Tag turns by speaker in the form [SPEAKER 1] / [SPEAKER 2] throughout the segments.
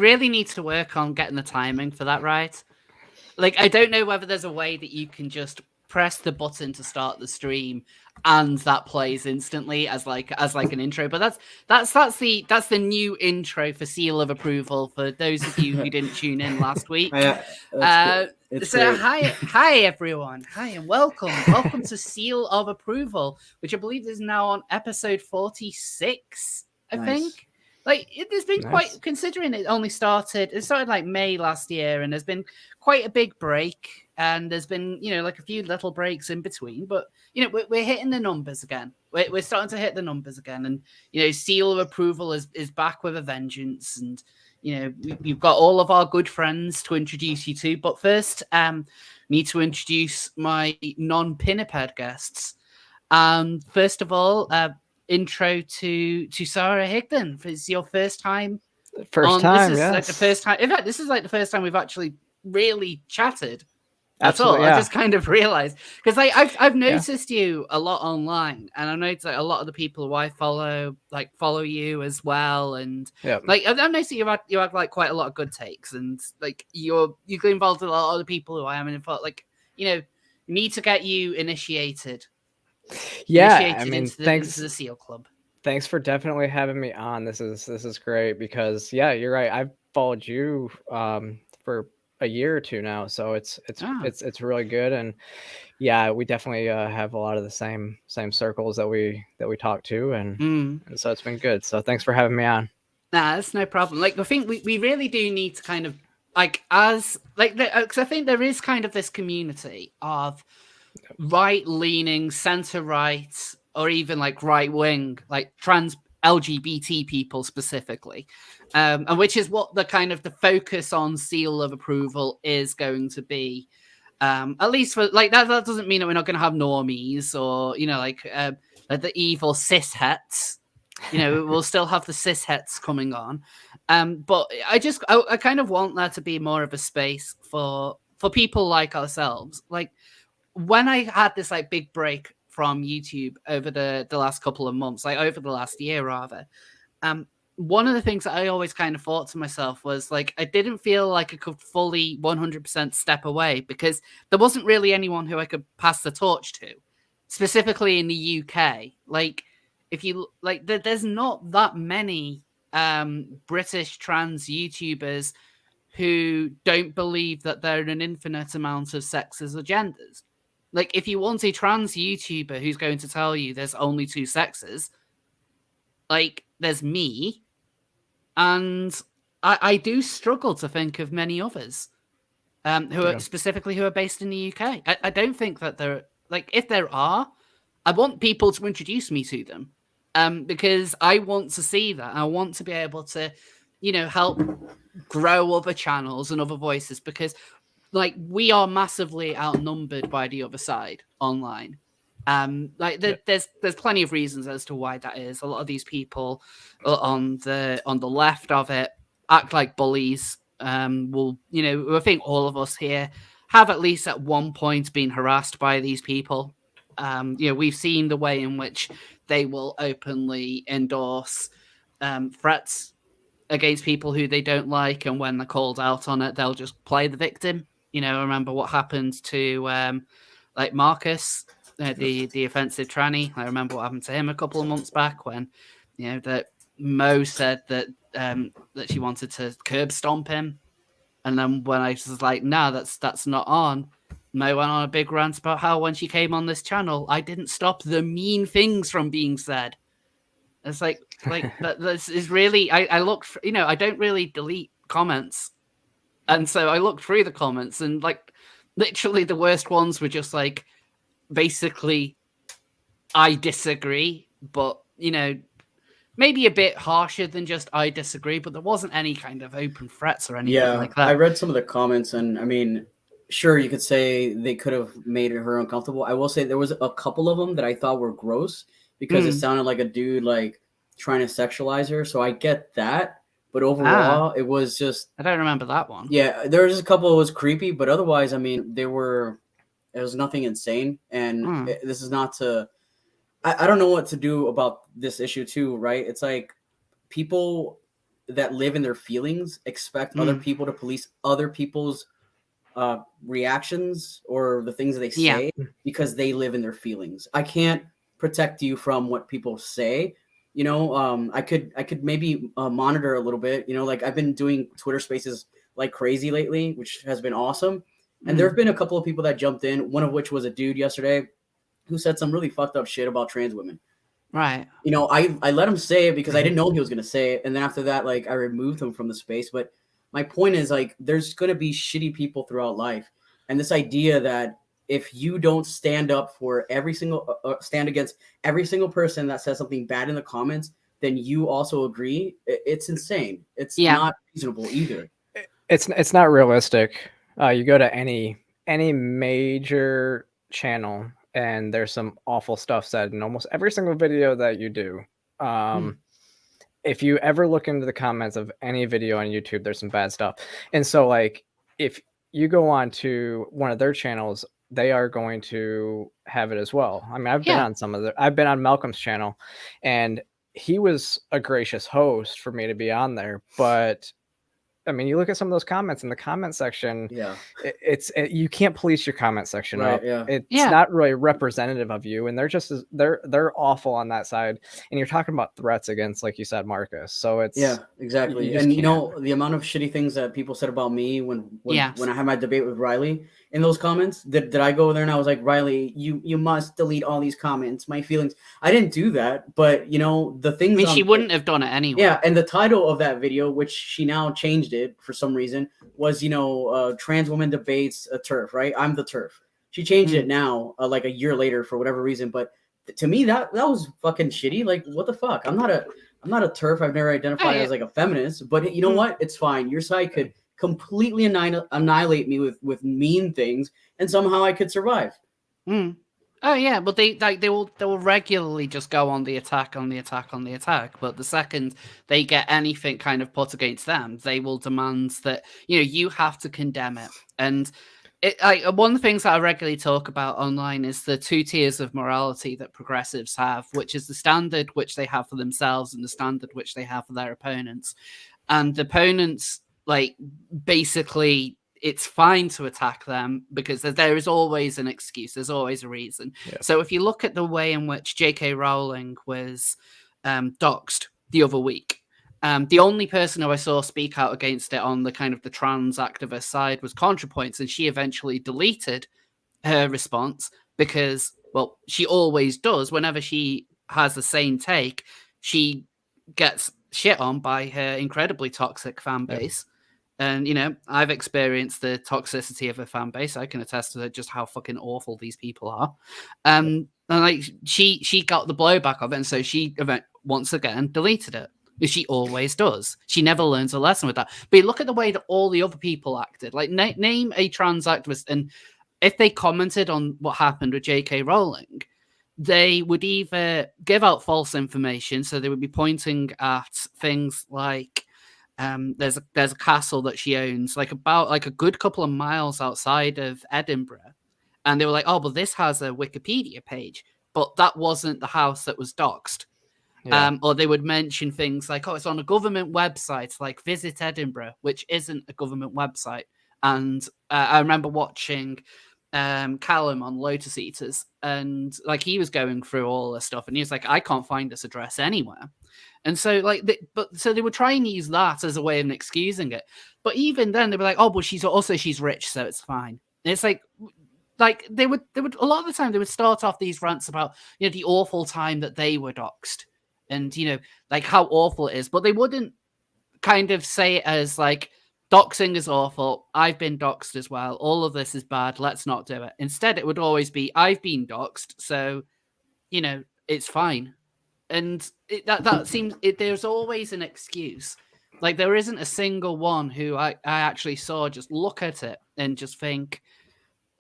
[SPEAKER 1] really need to work on getting the timing for that right. Like, I don't know whether there's a way that you can just press the button to start the stream and that plays instantly as like an intro. But that's the new intro for Seal of Approval for those of you who didn't tune in last week.
[SPEAKER 2] It's
[SPEAKER 1] so
[SPEAKER 2] great.
[SPEAKER 1] hi everyone, hi and welcome to Seal of Approval, which I believe is now on episode 46. I think. Like, there's been quite, considering it started like May last year, and there's been quite a big break, and there's been, like a few little breaks in between, but, we're hitting the numbers again. We're starting to hit the numbers again, and, Seal of Approval is back with a vengeance, and, we've got all of our good friends to introduce you to, but first, need to introduce my non-Pinniped guests. First of all, intro to Sarah Higdon. It's your first time.
[SPEAKER 3] This is
[SPEAKER 1] yes.
[SPEAKER 3] like
[SPEAKER 1] the first time. In fact, this is like the first time we've actually really chatted.
[SPEAKER 3] Absolutely,
[SPEAKER 1] I just kind of realized, because I've noticed you a lot online, and I noticed like a lot of the people who I follow you as well, and like I've noticed you have like quite a lot of good takes, and like you get involved with a lot of the people who I am, and I thought, like, need to get you initiated.
[SPEAKER 3] Thanks
[SPEAKER 1] into the Seal Club.
[SPEAKER 3] Thanks for definitely having me on. This is great, because you're right. I've followed you for a year or two now, so it's really good, and we definitely have a lot of the same circles that we talk to, and so it's been good. So thanks for having me on.
[SPEAKER 1] Nah, that's no problem. Like, I think we really do need to kind of because I think there is kind of this community of right-leaning, center-right, or even like right-wing, like trans LGBT people specifically, and which is what the kind of the focus on Seal of Approval is going to be. At least for like that doesn't mean that we're not going to have normies or like the evil cishets. We'll still have the cishets coming on, but I kind of want there to be more of a space for people like ourselves. Like, when I had this like big break from YouTube over the last couple of months, like over the last year rather, one of the things that I always kind of thought to myself was, like, I didn't feel like I could fully 100% step away, because there wasn't really anyone who I could pass the torch to, specifically in the UK. Like, if you like, there's not that many British trans YouTubers who don't believe that there are an infinite amount of sexes or genders. Like, if you want a trans YouTuber who's going to tell you there's only two sexes, like, there's me, and I do struggle to think of many others who are based in the UK. I don't think that there, like, if there are, I want people to introduce me to them, because I want to see that. I want to be able to, help grow other channels and other voices, because, like, we are massively outnumbered by the other side online. There's plenty of reasons as to why that is. A lot of these people on the left of it act like bullies. I think all of us here have at least at one point been harassed by these people. We've seen the way in which they will openly endorse threats against people who they don't like, and when they're called out on it, they'll just play the victim. Remember what happened to like Marcus, the offensive tranny. I remember what happened to him a couple of months back when that Mo said that that she wanted to curb stomp him, and then when I was like, no, that's not on, Mo went on a big rant about how when she came on this channel, I didn't stop the mean things from being said. It's like this is really, I looked, I don't really delete comments. And so I looked through the comments, and like literally the worst ones were just like, basically, I disagree, but maybe a bit harsher than just I disagree, but there wasn't any kind of open threats or anything like that.
[SPEAKER 2] I read some of the comments, and I mean, sure, you could say they could have made her uncomfortable. I will say there was a couple of them that I thought were gross, because it sounded like a dude like trying to sexualize her. So I get that. But overall, it was just...
[SPEAKER 1] I don't remember that one.
[SPEAKER 2] Yeah, there was a couple that was creepy, but otherwise, I mean, it was nothing insane. And this is not to... I don't know what to do about this issue too, right? It's like people that live in their feelings expect other people to police other people's reactions or the things that they say because they live in their feelings. I can't protect you from what people say. You know, I could maybe monitor a little bit. You know, like I've been doing Twitter Spaces like crazy lately, which has been awesome. And there have been a couple of people that jumped in. One of which was a dude yesterday who said some really fucked up shit about trans women.
[SPEAKER 1] Right.
[SPEAKER 2] You know, I let him say it because I didn't know he was going to say it. And then after that, like I removed him from the space. But my point is like, there's going to be shitty people throughout life. And this idea that if you don't stand up for every single, stand against every single person that says something bad in the comments, then you also agree. It's insane. It's not reasonable either.
[SPEAKER 3] It's not realistic. You go to any major channel and there's some awful stuff said in almost every single video that you do. If you ever look into the comments of any video on YouTube, there's some bad stuff. And so like, if you go on to one of their channels, they are going to have it as well. I mean, I've been on I've been on Malcolm's channel, and he was a gracious host for me to be on there. But I mean, you look at some of those comments in the comment section. Yeah, you can't police your comment section, right? It's not really representative of you, and they're just they're awful on that side. And you're talking about threats against, like you said, Marcus. So it's
[SPEAKER 2] exactly. And you know the amount of shitty things that people said about me when I had my debate with Riley in those comments. Did I go there and I was like, Riley, you must delete all these comments. My feelings. I didn't do that, but you know the things.
[SPEAKER 1] I mean, she wouldn't have done it anyway.
[SPEAKER 2] Yeah, and the title of that video, which she now changed it for some reason, was trans woman debates a turf, right? I'm the turf. She changed it now like a year later for whatever reason, but to me that was fucking shitty. Like, what the fuck? I'm not a turf. I've never identified as like a feminist, but you know what, it's fine. Your side could completely annihilate me with mean things, and somehow I could survive.
[SPEAKER 1] Oh yeah, but they will regularly just go on the attack. But the second they get anything kind of put against them, they will demand that you have to condemn it. And one of the things that I regularly talk about online is the two tiers of morality that progressives have, which is the standard which they have for themselves and the standard which they have for their opponents. And the opponents, like, basically, it's fine to attack them because there is always an excuse. There's always a reason. Yeah. So if you look at the way in which J.K. Rowling was doxxed the other week, the only person who I saw speak out against it on the kind of the trans activist side was ContraPoints, and she eventually deleted her response because, well, she always does. Whenever she has the same take, she gets shit on by her incredibly toxic fan base. Yeah. And, I've experienced the toxicity of a fan base. I can attest to just how fucking awful these people are. And like she got the blowback of it. And so she once again deleted it. She always does. She never learns a lesson with that. But look at the way that all the other people acted. Like name a trans activist. And if they commented on what happened with J.K. Rowling, they would either give out false information. So they would be pointing at things like, there's a castle that she owns, about a good couple of miles outside of Edinburgh, and they were like, "Oh, but this has a Wikipedia page," but that wasn't the house that was doxed. Yeah. Or they would mention things like, "Oh, it's on a government website, like Visit Edinburgh," which isn't a government website. And I remember watching Callum on Lotus Eaters, and like he was going through all this stuff, and he was like, "I can't find this address anywhere." And so, so they were trying to use that as a way of excusing it. But even then, they were like, "Oh, but she's rich, so it's fine." And it's like they would a lot of the time they would start off these rants about the awful time that they were doxxed, and like how awful it is, but they wouldn't kind of say it as like, doxing is awful. I've been doxed as well. All of this is bad. Let's not do it. Instead, it would always be, I've been doxed, so it's fine. And that seems there's always an excuse. Like there isn't a single one who I actually saw just look at it and just think,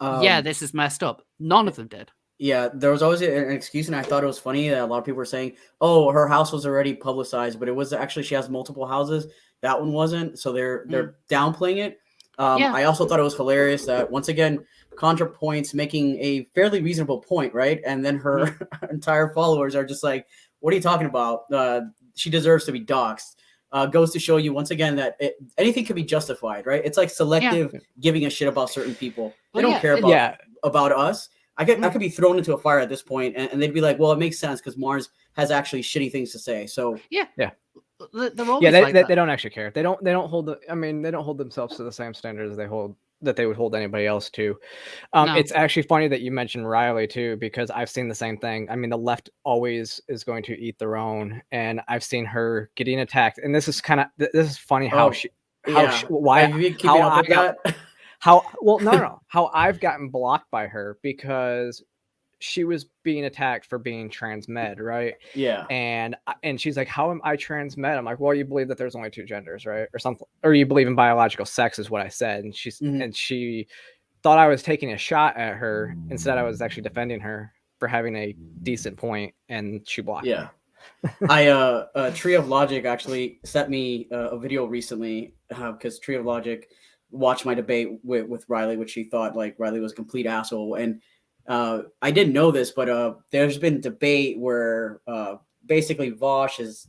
[SPEAKER 1] yeah, this is messed up. None of them did.
[SPEAKER 2] Yeah, there was always an excuse, and I thought it was funny that a lot of people were saying, "Oh, her house was already publicized," but it was actually she has multiple houses. That one wasn't, so they're downplaying it. I also thought it was hilarious that once again, ContraPoints making a fairly reasonable point, right? And then her entire followers are just like, "What are you talking about? She deserves to be doxxed." goes to show you once again that anything can be justified, right? It's like selective giving a shit about certain people. They don't care about us. I could be thrown into a fire at this point, and they'd be like, well, it makes sense because Mars has actually shitty things to say. So
[SPEAKER 1] they're
[SPEAKER 3] they don't actually care. They don't hold they don't hold themselves to the same standards they would hold anybody else to. No. It's actually funny that you mentioned Riley too, because I've seen the same thing. I mean, the left always is going to eat their own, and I've seen her getting attacked. And this is funny how how I've gotten blocked by her because she was being attacked for being transmed, right?
[SPEAKER 2] Yeah.
[SPEAKER 3] And she's like, how am I transmed? I'm like, well, you believe that there's only two genders, right? Or something, or you believe in biological sex is what I said. And she thought I was taking a shot at her. Instead, I was actually defending her for having a decent point, and she blocked me.
[SPEAKER 2] Tree of Logic actually sent me a video recently because Tree of Logic watched my debate with Riley, which she thought like Riley was a complete asshole. And I didn't know this, but there's been debate where basically Vosh is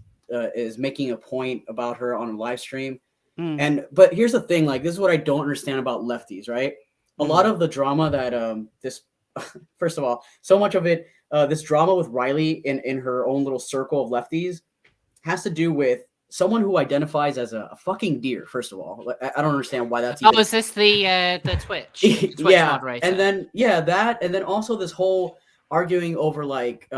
[SPEAKER 2] making a point about her on a live stream. But here's the thing, like, this is what I don't understand about lefties, right? A lot of the drama that first of all, so much of it, this drama with Riley in her own little circle of lefties has to do with someone who identifies as a fucking deer. First of all, I don't understand why that's.
[SPEAKER 1] Is this the Twitch moderator?
[SPEAKER 2] And then that, and then also this whole arguing over like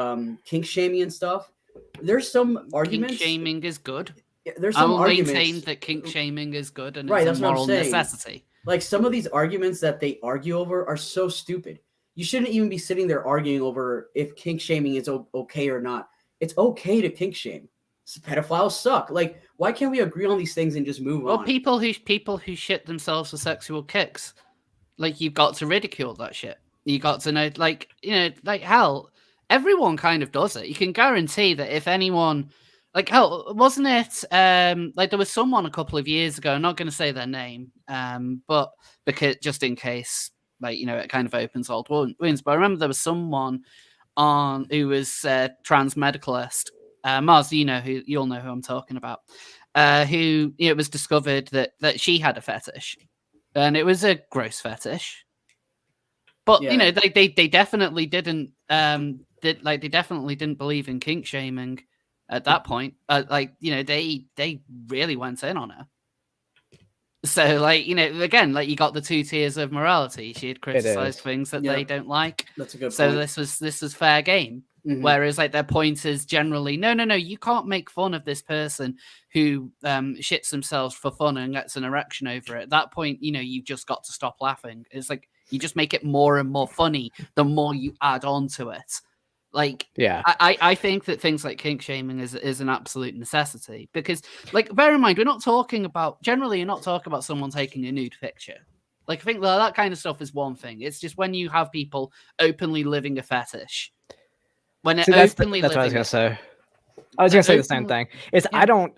[SPEAKER 2] kink shaming and stuff. There's some arguments.
[SPEAKER 1] Kink shaming is good.
[SPEAKER 2] There's some arguments.
[SPEAKER 1] I maintain that kink shaming is good and
[SPEAKER 2] right,
[SPEAKER 1] it's a moral necessity.
[SPEAKER 2] Like some of these arguments that they argue over are so stupid. You shouldn't even be sitting there arguing over if kink shaming is okay or not. It's okay to kink shame. Pedophiles suck. Like, why can't we agree on these things and just move on?
[SPEAKER 1] Well, people who shit themselves for sexual kicks, like, you've got to ridicule that shit. You got to know, like, hell, everyone kind of does it. You can guarantee that if anyone, like, hell, wasn't it, like, there was someone a couple of years ago, I'm not going to say their name, but because just in case, like, it kind of opens old wounds. But I remember there was someone who was a trans medicalist. Mars, you'll know who I'm talking about. Who it was discovered that she had a fetish, and it was a gross fetish. But they definitely didn't they definitely didn't believe in kink shaming at that point. They really went in on her. So, like, again, like, you got the two tiers of morality. She had criticized things that they don't like.
[SPEAKER 2] That's a good point.
[SPEAKER 1] So this was fair game. Mm-hmm. Whereas, like, their point is generally, no, you can't make fun of this person who shits themselves for fun and gets an erection over it. At that point, you've just got to stop laughing. It's like you just make it more and more funny the more you add on to it. Like, I think that things like kink shaming is an absolute necessity because, like, bear in mind, you're not talking about someone taking a nude picture. Like, I think that kind of stuff is one thing. It's just when you have people openly living a fetish. When it
[SPEAKER 3] that's what I was gonna say. I was gonna say the same thing. It's I don't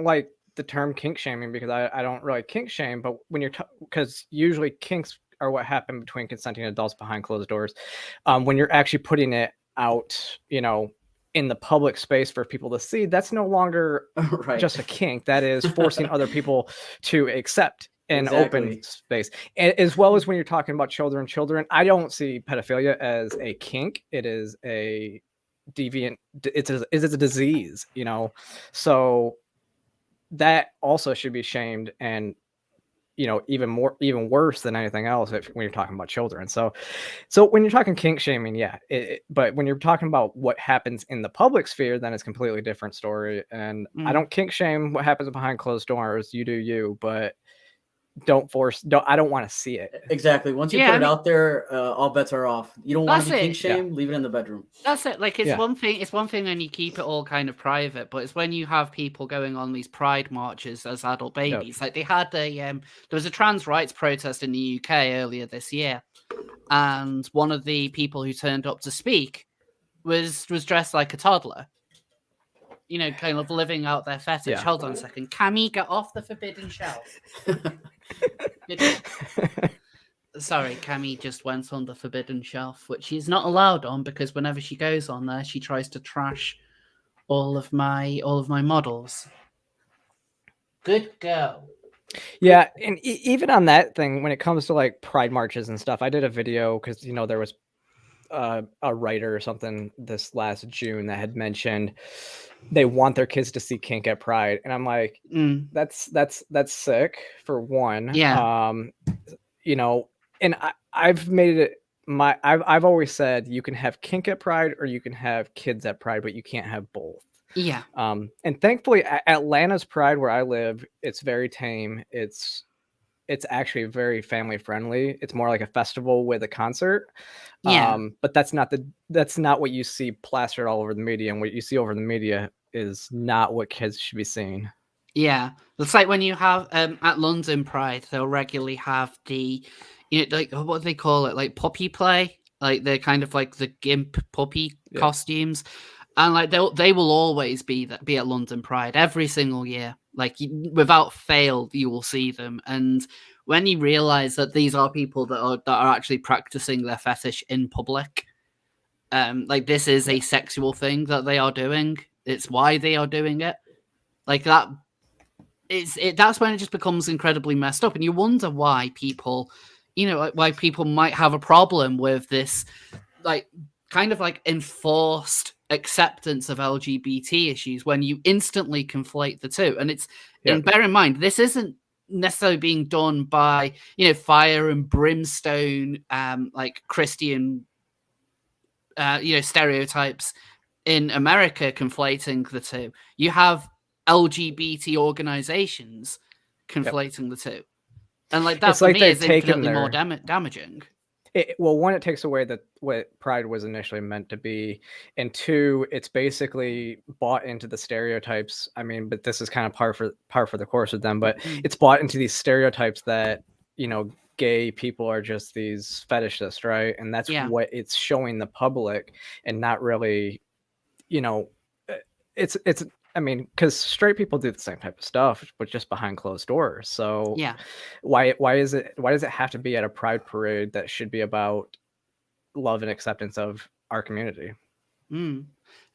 [SPEAKER 3] like the term kink shaming because I don't really kink shame, but when you're because usually kinks are what happen between consenting adults behind closed doors. When you're actually putting it out, in the public space for people to see, that's no longer just a kink. That is forcing other people to accept an open space. And as well as when you're talking about children, I don't see pedophilia as a kink. It is a deviant. It's a disease, so that also should be shamed and, even worse than anything else when you're talking about children. So when you're talking kink shaming, but when you're talking about what happens in the public sphere, then it's a completely different story. And I don't kink shame what happens behind closed doors. You do you, but I don't want to see it.
[SPEAKER 2] Exactly. Once you put it out there, all bets are off. You don't want to be kink shame, leave it in the bedroom.
[SPEAKER 1] That's it. Like, it's one thing when you keep it all kind of private, but it's when you have people going on these pride marches as adult babies. Like, they had there was a trans rights protest in the UK earlier this year, and one of the people who turned up to speak was dressed like a toddler. Kind of living out their fetish. Yeah. Hold on a second. Cammy, get off the forbidden shelf. Sorry, Cammy just went on the forbidden shelf, which she's not allowed on because whenever she goes on there, she tries to trash all of my models. Good girl.
[SPEAKER 3] Yeah, and even on that thing, when it comes to like pride marches and stuff, I did a video because there was a writer or something this last June that had mentioned they want their kids to see Kink at Pride, and I'm like, that's sick for one.
[SPEAKER 1] Yeah.
[SPEAKER 3] And I've made it I've always said you can have Kink at Pride or you can have kids at Pride, but you can't have both.
[SPEAKER 1] Yeah.
[SPEAKER 3] And thankfully Atlanta's Pride, where I live, it's very tame. It's actually very family friendly. It's more like a festival with a concert.
[SPEAKER 1] Yeah.
[SPEAKER 3] But that's not what you see plastered all over the media, and what you see over the media is not what kids should be seeing.
[SPEAKER 1] Yeah. It's like when you have at London Pride, they'll regularly have the like, what do they call it? Like puppy play. Like they're kind of like the gimp puppy costumes. And like they will always be at London Pride every single year. Like without fail, you will see them. And when you realize that these are people that are actually practicing their fetish in public, like this is a sexual thing that they are doing. It's why they are doing it. Like that. That's when it just becomes incredibly messed up, and you wonder why people, why people might have a problem with this, like kind of like enforced acceptance of LGBT issues when you instantly conflate the two. And and bear in mind, this isn't necessarily being done by, fire and brimstone, like Christian, stereotypes in America conflating the two. You have LGBT organizations conflating the two. And like that, for me, is infinitely more damaging.
[SPEAKER 3] One, it takes away what Pride was initially meant to be, and two, it's basically bought into the stereotypes. I mean, but this is kind of par for the course with them. But it's bought into these stereotypes that gay people are just these fetishists, right? And that's what it's showing the public, and not really, it's. I mean, because straight people do the same type of stuff, but just behind closed doors. So why does it have to be at a Pride parade that should be about love and acceptance of our community?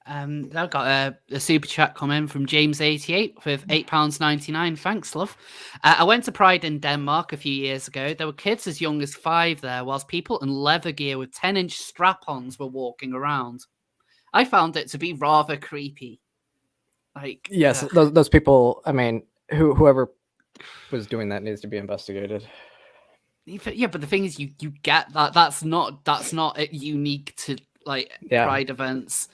[SPEAKER 1] I've got a super chat comment from James88 with £8.99. Thanks, love. I went to Pride in Denmark a few years ago. There were kids as young as 5 there, whilst people in leather gear with 10-inch strap-ons were walking around. I found it to be rather creepy. Like,
[SPEAKER 3] yes, those people. I mean, whoever was doing that needs to be investigated.
[SPEAKER 1] Yeah, but the thing is, you get that. That's not unique to like Pride events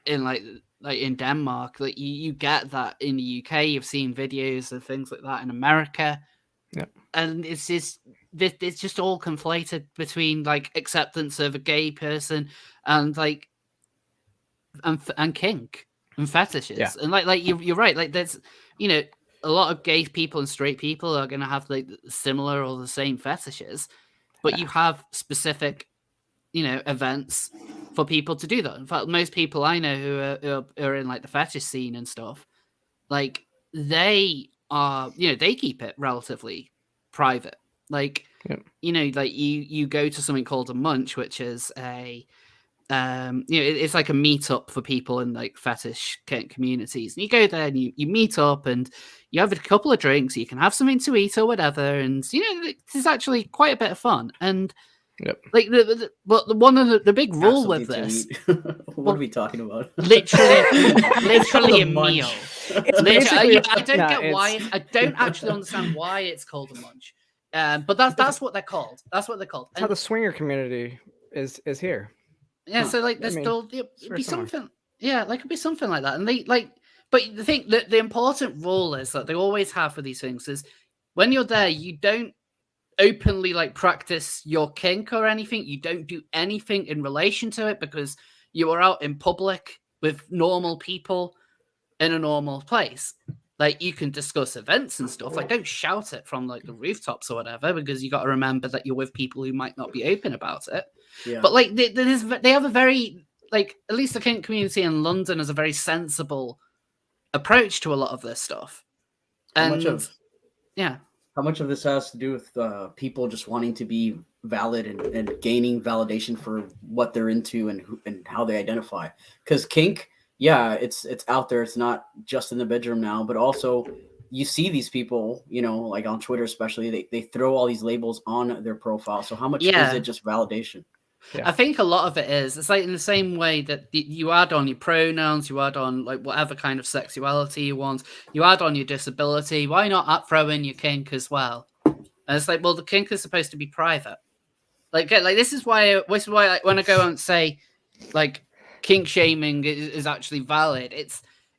[SPEAKER 1] in like in Denmark. Like you get that in the UK. You've seen videos of things like that in America.
[SPEAKER 3] Yeah,
[SPEAKER 1] and it's just all conflated between like acceptance of a gay person and like and kink. And fetishes, and like you're right. Like there's, a lot of gay people and straight people are going to have like similar or the same fetishes, but you have specific, events for people to do that. In fact, most people I know who are in like the fetish scene and stuff, like they are, they keep it relatively private. Like, like you go to something called a munch, which is it's like a meetup for people in like fetish communities, and you go there and you meet up and you have a couple of drinks, you can have something to eat or whatever, and it's actually quite a bit of fun. And like one of the big rule with this
[SPEAKER 2] what are we talking about?
[SPEAKER 1] literally a meal. I don't actually understand why it's called a munch, but that's what they're called. That's what they're called.
[SPEAKER 3] That's how the swinger community is here.
[SPEAKER 1] Yeah, so like there's still it'd be something. Yeah, like it'd be something like that. And they like, but the thing, the important rule is that they always have for these things is when you're there, you don't openly like practice your kink or anything. You don't do anything in relation to it because you are out in public with normal people in a normal place. Like you can discuss events and stuff. Like don't shout it from like the rooftops or whatever, because you got to remember that you're with people who might not be open about it.
[SPEAKER 2] Yeah.
[SPEAKER 1] But like they have a very like, at least the kink community in London has a very sensible approach to a lot of this stuff. And
[SPEAKER 2] how much of this has to do with people just wanting to be valid and gaining validation for what they're into and how they identify? Because kink, it's out there. It's not just in the bedroom now, but also you see these people, you know, like on Twitter especially, they throw all these labels on their profile. So how much is it just validation?
[SPEAKER 1] I think a lot of it is, it's like in the same way that you add on your pronouns, you add on like whatever kind of sexuality you want, you add on your disability. Why not throw in your kink as well? And it's like, well, the kink is supposed to be private. Like this is why when I go and say like kink shaming is actually valid,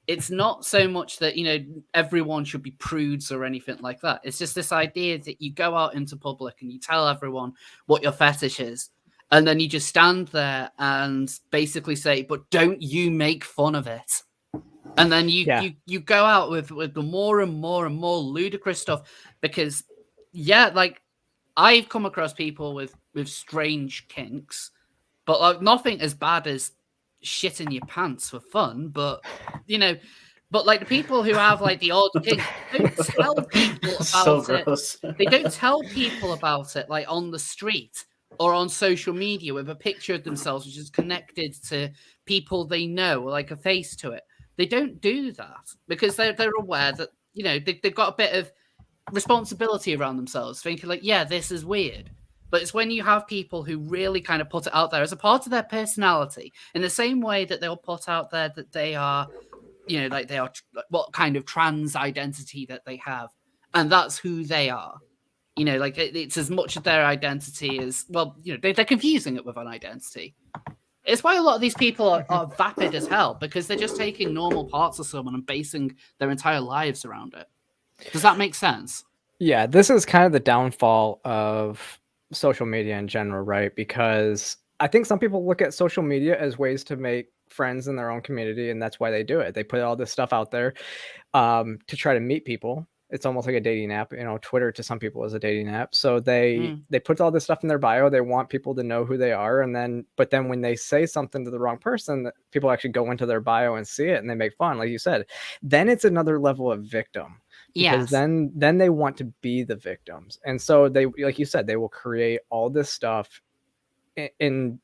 [SPEAKER 1] it's not so much that, you know, everyone should be prudes or anything like that. It's just this idea that you go out into public and you tell everyone what your fetish is. And then you just stand there and basically say, but don't you make fun of it. And then you go out with the more and more and more ludicrous stuff because, like I've come across people with strange kinks, but like nothing as bad as shitting your pants for fun. But, you know, but like the people who have like the odd kink don't tell people about it. They don't tell people about it like on the street or on social media with a picture of themselves which is connected to people they know, or like a face to it. They don't do that because they're aware that, you know, they've got a bit of responsibility around themselves, thinking like, yeah, this is weird. But it's when you have people who really kind of put it out there as a part of their personality, in the same way that they'll put out there that they are, you know, like they are what kind of trans identity that they have, and that's who they are. You know, like it's as much of their identity as, well, you know, they're confusing it with an identity. It's why a lot of these people are vapid as hell, because they're just taking normal parts of someone and basing their entire lives around it. Does that make sense?
[SPEAKER 3] Yeah, this is kind of the downfall of social media in general, right? Because I think some people look at social media as ways to make friends in their own community, and that's why they do it. They put all this stuff out there to try to meet people. It's almost like a dating app. You know, Twitter to some people is a dating app. So they put all this stuff in their bio. They want people to know who they are, but then when they say something to the wrong person, people actually go into their bio and see it, and they make fun, like you said. Then it's another level of victim. Because then they want to be the victims. And so they, like you said, they will create all this stuff and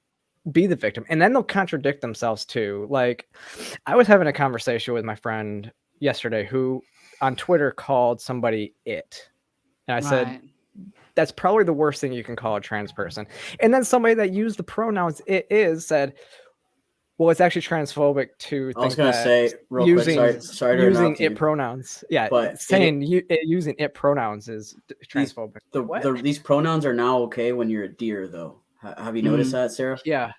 [SPEAKER 3] be the victim. And then they'll contradict themselves too. Like I was having a conversation with my friend yesterday who on Twitter called somebody it. And I said, that's probably the worst thing you can call a trans person. And then somebody that used the pronouns it is said, well, it's actually transphobic to think, I was going to say real
[SPEAKER 2] using, quick, sorry to
[SPEAKER 3] using it pronouns. Yeah, but saying using it pronouns is transphobic.
[SPEAKER 2] These pronouns are now okay when you're a deer, though. Have you noticed that, Sarah?
[SPEAKER 3] Yeah.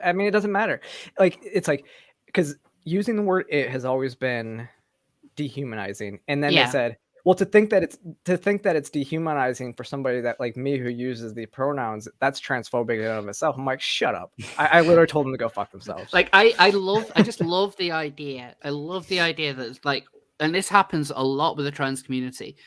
[SPEAKER 3] I mean, it doesn't matter. Like it's like, because using the word "it" has always been dehumanizing, and then they said, well, to think that it's dehumanizing for somebody that like me who uses the pronouns, that's transphobic in and of itself. I'm like, shut up. I literally told them to go fuck themselves.
[SPEAKER 1] Like I just love the idea. I love the idea that it's like, and this happens a lot with the trans community.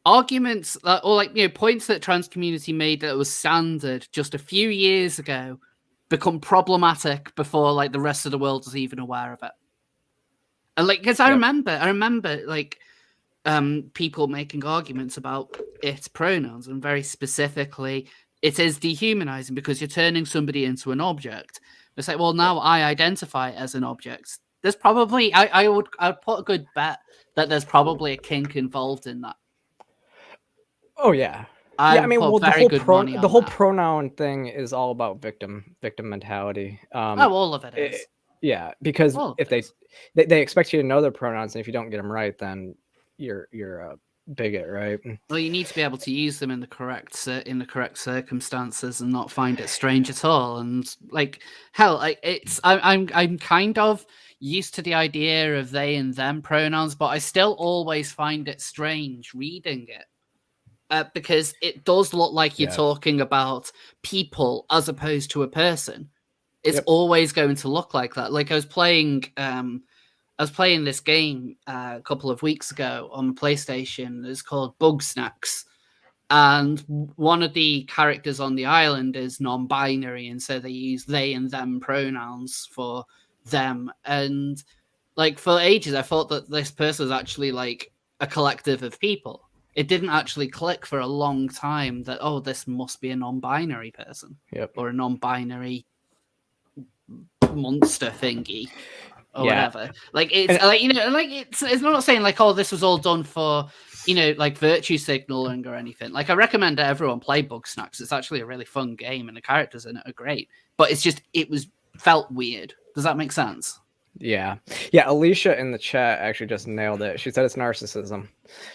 [SPEAKER 1] Arguments or like, you know, points that trans community made that was standard just a few years ago become problematic before like the rest of the world was even aware of it. And like, because I remember like people making arguments about its pronouns, and very specifically, it is dehumanizing because you're turning somebody into an object. It's like, well, now I identify as an object. There's probably, I would put a good bet that there's probably a kink involved in that.
[SPEAKER 3] Oh yeah. I mean, well, the whole pronoun thing is all about victim mentality.
[SPEAKER 1] All of it is.
[SPEAKER 3] Yeah, because if they expect you to know their pronouns, and if you don't get them right, then you're a bigot, right?
[SPEAKER 1] Well, you need to be able to use them in the correct circumstances and not find it strange at all. And like hell, I'm kind of used to the idea of they and them pronouns, but I still always find it strange reading it. Because it does look like you're talking about people as opposed to a person. It's always going to look like that. Like I was playing this game a couple of weeks ago on PlayStation. It's called Bug Snacks, and one of the characters on the island is non-binary, and so they use they and them pronouns for them. And like for ages, I thought that this person was actually like a collective of people. It didn't actually click for a long time that, oh, this must be a non-binary person or a non-binary monster thingy. or whatever. Like it's like, you know, like it's not saying like, oh, this was all done for, you know, like virtue signaling or anything. Like I recommend that everyone play Bugsnax. It's actually a really fun game and the characters in it are great. But it's just felt weird. Does that make sense?
[SPEAKER 3] Yeah. Alicia in the chat actually just nailed it. She said it's narcissism,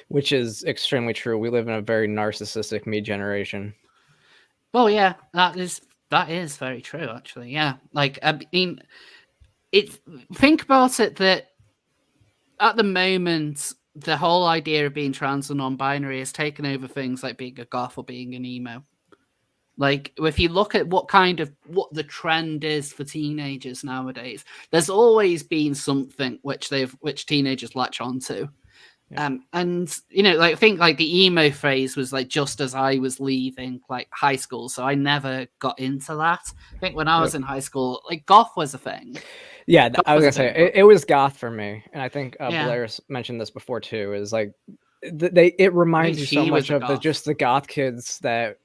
[SPEAKER 3] which is extremely true. We live in a very narcissistic me generation.
[SPEAKER 1] Well, yeah, that is very true, actually. Yeah, like I mean, think about it that at the moment, the whole idea of being trans and non-binary has taken over things like being a goth or being an emo. Like, if you look at what the trend is for teenagers nowadays, there's always been something which teenagers latch onto. Yeah. And you know, like I think like the emo phase was like just as I was leaving like high school, so I never got into that. I think when I was in high school, like goth was a thing.
[SPEAKER 3] Yeah, I was gonna say it was goth for me, and I think Blair mentioned this before too. Is like it reminds you so much of just the goth kids that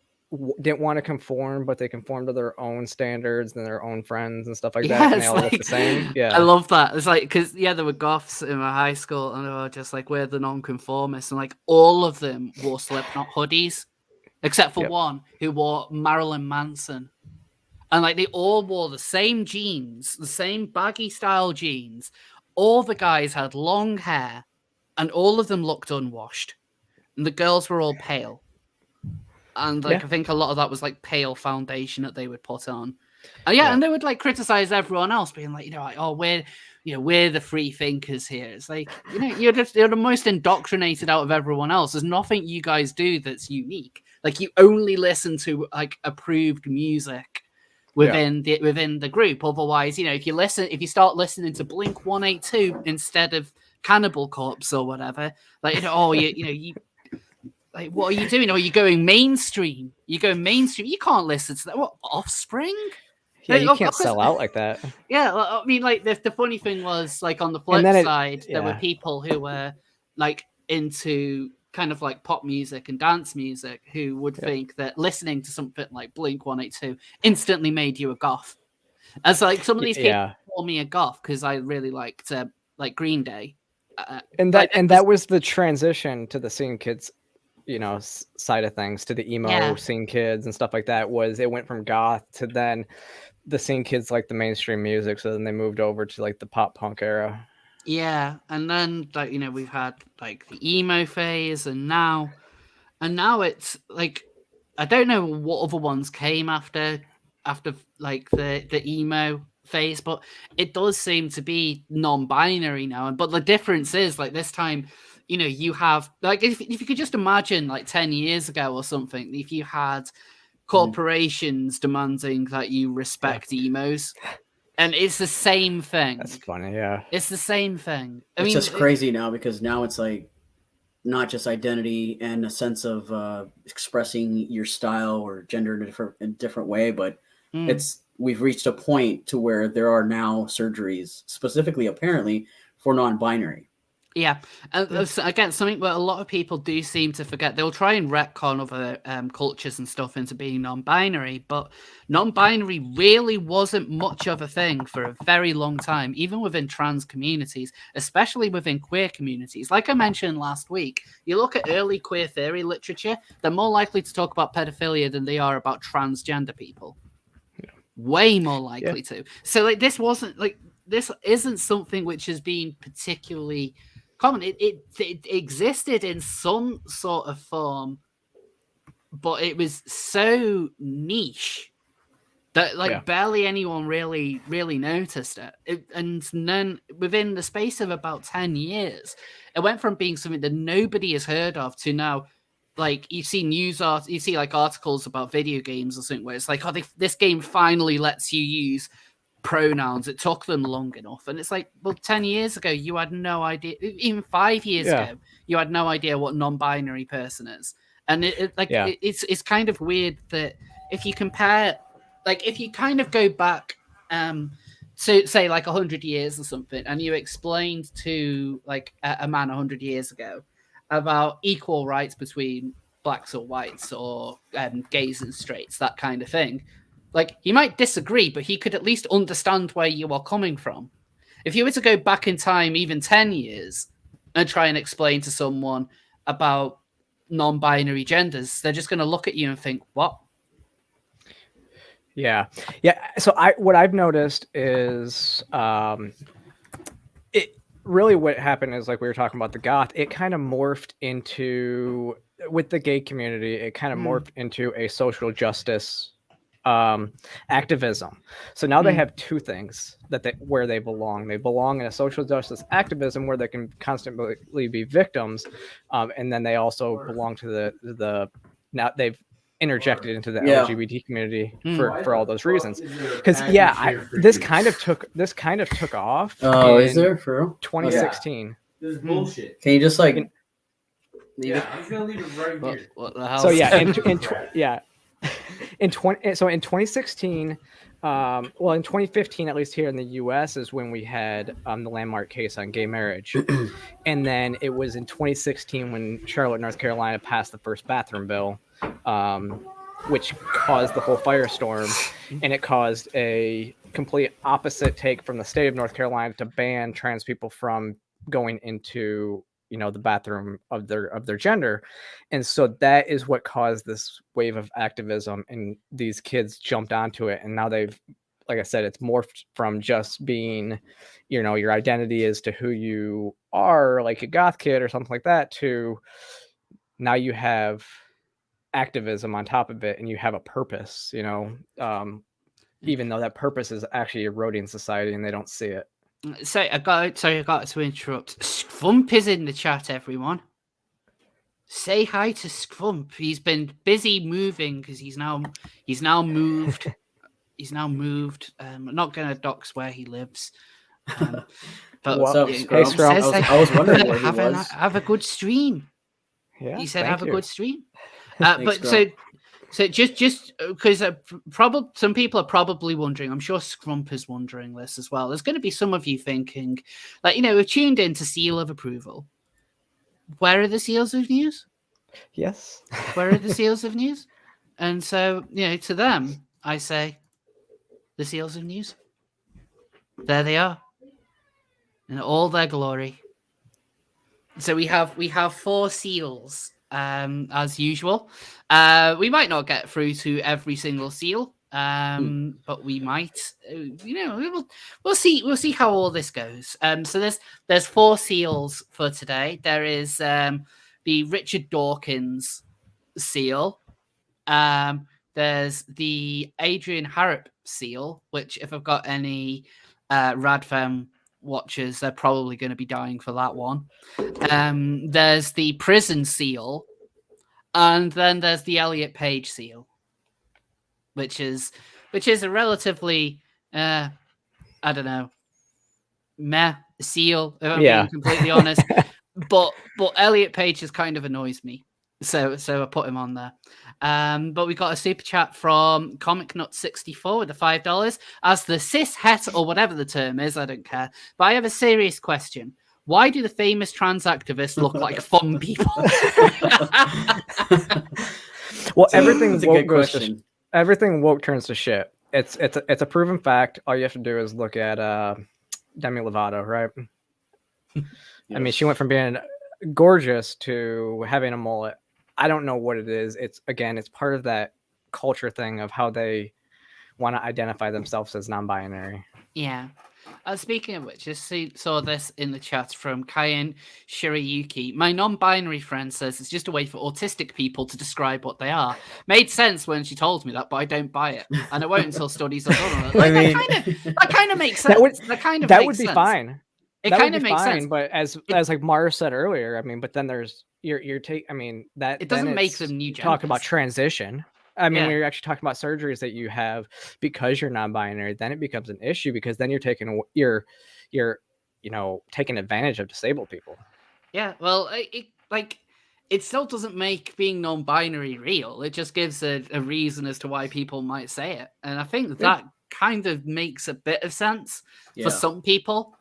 [SPEAKER 3] didn't want to conform, but they conformed to their own standards and their own friends and stuff like that, and they all look the same. Yeah,
[SPEAKER 1] I love that. It's like, because there were goths in my high school, and they were just like, we're the non-conformists, and like all of them wore Slipknot hoodies, except for one who wore Marilyn Manson, and like they all wore the same jeans, the same baggy style jeans. All the guys had long hair, and all of them looked unwashed, and the girls were all pale. And like I think a lot of that was like pale foundation that they would put on, and they would like criticize everyone else, being like, you know, like, oh, we're the free thinkers here. It's like, you know, you're the most indoctrinated out of everyone else. There's nothing you guys do that's unique. Like you only listen to like approved music within the group. Otherwise, you know, if you start listening to Blink 182 instead of Cannibal Corpse or whatever, like, you know, like, what are you doing? Are you going mainstream? You can't listen to that. What, Offspring?
[SPEAKER 3] Yeah, you can't sell out like that.
[SPEAKER 1] Yeah, I mean, like, the funny thing was, like, on the flip side, there were people who were, like, into kind of, like, pop music and dance music who would think that listening to something like Blink-182 instantly made you a goth. As, like, some of these people call me a goth because I really liked, like, Green Day.
[SPEAKER 3] That was the transition to the Scene Kids, you know, side of things, to the emo scene kids and stuff like that. Was it went from goth to then the Scene Kids like the mainstream music, so then they moved over to like the pop punk era.
[SPEAKER 1] Yeah, and then like, you know, we've had like the emo phase, and now it's like, I don't know what other ones came after like the emo phase, but it does seem to be non-binary now. But the difference is, like, this time, you know, you have, like, if you could just imagine, like, 10 years ago or something, if you had corporations demanding that you respect emos, and it's the same thing.
[SPEAKER 3] That's funny, yeah.
[SPEAKER 1] It's the same thing.
[SPEAKER 2] It's just crazy now, because now it's like not just identity and a sense of expressing your style or gender in a different way, but we've reached a point to where there are now surgeries specifically, apparently, for non-binary.
[SPEAKER 1] Yeah. Again, something that a lot of people do seem to forget. They'll try and retcon other cultures and stuff into being non-binary, but non-binary really wasn't much of a thing for a very long time, even within trans communities, especially within queer communities. Like I mentioned last week, you look at early queer theory literature, they're more likely to talk about pedophilia than they are about transgender people. Way more likely to. So like this isn't something which has been particularly common. It existed in some sort of form, but it was so niche that barely anyone really noticed it. And then within the space of about 10 years, it went from being something that nobody has heard of to now, like, you see like articles about video games or something where it's like, oh, this game finally lets you use pronouns. It took them long enough. And it's like, well, 10 years ago, you had no idea. Even 5 years ago, you had no idea what non-binary person is. And it's kind of weird that if you compare, like, if you kind of go back to say like 100 years or something, and you explained to like a man 100 years ago about equal rights between blacks or whites or gays and straights, that kind of thing, like, he might disagree, but he could at least understand where you are coming from. if you were to go back in time even 10 years and try and explain to someone about non-binary genders, they're just going to look at you and think, what?
[SPEAKER 3] Yeah. So what I've noticed is it really what happened is, like we were talking about the goth, it kind of morphed into, with the gay community, it kind of morphed into a social justice activism. So now they have two things where they belong. They belong in a social justice activism where they can constantly be victims, and then they also belong to the now they've interjected into the LGBT community for all those reasons. Because this kind of took off.
[SPEAKER 2] Oh, is there for real?
[SPEAKER 3] 2016?
[SPEAKER 4] This is bullshit.
[SPEAKER 2] Can you just like?
[SPEAKER 4] I'm just gonna leave it right here.
[SPEAKER 1] What the hell?
[SPEAKER 3] So in 2016, well, in 2015, at least here in the U.S., is when we had the landmark case on gay marriage, and then it was in 2016 when Charlotte, North Carolina, passed the first bathroom bill, which caused the whole firestorm, and it caused a complete opposite take from the state of North Carolina to ban trans people from going into the bathroom of their gender. And so that is what caused this wave of activism, and these kids jumped onto it, and now they've, like I said, it's morphed from just being your identity as to who you are, like a goth kid or something like that, to now you have activism on top of it, and you have a purpose, even though that purpose is actually eroding society and they don't see it.
[SPEAKER 1] So I got to interrupt. Scrump is in the chat, everyone. Say hi to Scrump. He's been busy moving because he's now moved. He's now moved. I'm not going to dox where he lives. But
[SPEAKER 2] What's up, Scrump?
[SPEAKER 1] Scrump?
[SPEAKER 2] I was wondering where he was.
[SPEAKER 1] Have a good stream.
[SPEAKER 3] Yeah,
[SPEAKER 1] he said
[SPEAKER 3] thank
[SPEAKER 1] have
[SPEAKER 3] you.
[SPEAKER 1] a good stream.
[SPEAKER 2] Thanks,
[SPEAKER 1] But so just because probably some people are probably wondering, I'm sure Scrump is wondering this as well. There's going to be some of you thinking, like, we've tuned in to Seal of Approval. Where are the Seals of News?
[SPEAKER 3] Yes.
[SPEAKER 1] Where are the Seals of News? And so, to them, I say, the Seals of News. There they are, in all their glory. So we have 4 seals. As usual, we might not get through to every single seal, but we might. We'll see how all this goes. So there's 4 seals for today. There is the Richard Dawkins seal. There's the Adrian Harrop seal, which, if I've got any Radfem watchers, they're probably going to be dying for that one. There's the prison seal, and then there's the Elliott Page seal, which is a relatively I don't know, meh seal, if I'm being completely honest. but Elliott Page just kind of annoys me, so I put him on there. But we got a super chat from Comic Nut 64 with the $5. As the cis het, or whatever the term is, I don't care. But I have a serious question. Why do the famous trans activists look like fun people?
[SPEAKER 3] Well, everything
[SPEAKER 2] That's a good question.
[SPEAKER 3] Everything woke turns to shit. It's a proven fact. All you have to do is look at Demi Lovato, right? Yes. I mean, she went from being gorgeous to having a mullet. I don't know what it is. It's part of that culture thing of how they want to identify themselves as non-binary.
[SPEAKER 1] Yeah. Speaking of which, just saw this in the chat from Kayan Shirayuki. My non-binary friend says it's just a way for autistic people to describe what they are. Made sense when she told me that, but I don't buy it, and it won't until studies are done on it. Like, that kind of makes sense. That would be
[SPEAKER 3] fine.
[SPEAKER 1] It kind of makes sense.
[SPEAKER 3] But as like Mara said earlier, I mean, but then there's it
[SPEAKER 1] doesn't make them new genders.
[SPEAKER 3] Talk about transition. I mean, when you're actually talking about surgeries that you have because you're non-binary, then it becomes an issue, because then you're taking taking advantage of disabled people.
[SPEAKER 1] Yeah, well, it still doesn't make being non-binary real. It just gives a reason as to why people might say it, and I think that kind of makes a bit of sense for some people.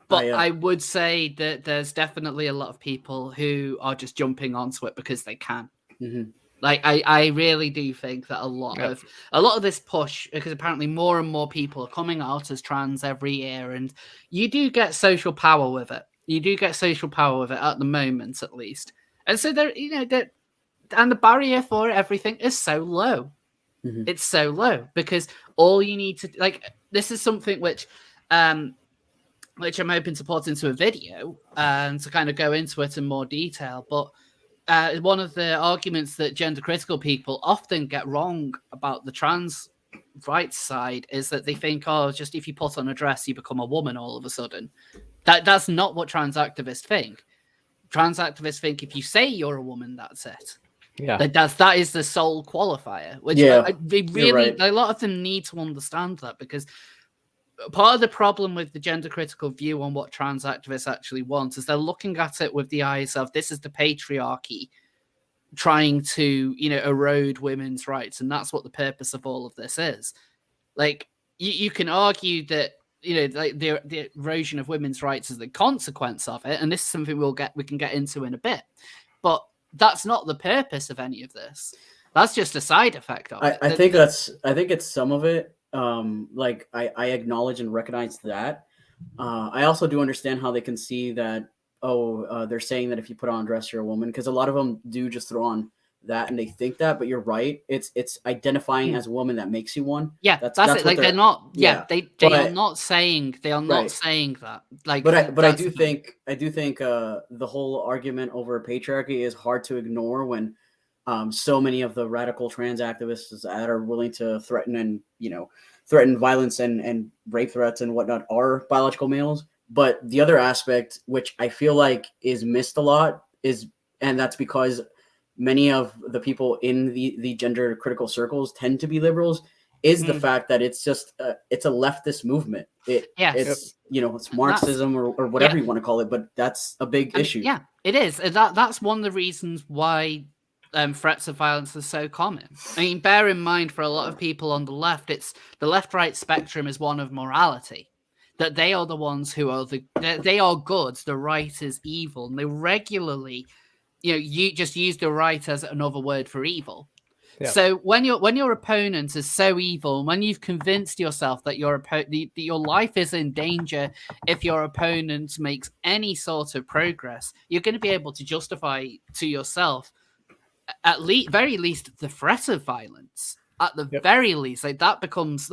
[SPEAKER 1] But I would say that there's definitely a lot of people who are just jumping onto it because they can.
[SPEAKER 2] Mm-hmm.
[SPEAKER 1] Like I really do think that a lot of this push, because apparently more and more people are coming out as trans every year, and you do get social power with it. You do get social power with it at the moment, at least. And so there, and the barrier for everything is so low.
[SPEAKER 2] Mm-hmm.
[SPEAKER 1] It's so low because all you need to this is something which I'm hoping to put into a video and to kind of go into it in more detail. But one of the arguments that gender critical people often get wrong about the trans rights side is that they think, oh, just if you put on a dress, you become a woman all of a sudden. That's not what trans activists think. Trans activists think if you say you're a woman, that's it.
[SPEAKER 3] Yeah,
[SPEAKER 1] that is the sole qualifier. Which they really, a lot of them need to understand that, because part of the problem with the gender critical view on what trans activists actually want is they're looking at it with the eyes of, this is the patriarchy trying to, erode women's rights. And that's what the purpose of all of this is. Like, you can argue that, the erosion of women's rights is the consequence of it. And this is something we can get into in a bit. But that's not the purpose of any of this. That's just a side effect of it.
[SPEAKER 2] I think it's some of it. I acknowledge and recognize that. I also do understand how they can see that, they're saying that if you put on a dress, you're a woman, because a lot of them do just throw on that and they think that, but you're right. It's identifying as a woman that makes you one.
[SPEAKER 1] Yeah, that's it. Like, they're not, they are not saying that. Like,
[SPEAKER 2] but I do think the whole argument over patriarchy is hard to ignore when so many of the radical trans activists that are willing to threaten violence and rape threats and whatnot are biological males. But the other aspect, which I feel like is missed a lot, and that's because many of the people in the gender critical circles tend to be liberals, is the fact that it's just it's a leftist movement. It's Marxism or whatever you want to call it, but that's a big issue.
[SPEAKER 1] Yeah, it is. That's one of the reasons why threats of violence are so common. I mean, bear in mind, for a lot of people on the left, it's the left-right spectrum is one of morality. That they are the ones who are they are good, the right is evil, and they regularly, you just use the right as another word for evil. Yeah. So when your opponent is so evil, when you've convinced yourself that your life is in danger if your opponent makes any sort of progress, you're going to be able to justify to yourself, at least, very least, the threat of violence. At the very least, that becomes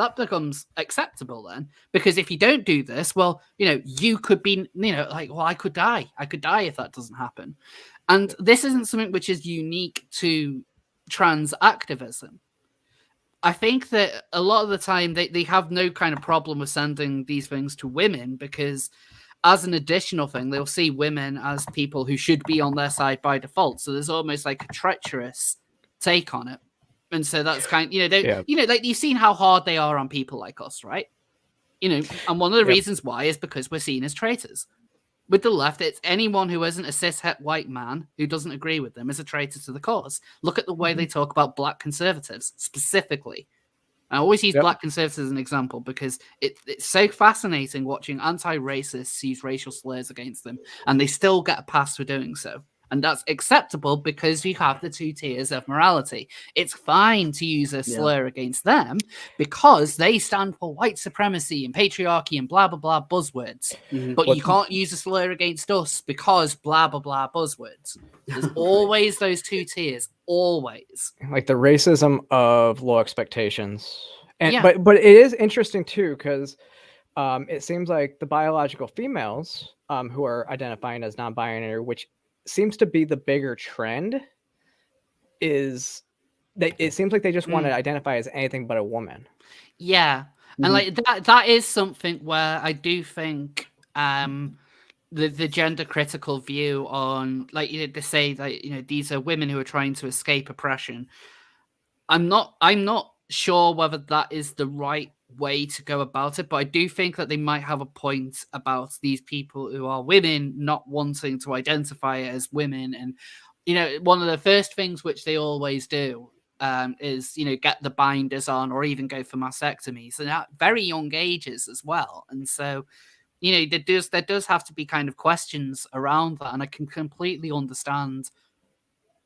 [SPEAKER 1] acceptable then, because if you don't do this, well, you could be, I could die if that doesn't happen. And this isn't something which is unique to trans activism. I think that a lot of the time they have no kind of problem with sending these things to women, because as an additional thing, they'll see women as people who should be on their side by default. So there's almost like a treacherous take on it. And so that's kind of, like, you've seen how hard they are on people like us, right? And one of the reasons why is because we're seen as traitors. With the left, it's anyone who isn't a cis-het white man who doesn't agree with them is a traitor to the cause. Look at the way they talk about black conservatives, specifically. I always use black conservatives as an example because it's so fascinating watching anti-racists use racial slurs against them, and they still get a pass for doing so. And that's acceptable because you have the two tiers of morality. It's fine to use a slur against them because they stand for white supremacy and patriarchy and blah, blah, blah buzzwords. Mm-hmm. But you can't use a slur against us because blah, blah, blah buzzwords. There's always those two tiers, always.
[SPEAKER 3] Like the racism of low expectations. And but it is interesting too, because it seems like the biological females who are identifying as non-binary, which seems to be the bigger trend, is it seems like they just want to identify as anything but a woman.
[SPEAKER 1] Yeah. And like that is something where I do think the gender critical view on, like, they say that these are women who are trying to escape oppression. I'm not sure whether that is the right way to go about it, but I do think that they might have a point about these people who are women not wanting to identify as women. And one of the first things which they always do is get the binders on, or even go for mastectomies, and at very young ages as well. And so there does have to be kind of questions around that, and I can completely understand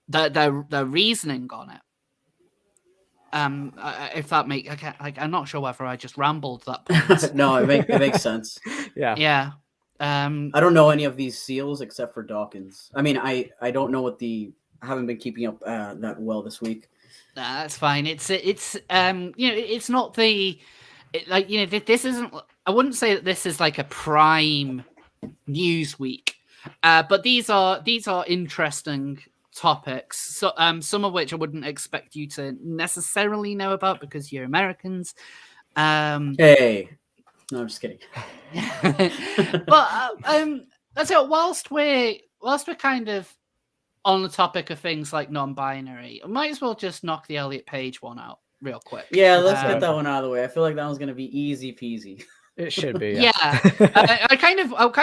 [SPEAKER 1] their reasoning on it. If that make I'm not sure whether I just rambled that point.
[SPEAKER 2] No, it makes sense.
[SPEAKER 1] Yeah.
[SPEAKER 2] I don't know any of these SEALs except for Dawkins. I mean, I don't know I haven't been keeping up that well this week.
[SPEAKER 1] That's fine. It's it's not this isn't. I wouldn't say that this is like a prime news week, but these are interesting topics. So some of which I wouldn't expect you to necessarily know about because you're Americans.
[SPEAKER 2] Hey, no, I'm just kidding.
[SPEAKER 1] But that's it. Whilst we're kind of on the topic of things like non-binary, I might as well just knock the Elliott Page one out real quick.
[SPEAKER 2] Yeah, let's get that one out of the way. I feel like that one's gonna be easy peasy.
[SPEAKER 3] It should be.
[SPEAKER 1] Yeah. I kind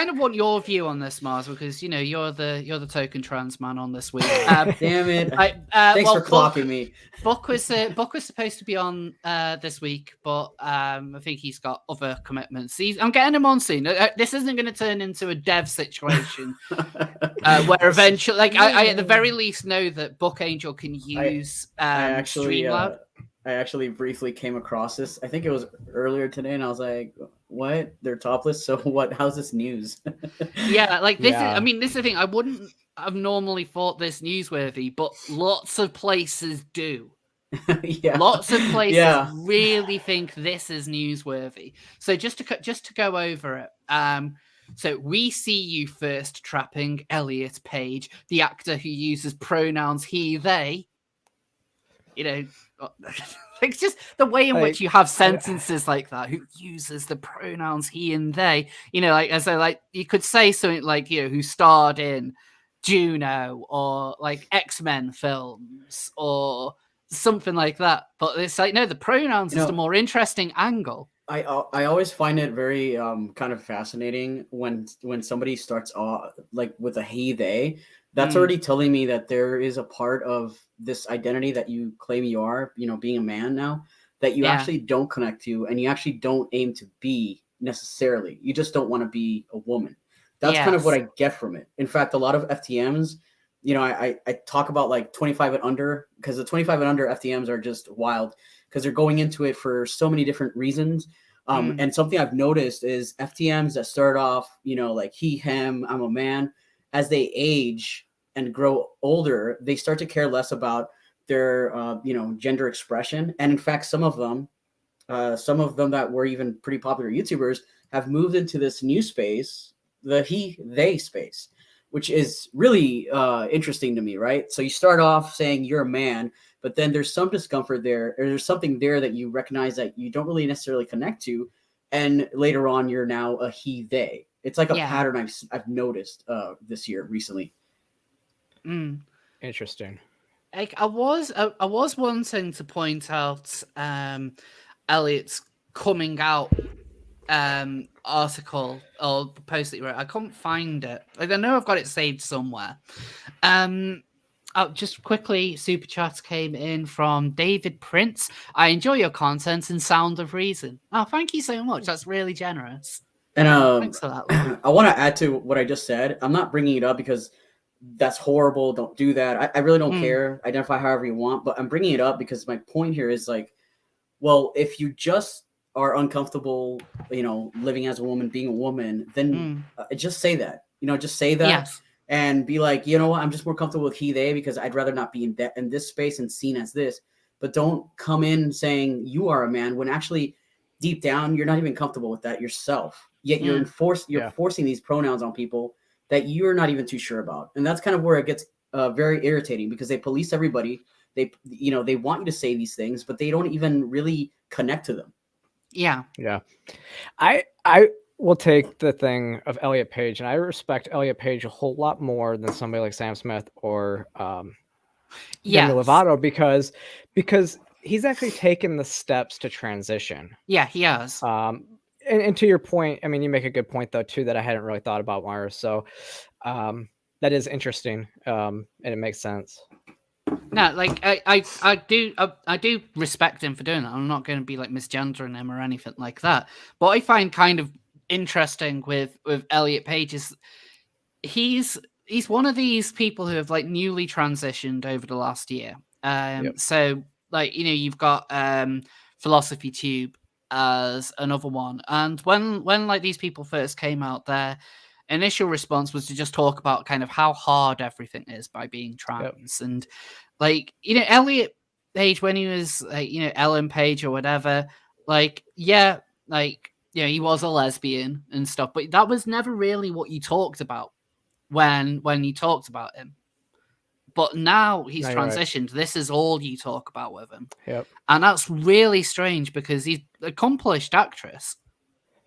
[SPEAKER 1] of want your view on this, Mars, because you're the token trans man on this week.
[SPEAKER 2] Damn it! Thanks for clocking me.
[SPEAKER 1] Buck was supposed to be on this week, but I think he's got other commitments. I'm getting him on soon. This isn't going to turn into a dev situation where eventually, I at the very least know that Buck Angel can use Streamlab.
[SPEAKER 2] I actually briefly came across this. I think it was earlier today, and I was like, "What? They're topless? So what? How's this news?"
[SPEAKER 1] Yeah, this is. I mean, this is the thing. I wouldn't have normally thought this newsworthy, but lots of places do.
[SPEAKER 2] Yeah.
[SPEAKER 1] Lots of places really think this is newsworthy. So just to go over it. So we see you first trapping Elliott Page, the actor who uses pronouns he, they. It's just the way in which you have sentences like that, who uses the pronouns he and they, you could say something like, who starred in Juno or like X-Men films or something like that. But it's like, no, the pronouns is the more interesting angle.
[SPEAKER 2] I always find it very kind of fascinating when somebody starts off like with a he, they. That's already telling me that there is a part of this identity that you claim you are, being a man now, that you actually don't connect to, and you actually don't aim to be necessarily. You just don't want to be a woman. That's kind of what I get from it. In fact, a lot of FTMs, I talk about like 25 and under, because the 25 and under FTMs are just wild because they're going into it for so many different reasons. And something I've noticed is FTMs that start off, like he, him, I'm a man. As they age and grow older, they start to care less about their, gender expression. And in fact, some of them that were even pretty popular YouTubers have moved into this new space, the he, they space, which is really interesting to me, right? So you start off saying you're a man, but then there's some discomfort there, or there's something there that you recognize that you don't really necessarily connect to. And later on, you're now a he, they. It's like a pattern I've noticed this year recently.
[SPEAKER 3] Interesting.
[SPEAKER 1] Like I was wanting to point out Elliott's coming out article or post that you wrote. I couldn't find it. I know I've got it saved somewhere. Just quickly, super chats came in from David Prince. I enjoy your content and sound of reason. Oh, thank you so much. That's really generous.
[SPEAKER 2] And
[SPEAKER 1] thanks for that.
[SPEAKER 2] I want to add to what I just said. I'm not bringing it up because that's horrible. Don't do that. I really don't care. Identify however you want. But I'm bringing it up because my point here is like, well, if you just are uncomfortable, living as a woman, being a woman, then just say that. Just say that and be like, you know what? I'm just more comfortable with he, they because I'd rather not be in this space and seen as this. But don't come in saying you are a man when actually deep down you're not even comfortable with that yourself. Yet you're forcing these pronouns on people that you're not even too sure about. And that's kind of where it gets very irritating because they police everybody. They want you to say these things, but they don't even really connect to them.
[SPEAKER 3] Yeah. I will take the thing of Elliott Page, and I respect Elliott Page a whole lot more than somebody like Sam Smith or Demi Lovato because he's actually taken the steps to transition.
[SPEAKER 1] Yeah, he has.
[SPEAKER 3] And to your point, I mean, you make a good point though too that I hadn't really thought about, Mara. So that is interesting, and it makes sense.
[SPEAKER 1] No, like I do respect him for doing that. I'm not going to be like misgendering him or anything like that. But I find kind of interesting with Elliott Page is he's he's one of these people who have like newly transitioned over the last year. So like, you know, you've got Philosophy Tube as another one, and when like these people first came out, their initial response was to just talk about kind of how hard everything is by being trans. And like, you know, Elliott Page, when he was like, you know, Ellen Page or whatever, like, yeah, like, you know, he was a lesbian and stuff, but that was never really what you talked about when you talked about him. But now he's transitioned. Right. This is all you talk about with him.
[SPEAKER 3] Yep.
[SPEAKER 1] And that's really strange because he's an accomplished actress.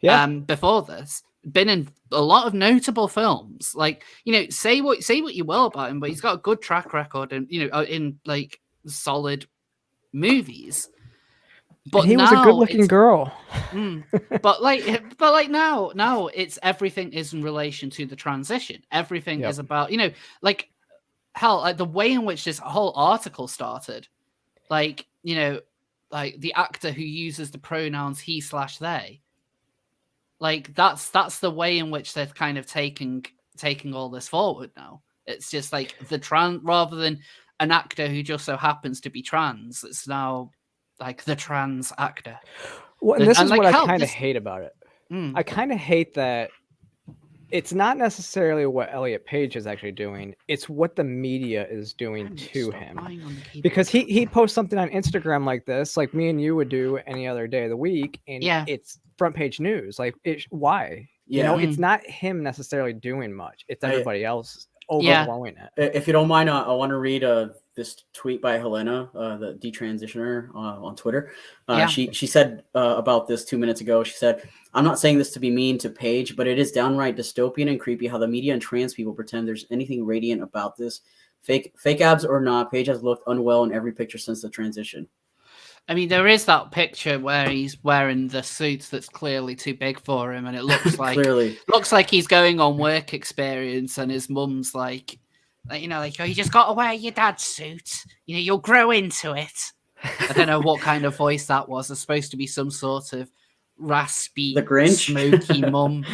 [SPEAKER 1] Yeah. Before this, been in a lot of notable films. Like, you know, say what you will about him, but he's got a good track record and, you know, in like solid movies. But
[SPEAKER 3] and he was a good-looking girl.
[SPEAKER 1] But now it's everything is in relation to the transition. Everything is about, you know, like, hell, like the way in which this whole article started, like, you know, like the actor who uses the pronouns he/they, like that's the way in which they're kind of taking all this forward now. It's just like the trans, rather than an actor who just so happens to be trans, it's now like the trans actor.
[SPEAKER 3] Well, and this is like what I kind of hate about it. I kind of hate that it's not necessarily what Elliott Page is actually doing. It's what the media is doing to him. Because he posts something on Instagram like this, like me and you would do any other day of the week, and it's front page news. Like, why? You know, it's not him necessarily doing much. It's everybody else overblowing it.
[SPEAKER 2] If you don't mind, I want to read this tweet by Helena, the detransitioner on Twitter. She said about this 2 minutes ago. She said, "I'm not saying this to be mean to Paige, but it is downright dystopian and creepy how the media and trans people pretend there's anything radiant about this. Fake abs or not, Paige has looked unwell in every picture since the transition."
[SPEAKER 1] I mean, there is that picture where he's wearing the suit that's clearly too big for him, and it looks like looks like he's going on work experience, and his mum's like, you know, like, oh, you just got to wear your dad's suit. You know, you'll grow into it. I don't know what kind of voice that was. It's supposed to be some sort of raspy,
[SPEAKER 2] the Grinch,
[SPEAKER 1] smoky mum.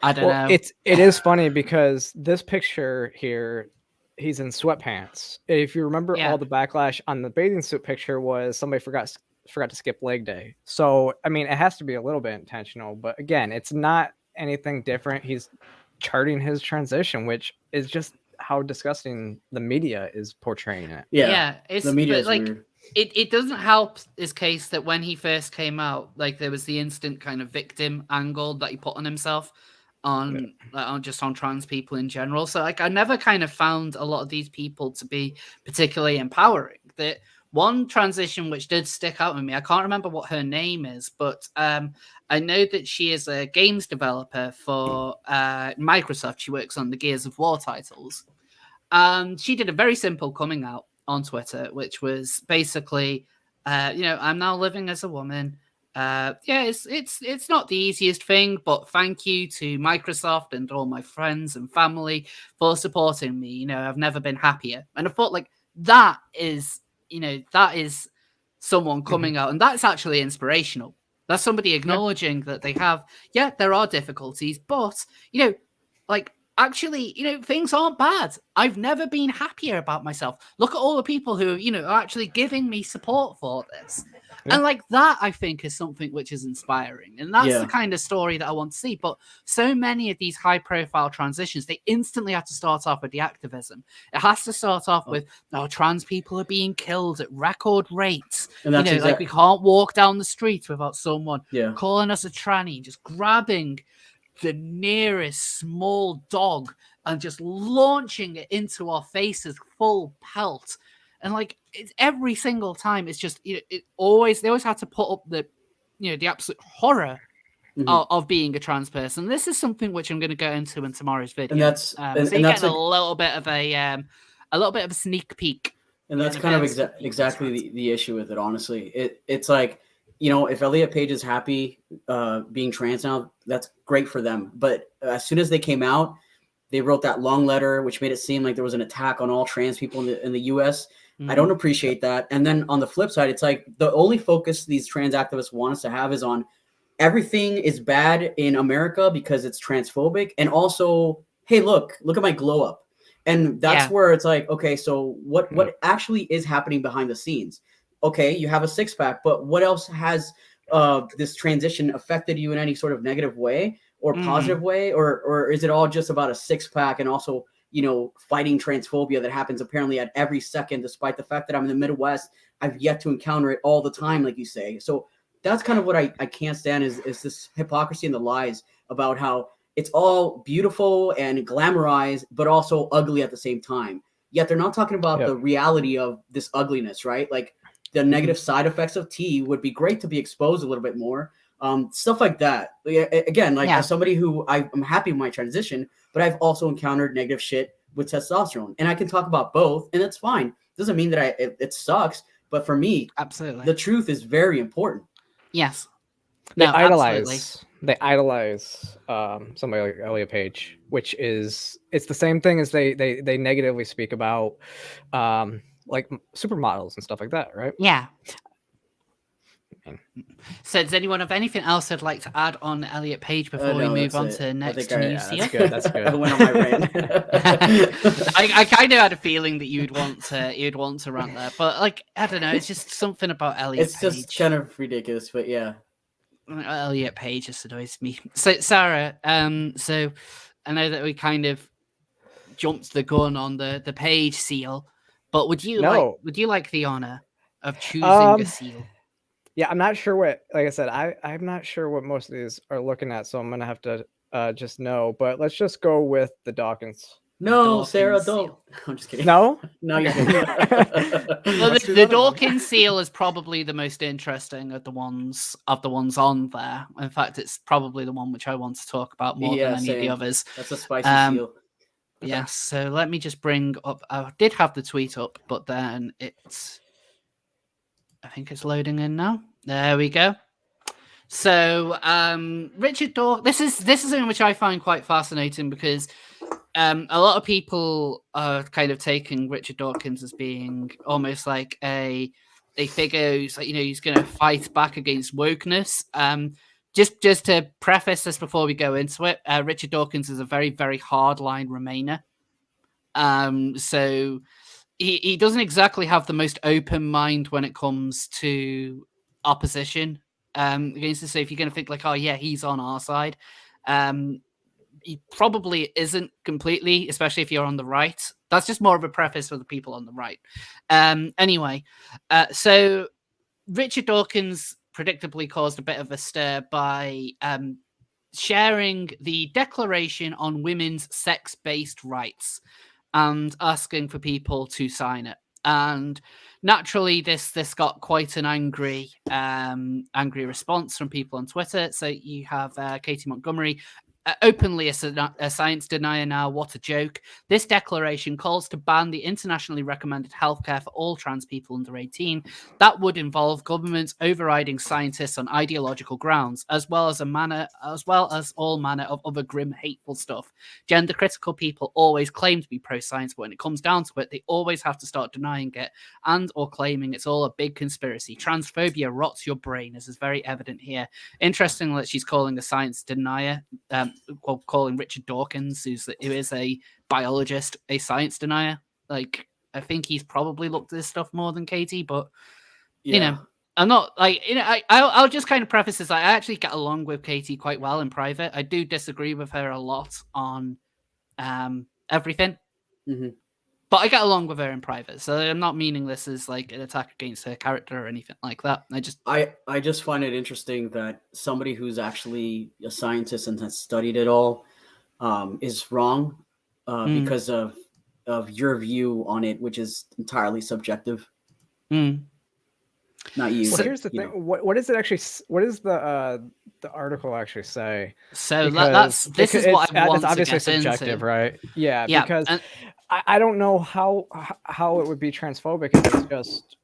[SPEAKER 1] I don't know.
[SPEAKER 3] It is funny because this picture here, he's in sweatpants. If you remember, all the backlash on the bathing suit picture was somebody forgot to skip leg day. So, I mean, it has to be a little bit intentional, but again, it's not anything different. He's charting his transition, which is just how disgusting the media is portraying it.
[SPEAKER 1] It's
[SPEAKER 2] the media is
[SPEAKER 1] like
[SPEAKER 2] weird.
[SPEAKER 1] It doesn't help his case that when he first came out, like there was the instant kind of victim angle that he put on himself on trans people in general. So like I never kind of found a lot of these people to be particularly empowering. That one transition which did stick out with me, I can't remember what her name is, but I know that she is a games developer for Microsoft. She works on the Gears of War titles. And she did a very simple coming out on Twitter, which was basically, you know, I'm now living as a woman. It's not the easiest thing, but thank you to Microsoft and all my friends and family for supporting me. You know, I've never been happier. And I thought, like, that is someone coming out, and that's actually inspirational. That's somebody acknowledging that they have, there are difficulties, but, you know, like, actually, you know, things aren't bad. I've never been happier about myself. Look at all the people who, you know, are actually giving me support for this. And like that, I think, is something which is inspiring. And that's the kind of story that I want to see. But so many of these high profile transitions, they instantly have to start off with the activism. It has to start off with, trans people are being killed at record rates. And that's, you know, like we can't walk down the street without someone calling us a tranny, just grabbing the nearest small dog and just launching it into our faces full pelt. And like, it's every single time, it's just, you know, they always have to put up the, you know, the absolute horror of being a trans person. This is something which I'm going to go into in tomorrow's video.
[SPEAKER 2] And that's,
[SPEAKER 1] so you're getting a little bit of a sneak peek.
[SPEAKER 2] And that's kind of exactly the issue with it. Honestly, it's like, you know, if Elliott Page is happy being trans now, that's great for them. But as soon as they came out, they wrote that long letter, which made it seem like there was an attack on all trans people in the U.S. I don't appreciate that. And then on the flip side, it's like the only focus these trans activists want us to have is on everything is bad in America because it's transphobic. And also, hey, look at my glow up. And that's where it's like, okay, so what actually is happening behind the scenes? Okay, you have a six-pack, but what else has this transition affected you in any sort of negative way or positive way? Or is it all just about a six-pack and also, fighting transphobia that happens apparently at every second, despite the fact that I'm in the Midwest, I've yet to encounter it all the time, like you say. So that's kind of what I can't stand is this hypocrisy and the lies about how it's all beautiful and glamorized, but also ugly at the same time. Yet they're not talking about the reality of this ugliness, right? Like the negative side effects of tea would be great to be exposed a little bit more. Stuff like that. Again, as somebody who I'm happy with my transition, but I've also encountered negative shit with testosterone, and I can talk about both, and that's fine. Doesn't mean that it sucks, but for me,
[SPEAKER 1] absolutely,
[SPEAKER 2] the truth is very important.
[SPEAKER 1] Yes.
[SPEAKER 3] They idolize somebody like Elliott Page, which is it's the same thing as they negatively speak about like supermodels and stuff like that, right?
[SPEAKER 1] Yeah. So does anyone have anything else they'd like to add on Elliott Page before we move on to next news?
[SPEAKER 3] That's good. That's good.
[SPEAKER 2] I went on my rant.
[SPEAKER 1] I kind of had a feeling that you'd want to rant there, but I don't know. It's just something about Elliott Page.
[SPEAKER 2] It's just kind of ridiculous, but yeah.
[SPEAKER 1] Elliott Page just annoys me. So Sarah, so I know that we kind of jumped the gun on the Page seal, but would you like the honor of choosing a seal?
[SPEAKER 3] Yeah, I'm not sure what. Like I said, I'm not sure what most of these are looking at, so I'm gonna have to just know. But let's just go with the Dawkins.
[SPEAKER 2] No,
[SPEAKER 1] Dawkins
[SPEAKER 2] Sarah,
[SPEAKER 1] seal.
[SPEAKER 2] don't. I'm just kidding.
[SPEAKER 3] No,
[SPEAKER 2] you're kidding.
[SPEAKER 1] Well, the Dawkins seal is probably the most interesting of the ones on there. In fact, it's probably the one which I want to talk about more than any of the others.
[SPEAKER 2] That's a spicy seal.
[SPEAKER 1] Yes. So let me just bring up. I did have the tweet up, but then I think it's loading in now. There we go. So Richard Dawkins. This is something which I find quite fascinating because a lot of people are kind of taking Richard Dawkins as being almost like a figure who's he's going to fight back against wokeness. Just to preface this before we go into it, Richard Dawkins is a very, very hardline Remainer. So he doesn't exactly have the most open mind when it comes to opposition against this. So if you're going to think like, oh yeah, he's on our side, he probably isn't completely, especially if you're on the right. That's just more of a preface for the people on the right. Anyway, so Richard Dawkins predictably caused a bit of a stir by sharing the Declaration on Women's Sex-Based Rights and asking for people to sign it. And naturally, this got quite an angry response from people on Twitter. So you have Katie Montgomery, openly a science denier now. What a joke. This declaration calls to ban the internationally recommended healthcare for all trans people under 18. That would involve governments overriding scientists on ideological grounds, as well as all manner of other grim, hateful stuff. Gender critical people always claim to be pro-science, but when it comes down to it, they always have to start denying it and or claiming it's all a big conspiracy. Transphobia rots your brain, as is very evident here. Interesting that she's calling a science denier, calling Richard Dawkins, who is a biologist, a science denier. Like, I think he's probably looked at this stuff more than Katie, but I'm not I'll just kind of preface this. I actually get along with Katie quite well in private. I do disagree with her a lot on everything, but I get along with her in private. So I'm not meaning this as like an attack against her character or anything like that. I
[SPEAKER 2] just find it interesting that somebody who's actually a scientist and has studied it all is wrong because of your view on it, which is entirely subjective. Not you.
[SPEAKER 3] Well, here's the thing. What does it actually? What does the article actually say?
[SPEAKER 1] So this is what I want
[SPEAKER 3] it's obviously
[SPEAKER 1] to get
[SPEAKER 3] subjective,
[SPEAKER 1] into.
[SPEAKER 3] right? Yeah. Because I don't know how it would be transphobic if it's just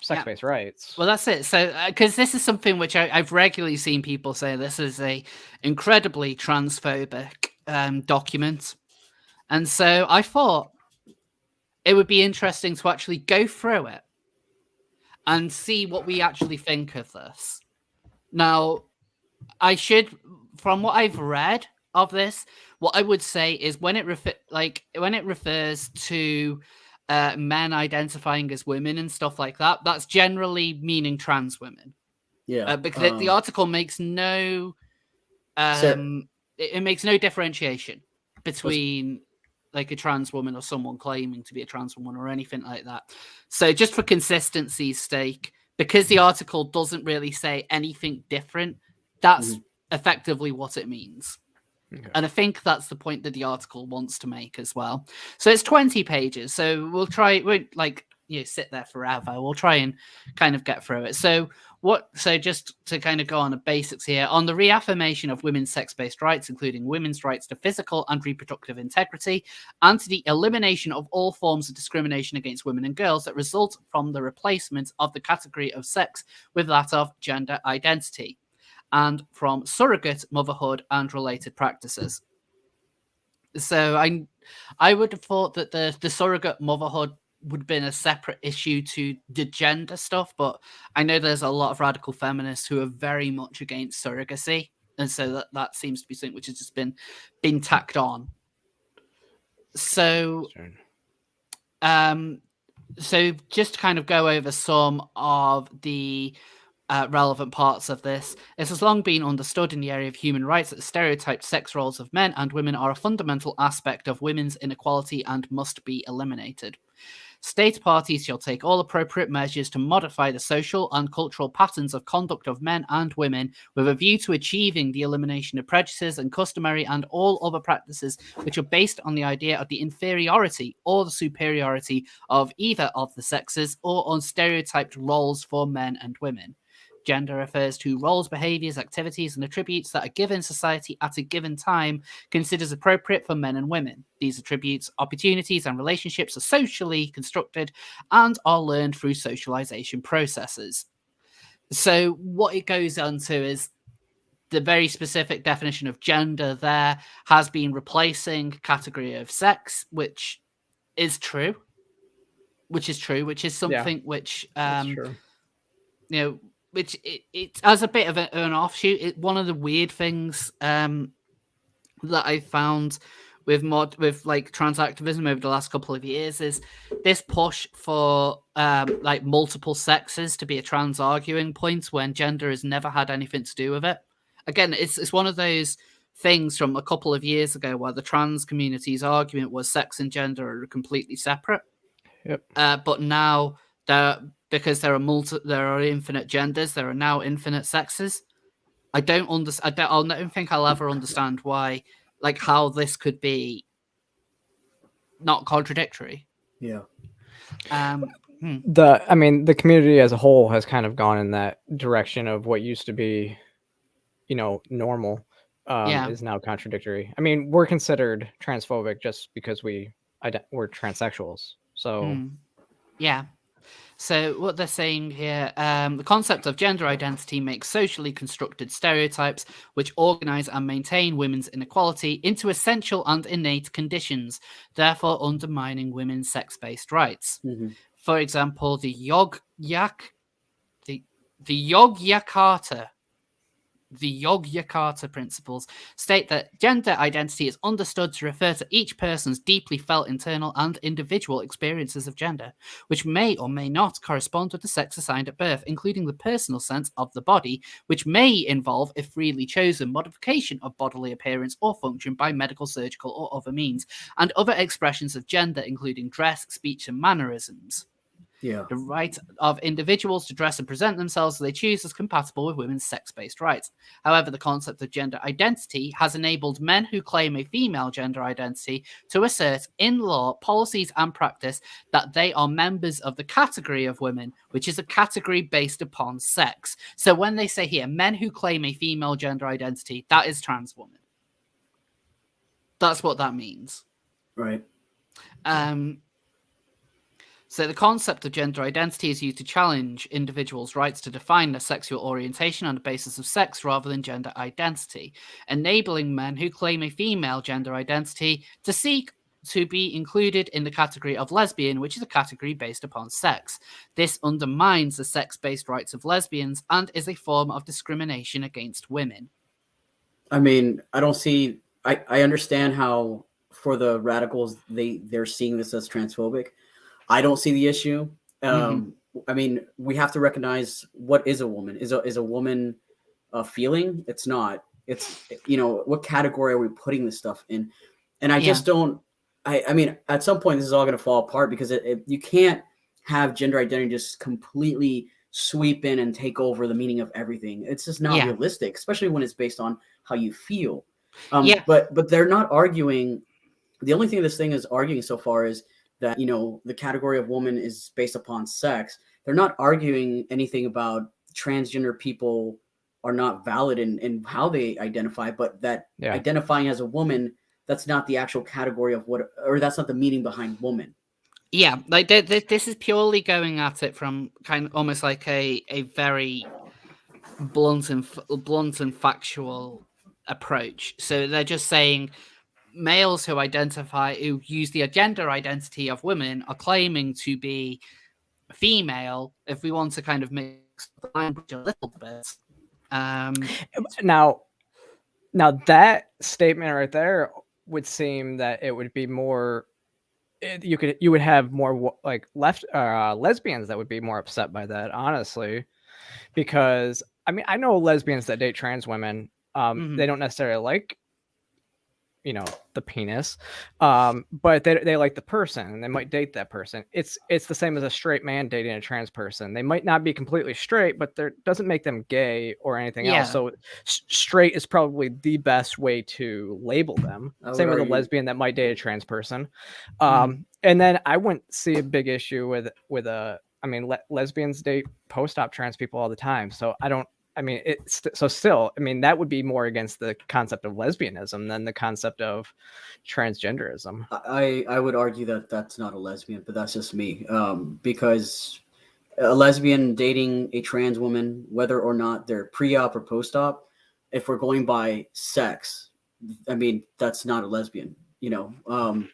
[SPEAKER 3] sex-based rights.
[SPEAKER 1] Well, that's it. So because this is something which I've regularly seen people say this is a incredibly transphobic document, and so I thought it would be interesting to actually go through it and see what we actually think of this. Now, from what I've read of this. What I would say is when it refers to men identifying as women and stuff like that, that's generally meaning trans women.
[SPEAKER 2] Yeah,
[SPEAKER 1] because the article makes no it makes no differentiation between like a trans woman or someone claiming to be a trans woman or anything like that. So just for consistency's sake, because the article doesn't really say anything different, that's effectively what it means. Okay. And I think that's the point that the article wants to make as well. So it's 20 pages. So we'll sit there forever. We'll try and kind of get through it. So just to kind of go on the basics here, on the reaffirmation of women's sex-based rights, including women's rights to physical and reproductive integrity, and to the elimination of all forms of discrimination against women and girls that result from the replacement of the category of sex with that of gender identity, and from surrogate motherhood and related practices. So I would have thought that the surrogate motherhood would have been a separate issue to the gender stuff, but I know there's a lot of radical feminists who are very much against surrogacy, and so that seems to be something which has just been tacked on. So so just to kind of go over some of the relevant parts of this. It has long been understood in the area of human rights that the stereotyped sex roles of men and women are a fundamental aspect of women's inequality and must be eliminated. State parties shall take all appropriate measures to modify the social and cultural patterns of conduct of men and women with a view to achieving the elimination of prejudices and customary and all other practices which are based on the idea of the inferiority or the superiority of either of the sexes or on stereotyped roles for men and women. Gender refers to roles, behaviors, activities, and attributes that a given society at a given time considers appropriate for men and women. These attributes, opportunities, and relationships are socially constructed and are learned through socialization processes. So what it goes on to is the very specific definition of gender there has been replacing category of sex, which is true, which is something which, which it as a bit of an offshoot. One of the weird things that I found with trans activism over the last couple of years is this push for multiple sexes to be a trans arguing point when gender has never had anything to do with it. Again, it's one of those things from a couple of years ago where the trans community's argument was sex and gender are completely separate.
[SPEAKER 3] Yep.
[SPEAKER 1] But now because there are infinite genders, there are now infinite sexes. I don't think I'll ever understand why, how this could be not contradictory.
[SPEAKER 2] Yeah.
[SPEAKER 3] The community as a whole has kind of gone in that direction of what used to be, normal, is now contradictory. I mean, we're considered transphobic just because we're transsexuals. So,
[SPEAKER 1] yeah. So what they're saying here, the concept of gender identity makes socially constructed stereotypes which organize and maintain women's inequality into essential and innate conditions, therefore undermining women's sex-based rights. Mm-hmm. For example, the Yogyakarta principles state that gender identity is understood to refer to each person's deeply felt internal and individual experiences of gender, which may or may not correspond with the sex assigned at birth, including the personal sense of the body, which may involve, if freely chosen, modification of bodily appearance or function by medical, surgical, or other means, and other expressions of gender, including dress, speech, and mannerisms.
[SPEAKER 2] Yeah.
[SPEAKER 1] The right of individuals to dress and present themselves as they choose is compatible with women's sex-based rights. However, the concept of gender identity has enabled men who claim a female gender identity to assert in law, policies, and practice that they are members of the category of women, which is a category based upon sex. So when they say here, men who claim a female gender identity, that is trans woman. That's what that means.
[SPEAKER 2] Right.
[SPEAKER 1] So the concept of gender identity is used to challenge individuals' rights to define their sexual orientation on the basis of sex rather than gender identity, enabling men who claim a female gender identity to seek to be included in the category of lesbian, which is a category based upon sex. This undermines the sex-based rights of lesbians and is a form of discrimination against women.
[SPEAKER 2] I mean, I I understand how for the radicals they're seeing this as transphobic. I don't see the issue. I mean, we have to recognize what is a woman. Is a woman a feeling? It's not. It's, you know, what category are we putting this stuff in? And I just don't. I mean, at some point, this is all going to fall apart because you can't have gender identity just completely sweep in and take over the meaning of everything. It's just not realistic, especially when it's based on how you feel. But they're not arguing. The only thing this thing is arguing so far is that, you know, the category of woman is based upon sex. They're not arguing anything about transgender people are not valid in how they identify, but that identifying as a woman, that's not the actual category of what, or that's not the meaning behind woman.
[SPEAKER 1] Yeah, like this is purely going at it from kind of almost like a very blunt and factual approach. So they're just saying males who use the gender identity of women are claiming to be female. If we want to kind of mix the language a little bit,
[SPEAKER 3] now that statement right there would seem that it would be more. You would have more like lesbians that would be more upset by that, honestly, because I mean I know lesbians that date trans women. They don't necessarily like, you know, the penis, but they like the person and they might date that person. It's the same as a straight man dating a trans person. They might not be completely straight, but that doesn't make them gay or anything else. So straight is probably the best way to label them. Same with a lesbian that might date a trans person. And then I wouldn't see a big issue with lesbians date post-op trans people all the time. So still, that would be more against the concept of lesbianism than the concept of transgenderism.
[SPEAKER 2] I would argue that that's not a lesbian, but that's just me. Because a lesbian dating a trans woman, whether or not they're pre-op or post-op, if we're going by sex, I mean, that's not a lesbian, you know?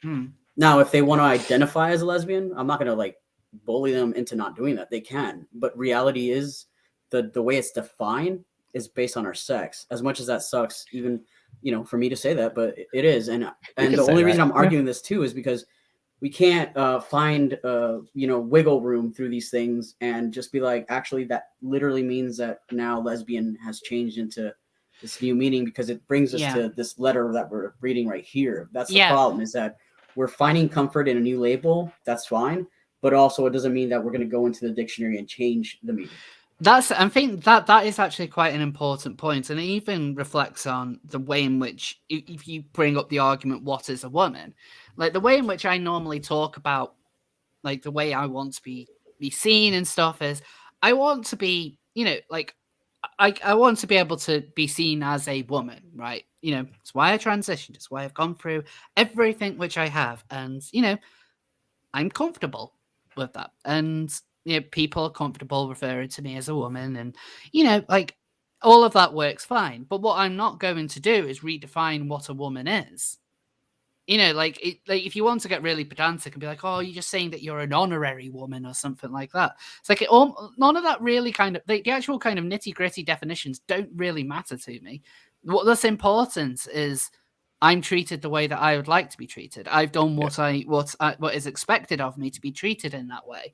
[SPEAKER 2] Now, if they want to identify as a lesbian, I'm not going to like bully them into not doing that. They can, but reality is, the way it's defined is based on our sex. As much as that sucks, even, you know, for me to say that, but it is. And the only reason I'm arguing this too is because we can't find you know, wiggle room through these things and just be like, actually, that literally means that now lesbian has changed into this new meaning, because it brings us to this letter that we're reading right here. That's the problem, is that we're finding comfort in a new label. That's fine, but also it doesn't mean that we're going to go into the dictionary and change the meaning.
[SPEAKER 1] I think that is actually quite an important point, and it even reflects on the way in which, if you bring up the argument, what is a woman? Like the way in which I normally talk about, like the way I want to be seen and stuff is, I want to be, you know, like I want to be able to be seen as a woman, right? You know, it's why I transitioned, it's why I've gone through everything which I have, and you know, I'm comfortable with that, and you know, people are comfortable referring to me as a woman, and you know, like all of that works fine. But what I'm not going to do is redefine what a woman is. You know, like if you want to get really pedantic and be like, oh, you're just saying that you're an honorary woman or something like that. It's like none of that really kind of the actual kind of nitty gritty definitions don't really matter to me. What's important is I'm treated the way that I would like to be treated. I've done what is expected of me to be treated in that way.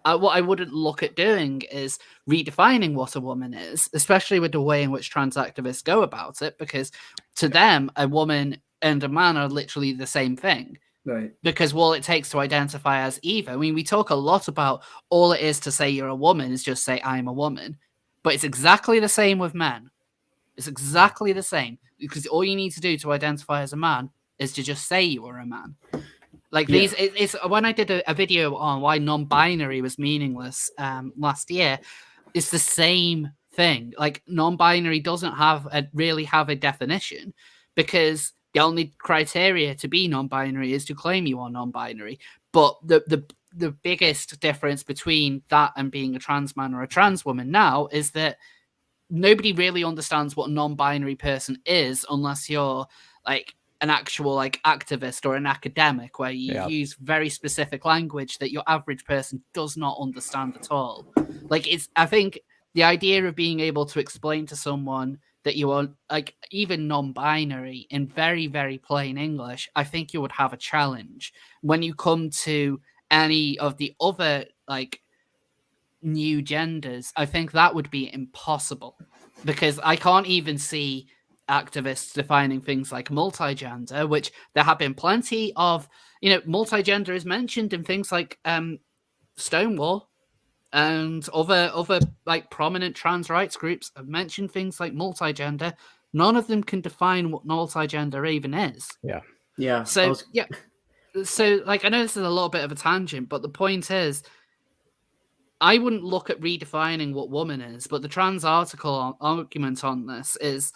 [SPEAKER 1] What I wouldn't look at doing is redefining what a woman is, especially with the way in which trans activists go about it, because to them, a woman and a man are literally the same thing.
[SPEAKER 2] Right.
[SPEAKER 1] Because all it takes to identify as either. I mean, we talk a lot about all it is to say you're a woman is just say I'm a woman. But it's exactly the same with men. It's exactly the same. Because all you need to do to identify as a man is to just say you are a man. Like it's when I did a video on why non-binary was meaningless last year, it's the same thing. Like non-binary doesn't really have a definition, because the only criteria to be non-binary is to claim you are non-binary. But the biggest difference between that and being a trans man or a trans woman now is that nobody really understands what a non-binary person is unless you're like an actual like activist or an academic, where you use very specific language that your average person does not understand at all. Like I think the idea of being able to explain to someone that you are like even non-binary in very, very plain English, I think you would have a challenge. When you come to any of the other like new genders, I think that would be impossible, because I can't even see activists defining things like multigender, which there have been plenty of, multigender is mentioned in things like Stonewall, and other like prominent trans rights groups have mentioned things like multigender. None of them can define what multigender even is.
[SPEAKER 2] Yeah.
[SPEAKER 1] So so like I know this is a little bit of a tangent, but the point is, I wouldn't look at redefining what woman is, but the trans article argument on this is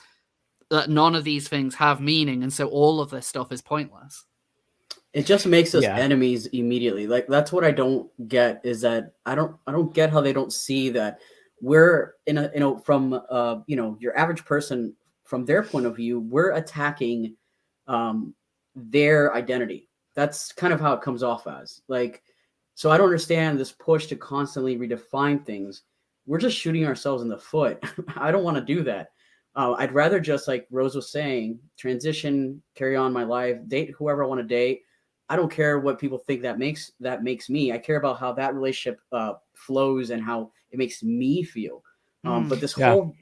[SPEAKER 1] that none of these things have meaning, and so all of this stuff is pointless.
[SPEAKER 2] It just makes us enemies immediately. Like, that's what I don't get, is that I don't get how they don't see that we're from your average person, from their point of view, we're attacking their identity. That's kind of how it comes off as. Like, so I don't understand this push to constantly redefine things. We're just shooting ourselves in the foot. I don't want to do that. I'd rather just, like Rose was saying, transition, carry on my life, date whoever I want to date. I don't care what people think that makes me. I care about how that relationship flows and how it makes me feel. But this whole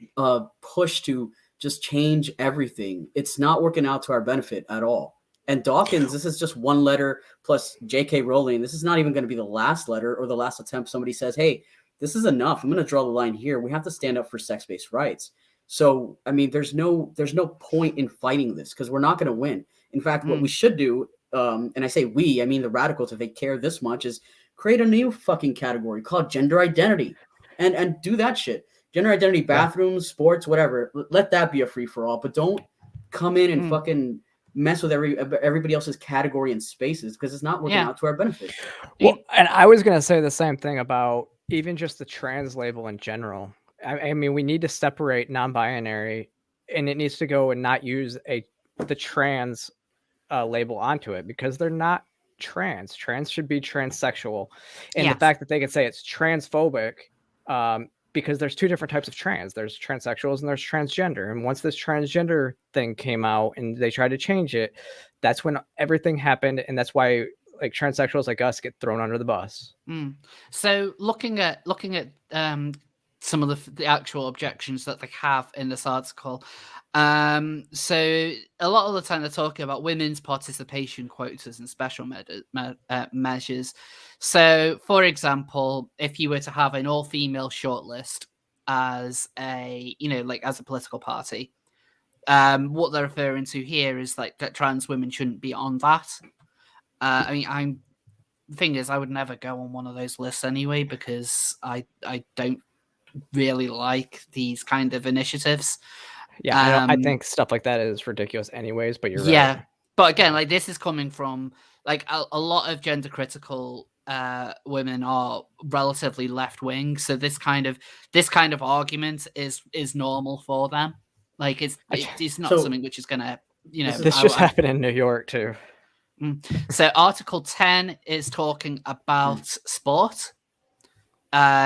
[SPEAKER 2] push to just change everything, it's not working out to our benefit at all. And Dawkins, this is just one letter plus J.K. Rowling. This is not even going to be the last letter or the last attempt. Somebody says, hey, this is enough. I'm going to draw the line here. We have to stand up for sex-based rights. So, I mean, there's no point in fighting this, because we're not going to win. In fact, what we should do, and I say we, I mean the radicals, if they care this much, is create a new fucking category called gender identity, and do that shit. Gender identity, bathrooms, sports, whatever. Let that be a free-for-all, but don't come in and fucking mess with everybody else's category and spaces, because it's not working out to our benefit.
[SPEAKER 3] Well, and I was going to say the same thing about even just the trans label in general. I mean, we need to separate non-binary, and it needs to go and not use the trans label onto it, because they're not trans. Trans should be transsexual. And the fact that they can say it's transphobic, because there's two different types of trans. There's transsexuals and there's transgender. And once this transgender thing came out and they tried to change it, that's when everything happened. And that's why like transsexuals like us get thrown under the bus.
[SPEAKER 1] So looking at some of the actual objections that they have in this article. So a lot of the time they're talking about women's participation quotas and special measures. So, for example, if you were to have an all-female shortlist as as a political party, what they're referring to here is like that trans women shouldn't be on that. The thing is, I would never go on one of those lists anyway, because I don't really like these kind of initiatives.
[SPEAKER 3] I think stuff like that is ridiculous anyways, but you're right.
[SPEAKER 1] But again, like, this is coming from like a lot of gender critical women are relatively left wing, so this kind of argument is normal for them. Like, it's not something which is gonna
[SPEAKER 3] this just happened in New York too.
[SPEAKER 1] So Article 10 is talking about sport.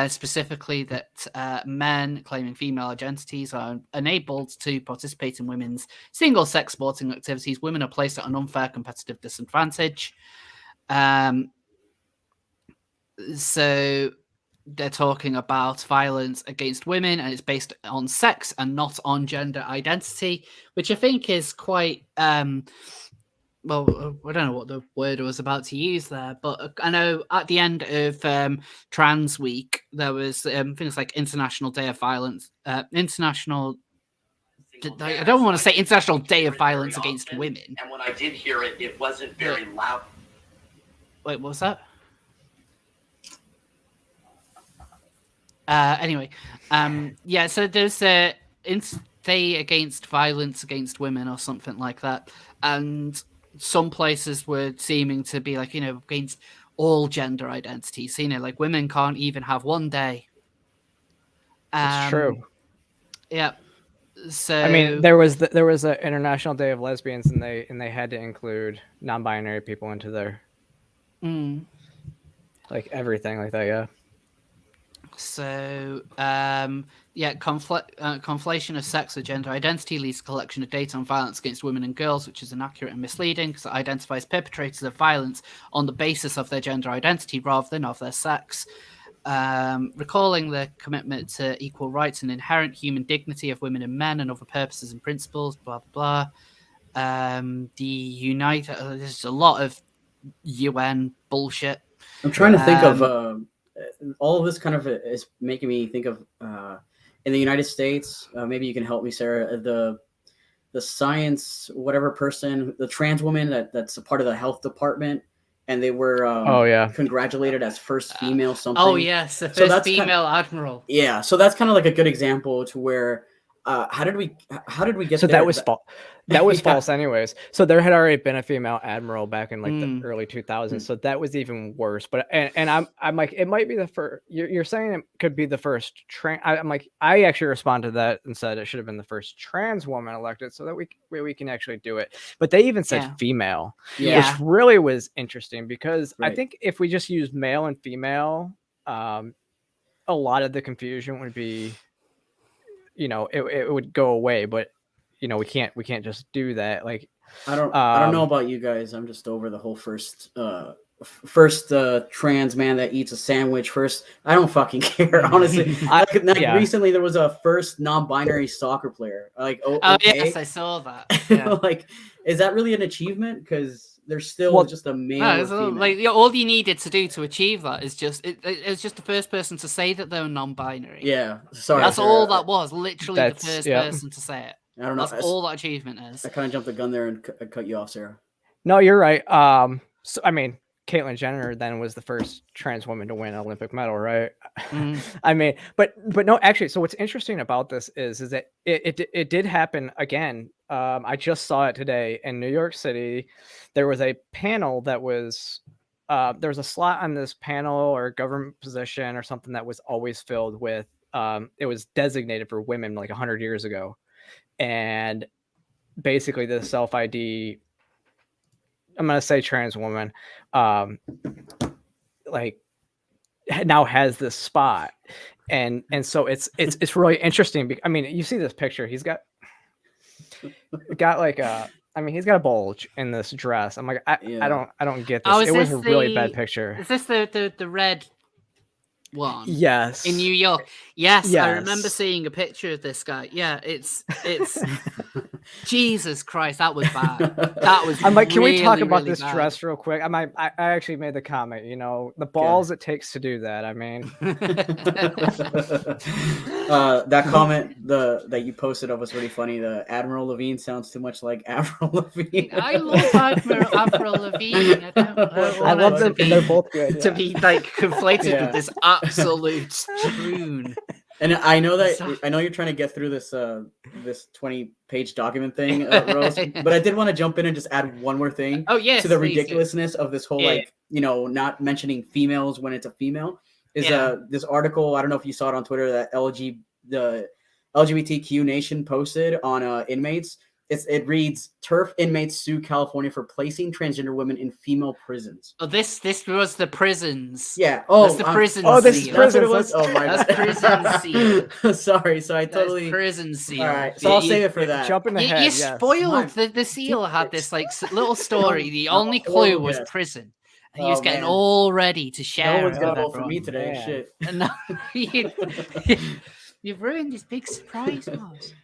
[SPEAKER 1] Specifically that men claiming female identities are enabled to participate in women's single-sex sporting activities. Women are placed at an unfair competitive disadvantage. So they're talking about violence against women, and it's based on sex and not on gender identity, which I think is quite... well, I don't know what the word I was about to use there, but I know at the end of Trans Week, there was things like International Day of Violence, I don't want to say International Day of Violence Against Women.
[SPEAKER 5] And when I did hear it, it wasn't very loud.
[SPEAKER 1] Wait, what was that? Anyway, so there's a Day Against Violence Against Women or something like that, and some places were seeming to be like, against all gender identities. Like, women can't even have one day.
[SPEAKER 3] It's true.
[SPEAKER 1] Yeah. So
[SPEAKER 3] I mean, there was an International Day of Lesbians, and they had to include non-binary people into their like everything like that. Yeah.
[SPEAKER 1] So So, conflation of sex or gender identity leads to collection of data on violence against women and girls, which is inaccurate and misleading because it identifies perpetrators of violence on the basis of their gender identity rather than of their sex. Recalling the commitment to equal rights and inherent human dignity of women and men and other purposes and principles, blah, blah, blah. The United... there's a lot of UN bullshit.
[SPEAKER 2] I'm trying to think of all of this kind of is making me think of in the United States. Maybe you can help me, Sarah. The science, whatever person, the trans woman that's a part of the health department, and they were congratulated as first female something.
[SPEAKER 1] Oh yes, the first female admiral.
[SPEAKER 2] Yeah, so that's kind of like a good example to where how did we get
[SPEAKER 3] so
[SPEAKER 2] there?
[SPEAKER 3] That was false. That was false anyways. So there had already been a female admiral back in like the early 2000s. So that was even worse. But and I'm like, it might be the first. You're saying it could be the first I'm like, I actually responded to that and said it should have been the first trans woman elected so that we can actually do it. But they even said female, which really was interesting because I think if we just use male and female, a lot of the confusion would be, it would go away. But we can't just do that. Like,
[SPEAKER 2] I don't know about you guys. I'm just over the whole first trans man that eats a sandwich first. I don't fucking care, honestly. Recently there was a first non-binary soccer player. Like,
[SPEAKER 1] yes, I saw that. Yeah.
[SPEAKER 2] Like, is that really an achievement? Because there's still just a male.
[SPEAKER 1] Like, all you needed to do to achieve that is just it's just the first person to say that they're non-binary.
[SPEAKER 2] Yeah, sorry.
[SPEAKER 1] That's all that was. Literally the first person to say it.
[SPEAKER 2] I don't know.
[SPEAKER 1] That's all that achievement is.
[SPEAKER 2] I kind of jumped the gun there and cut you off, Sarah.
[SPEAKER 3] No, you're right. So I mean, Caitlyn Jenner then was the first trans woman to win an Olympic medal, right? I mean, but no, actually. So what's interesting about this is that it did happen again. I just saw it today in New York City. There was a panel that was there was a slot on this panel or government position or something that was always filled with. It was designated for women like 100 years ago. And basically the self-ID, I'm going to say trans woman, like now has this spot. And so it's really interesting. I mean, you see this picture, he's got like he's got a bulge in this dress. I'm like, I don't get this. It was a really bad picture.
[SPEAKER 1] Is this the red one?
[SPEAKER 3] Yes.
[SPEAKER 1] In New York. Yes, I remember seeing a picture of this guy. Yeah, it's Jesus Christ, that was bad. That was
[SPEAKER 3] I'm like, can
[SPEAKER 1] really,
[SPEAKER 3] we talk about
[SPEAKER 1] really
[SPEAKER 3] this
[SPEAKER 1] bad.
[SPEAKER 3] dress real quick? I actually made the comment, the balls it takes to do that. I mean,
[SPEAKER 2] that comment that you posted of was really funny. The Admiral Levine sounds too much like Avril Lavigne.
[SPEAKER 1] I love Avril Lavigne. I
[SPEAKER 3] love them. They're both good. Yeah.
[SPEAKER 1] To be like conflated with this absolute swoon.
[SPEAKER 2] And I know you're trying to get through this 20-page document thing, Rose, but I did want to jump in and just add one more thing to the ridiculousness of this whole not mentioning females when it's a female is this article. I don't know if you saw it on Twitter that the LGBTQ Nation posted on inmates. It reads, TERF inmates sue California for placing transgender women in female prisons.
[SPEAKER 1] Oh, this was the prisons.
[SPEAKER 2] Yeah. Oh,
[SPEAKER 1] that's the prison
[SPEAKER 3] seal.
[SPEAKER 1] This is
[SPEAKER 3] prison.
[SPEAKER 2] Oh my God.
[SPEAKER 1] That's prison seal.
[SPEAKER 2] Sorry. So I totally.
[SPEAKER 1] That's prison seal.
[SPEAKER 2] All right. So I'll save it for that.
[SPEAKER 3] Jump in the head.
[SPEAKER 1] You spoiled the seal had this like little story. The only clue was prison. And he was getting all ready to share.
[SPEAKER 2] No one's
[SPEAKER 1] it
[SPEAKER 2] gonna
[SPEAKER 1] with
[SPEAKER 2] vote for
[SPEAKER 1] everyone.
[SPEAKER 2] me today. Shit.
[SPEAKER 1] And now you've ruined this big surprise, Mars.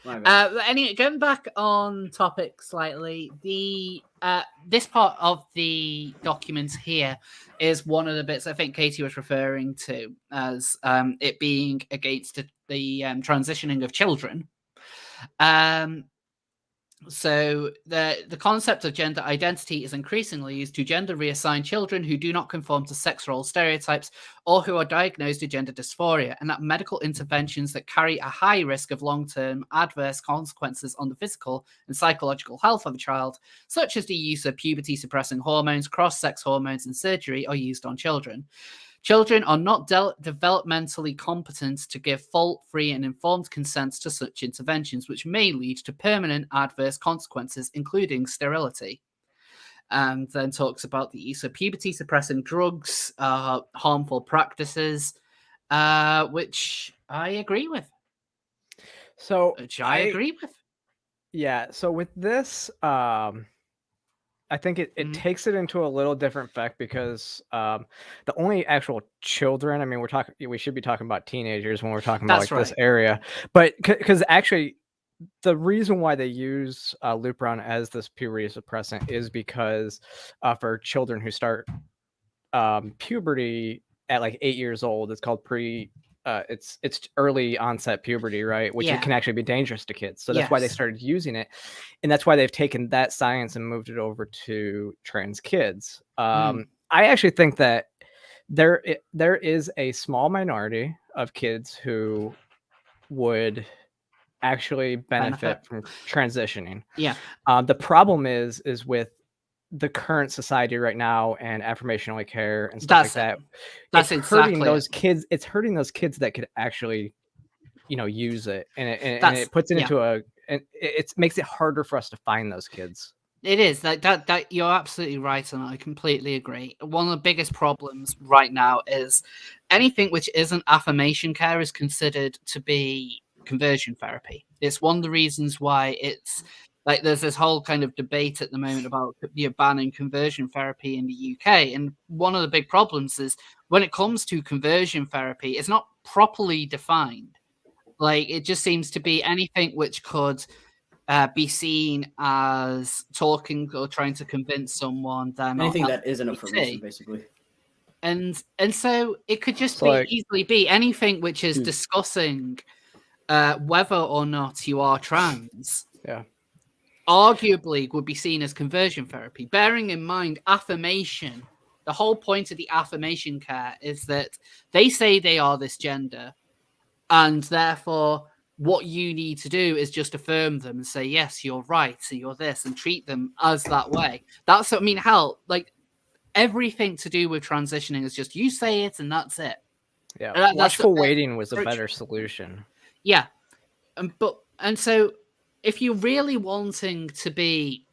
[SPEAKER 1] Anyway, going back on topic slightly, the this part of the document here is one of the bits I think Katie was referring to as it being against the transitioning of children. So the concept of gender identity is increasingly used to gender reassign children who do not conform to sex role stereotypes or who are diagnosed with gender dysphoria, and that medical interventions that carry a high risk of long-term adverse consequences on the physical and psychological health of a child, such as the use of puberty-suppressing hormones, cross-sex hormones, and surgery, are used on children. Children are not developmentally competent to give full, free, and informed consent to such interventions, which may lead to permanent adverse consequences, including sterility. And then talks about the use of puberty-suppressing drugs, harmful practices, which I agree with.
[SPEAKER 3] So
[SPEAKER 1] Which I agree with.
[SPEAKER 3] Yeah. So with this, I think it takes it into a little different fact because the only actual children, I mean, we should be talking about teenagers when we're talking about
[SPEAKER 1] That's
[SPEAKER 3] like this
[SPEAKER 1] right.
[SPEAKER 3] area, but because actually the reason why they use Lupron as this puberty suppressant is because for children who start puberty at like 8 years old, it's called it's early onset puberty, right? Which it can actually be dangerous to kids. So that's why they started using it. And that's why they've taken that science and moved it over to trans kids. I actually think that there is a small minority of kids who would actually benefit from transitioning.
[SPEAKER 1] Yeah.
[SPEAKER 3] The problem is with the current society right now and affirmation only care and stuff like that.
[SPEAKER 1] That's
[SPEAKER 3] it's hurting those kids. It's hurting those kids that could actually, use it, and it puts it into and it makes it harder for us to find those kids.
[SPEAKER 1] It is that you're absolutely right, and I completely agree. One of the biggest problems right now is anything which isn't affirmation care is considered to be conversion therapy. It's one of the reasons why it's like there's this whole kind of debate at the moment about banning conversion therapy in the UK. And one of the big problems is when it comes to conversion therapy, it's not properly defined. Like it just seems to be anything which could be seen as talking or trying to convince someone that
[SPEAKER 2] anything that isn't affirmation, basically.
[SPEAKER 1] And so it could just easily be anything which is discussing whether or not you are trans.
[SPEAKER 3] Yeah.
[SPEAKER 1] Arguably would be seen as conversion therapy, bearing in mind affirmation. The whole point of the affirmation care is that they say they are this gender, and therefore what you need to do is just affirm them and say, yes, you're right, so you're this, and treat them as that way. That's, I mean, hell, like everything to do with transitioning is just you say it and that's it.
[SPEAKER 3] Yeah, watchful waiting was a better solution.
[SPEAKER 1] Yeah, and so if you're really wanting to be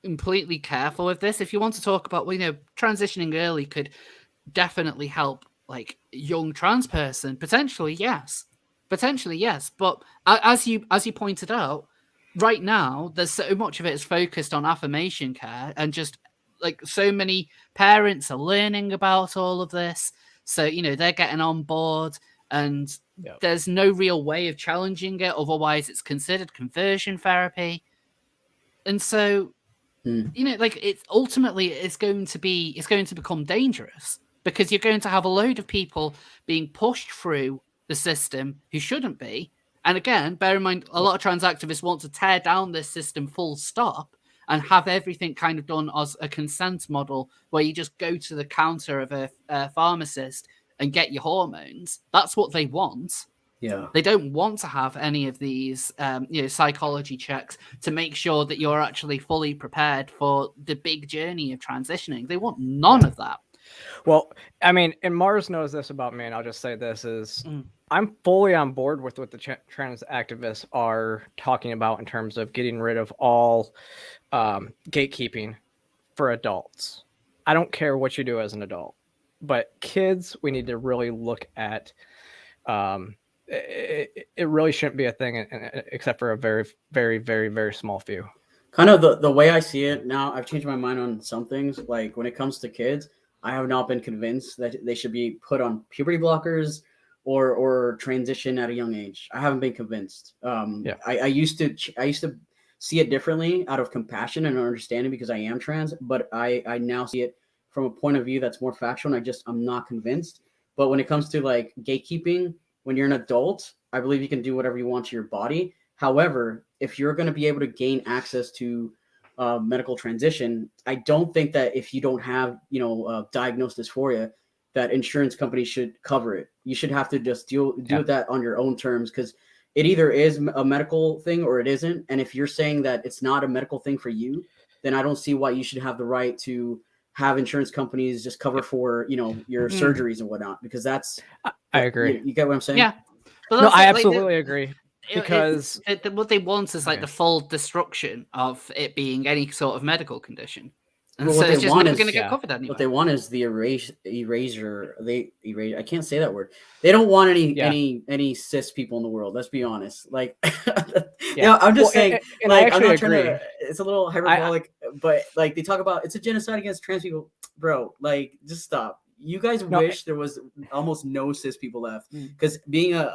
[SPEAKER 1] completely careful with this, if you want to talk about, transitioning early could definitely help, like young trans person, potentially yes. But as you pointed out, right now there's so much of it is focused on affirmation care, and just like so many parents are learning about all of this, so they're getting on board. And there's no real way of challenging it. Otherwise, it's considered conversion therapy. And so, like it's ultimately it's going to become dangerous, because you're going to have a load of people being pushed through the system who shouldn't be. And again, bear in mind, a lot of trans activists want to tear down this system full stop and have everything kind of done as a consent model where you just go to the counter of a pharmacist and get your hormones. That's what they want.
[SPEAKER 2] Yeah.
[SPEAKER 1] They don't want to have any of these, psychology checks to make sure that you're actually fully prepared for the big journey of transitioning. They want none of that.
[SPEAKER 3] Well, I mean, and Mars knows this about me, and I'll just say this is I'm fully on board with what the trans activists are talking about in terms of getting rid of all gatekeeping for adults. I don't care what you do as an adult. But kids, we need to really look at. It really shouldn't be a thing, except for a very, very, very, very small few.
[SPEAKER 2] Kind of the way I see it now, I've changed my mind on some things. Like when it comes to kids, I have not been convinced that they should be put on puberty blockers or transition at a young age. I haven't been convinced. I used to see it differently out of compassion and understanding because I am trans, but I now see it from a point of view that's more factual, and I'm not convinced. But when it comes to like gatekeeping, when you're an adult, I believe you can do whatever you want to your body. However, if you're going to be able to gain access to medical transition, I don't think that if you don't have, diagnosed dysphoria, that insurance companies should cover it. You should have to just do that on your own terms, because it either is a medical thing or it isn't. And if you're saying that it's not a medical thing for you, then I don't see why you should have the right to have insurance companies just cover for, your surgeries and whatnot, because that's,
[SPEAKER 3] I agree.
[SPEAKER 2] You get what I'm saying?
[SPEAKER 1] Yeah.
[SPEAKER 3] No, I absolutely agree. Because
[SPEAKER 1] what they want is like the full destruction of it being any sort of medical condition. And
[SPEAKER 2] Well,
[SPEAKER 1] so
[SPEAKER 2] what
[SPEAKER 1] it's
[SPEAKER 2] they
[SPEAKER 1] just
[SPEAKER 2] want
[SPEAKER 1] never
[SPEAKER 2] is-
[SPEAKER 1] going to get
[SPEAKER 3] yeah.
[SPEAKER 1] covered anyway.
[SPEAKER 2] What they want is the erasure. They erase. I can't say that word. They don't want any cis people in the world. Let's be honest. Like, yeah, I'm just saying.
[SPEAKER 3] And
[SPEAKER 2] like,
[SPEAKER 3] I actually
[SPEAKER 2] I'm not
[SPEAKER 3] agree.
[SPEAKER 2] trying to. It's a little hyperbolic, but like they talk about it's a genocide against trans people, bro. Like, just stop. You guys wish there was almost no cis people left, because being a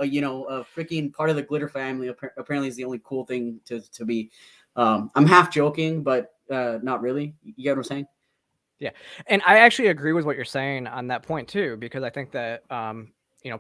[SPEAKER 2] freaking part of the glitter family apparently is the only cool thing to be. I'm half joking, but not really. You get what I'm saying?
[SPEAKER 3] Yeah, and I actually agree with what you're saying on that point too, because I think that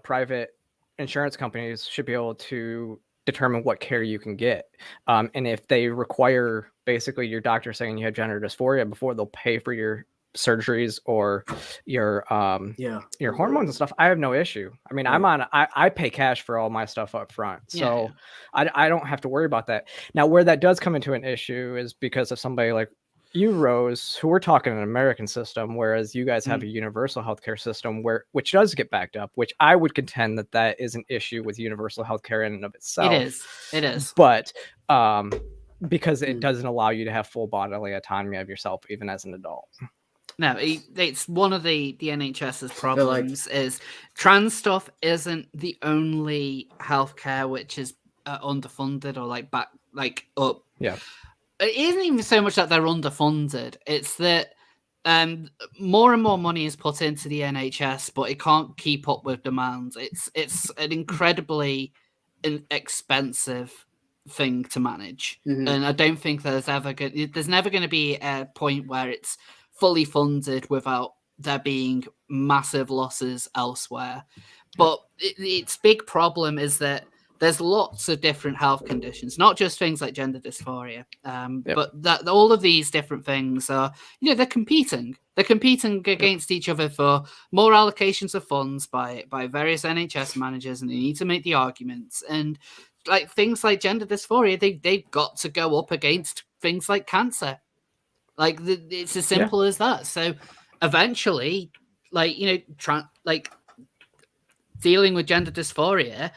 [SPEAKER 3] private insurance companies should be able to determine what care you can get, and if they require basically your doctor saying you have gender dysphoria before they'll pay for your surgeries or your hormones and stuff, I have no issue. I mean, I pay cash for all my stuff up front, so I don't have to worry about that. Now, where that does come into an issue is because of somebody like you, Rose, who we're talking an American system, whereas you guys have a universal healthcare system which does get backed up, which I would contend that is an issue with universal healthcare in and of itself.
[SPEAKER 1] It is.
[SPEAKER 3] But because it doesn't allow you to have full bodily autonomy of yourself, even as an adult.
[SPEAKER 1] No, it's one of the NHS's problems is trans stuff isn't the only healthcare which is underfunded or up.
[SPEAKER 3] Yeah.
[SPEAKER 1] It isn't even so much that they're underfunded. It's that more and more money is put into the NHS, but it can't keep up with demand. It's an incredibly expensive thing to manage, and I don't think there's never going to be a point where it's fully funded without there being massive losses elsewhere. But its big problem is that there's lots of different health conditions, not just things like gender dysphoria, but that all of these different things are, they're competing. They're competing against each other for more allocations of funds by various NHS managers, and they need to make the arguments. And like things like gender dysphoria, they've got to go up against things like cancer. Like it's as simple as that. So eventually, dealing with gender dysphoria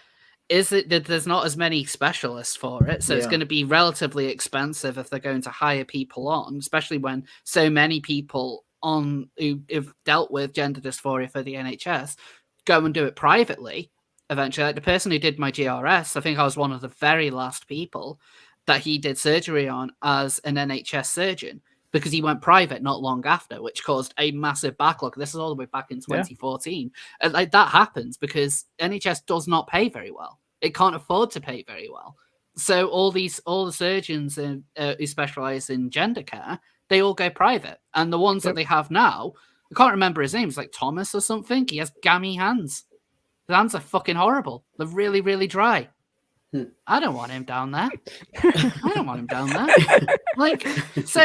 [SPEAKER 1] is that there's not as many specialists for it, so it's going to be relatively expensive if they're going to hire people on, especially when so many people who have dealt with gender dysphoria for the NHS go and do it privately. Eventually, like the person who did my GRS, I think I was one of the very last people that he did surgery on as an NHS surgeon, because he went private not long after, which caused a massive backlog. This is all the way back in 2014. And like that happens because NHS does not pay very well. It can't afford to pay very well. So all the surgeons who specialize in gender care, they all go private. And the ones that they have now, I can't remember his name. It's like Thomas or something. He has gammy hands. His hands are fucking horrible. They're really, really dry. I don't want him down there. I don't want him down there. It's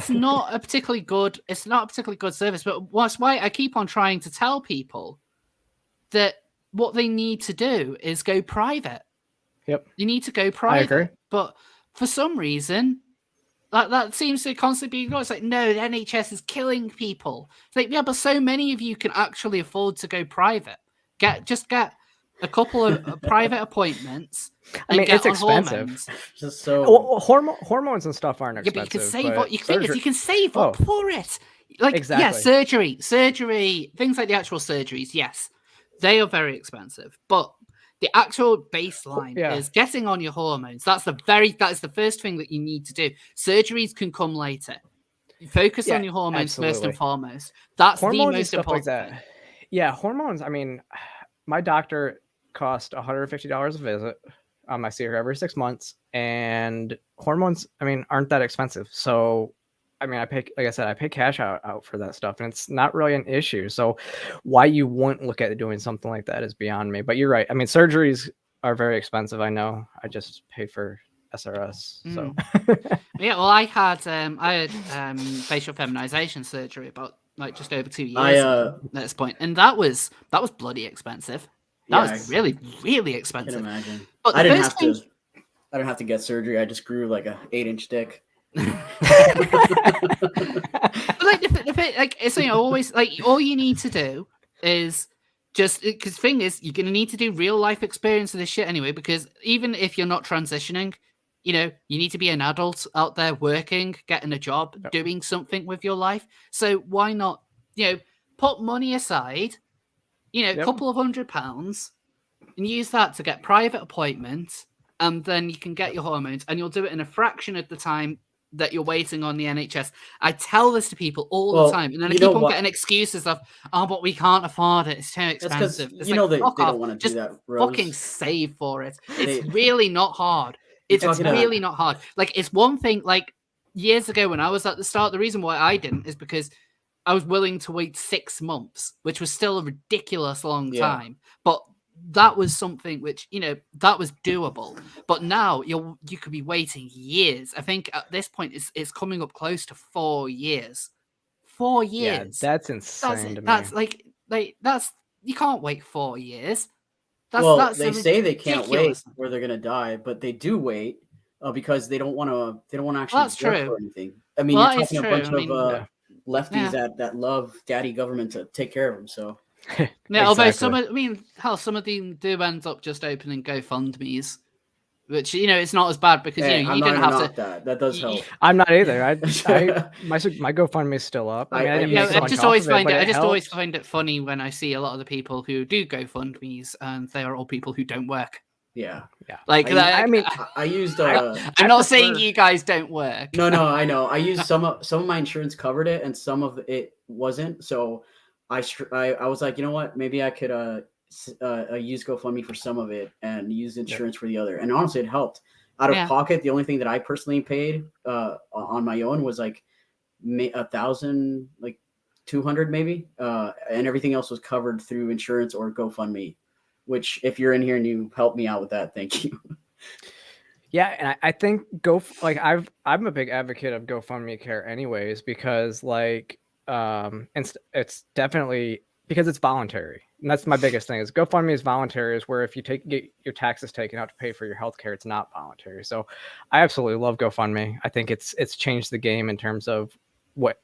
[SPEAKER 1] not a particularly good. It's not a particularly good service. But that's why I keep on trying to tell people that what they need to do is go private.
[SPEAKER 3] Yep.
[SPEAKER 1] You need to go private.
[SPEAKER 3] I agree.
[SPEAKER 1] But for some reason, that seems to constantly be ignored. It's like, no, the NHS is killing people. It's like, yeah, but so many of you can actually afford to go private. Get a couple of private appointments.
[SPEAKER 3] I mean, it's expensive.
[SPEAKER 2] Hormones. Just so
[SPEAKER 3] hormones and stuff aren't expensive.
[SPEAKER 1] Yeah, but you can save up. You can save up for it. Like,
[SPEAKER 3] exactly.
[SPEAKER 1] Surgery, things like the actual surgeries. Yes, they are very expensive, but the actual baseline is getting on your hormones. That is the first thing that you need to do. Surgeries can come later. Focus on your hormones first and foremost. That's
[SPEAKER 3] hormones
[SPEAKER 1] the most important thing.
[SPEAKER 3] Yeah, hormones. I mean, my doctor cost $150 a visit. I see her every 6 months, and hormones, I mean, aren't that expensive. So, I mean, I pay cash out for that stuff, and it's not really an issue. So, why you wouldn't look at doing something like that is beyond me. But you're right. I mean, surgeries are very expensive. I know. I just paid for SRS. So,
[SPEAKER 1] yeah. Well, I had facial feminization surgery about just over 2 years at this point, and that was bloody expensive. That was really, really expensive.
[SPEAKER 2] I can imagine.
[SPEAKER 1] But
[SPEAKER 2] I didn't have to get surgery. I just grew like a 8-inch dick.
[SPEAKER 1] It's always like all you need to do is just because the thing is you're gonna need to do real life experience of this shit anyway. Because even if you're not transitioning, you know, you need to be an adult out there working, getting a job, doing something with your life. So why not, you know, put money aside, you know, a couple of £100 and use that to get private appointments, and then you can get your hormones, and you'll do it in a fraction of the time that you're waiting on the NHS. I tell this to people all the time, and then I keep on getting excuses of, oh, but we can't afford it. It's too expensive.
[SPEAKER 2] It's know they don't want to do that, Rose.
[SPEAKER 1] Fucking save for it. It's really not hard. It's really not hard. Like, it's one thing, like, years ago when I was at the start, the reason why I didn't is because I was willing to wait 6 months, which was still a ridiculous long time. But that was something which, you know, that was doable. But now you could be waiting years. I think at this point it's coming up close to 4 years. 4 years.
[SPEAKER 3] Yeah, that's insane to me.
[SPEAKER 1] That's like that's, you can't wait 4 years.
[SPEAKER 2] They say they can't wait where they're gonna die, but they do wait because they don't want to actually work for anything. I mean, you're talking a bunch of lefties that love daddy government to take care of them. So.
[SPEAKER 1] Yeah, although some of them do end up just opening GoFundMes, which, you know, it's not as bad because you know, you don't have to.
[SPEAKER 2] That does help.
[SPEAKER 3] I'm not either. My GoFundMe is still up. I
[SPEAKER 1] just always find it funny when I see a lot of the people who do GoFundMes and they are all people who don't work.
[SPEAKER 2] Yeah.
[SPEAKER 1] Like,
[SPEAKER 2] I used.
[SPEAKER 1] I'm not saying you guys don't work.
[SPEAKER 2] No, I know. I used some of my insurance covered it, and some of it wasn't. So. I was like, you know what? Maybe I could use GoFundMe for some of it and use insurance for the other. And honestly, it helped. Out of pocket, the only thing that I personally paid on my own was like $1,000, like $200 maybe, and everything else was covered through insurance or GoFundMe. Which, if you're in here and you help me out with that, thank you.
[SPEAKER 3] Yeah, and I think I'm a big advocate of GoFundMe care, anyways, because like. And it's definitely because it's voluntary, and that's my biggest thing. Is GoFundMe is voluntary, is where if you get your taxes taken out to pay for your healthcare, it's not voluntary. So I absolutely love GoFundMe. I think it's changed the game in terms of what,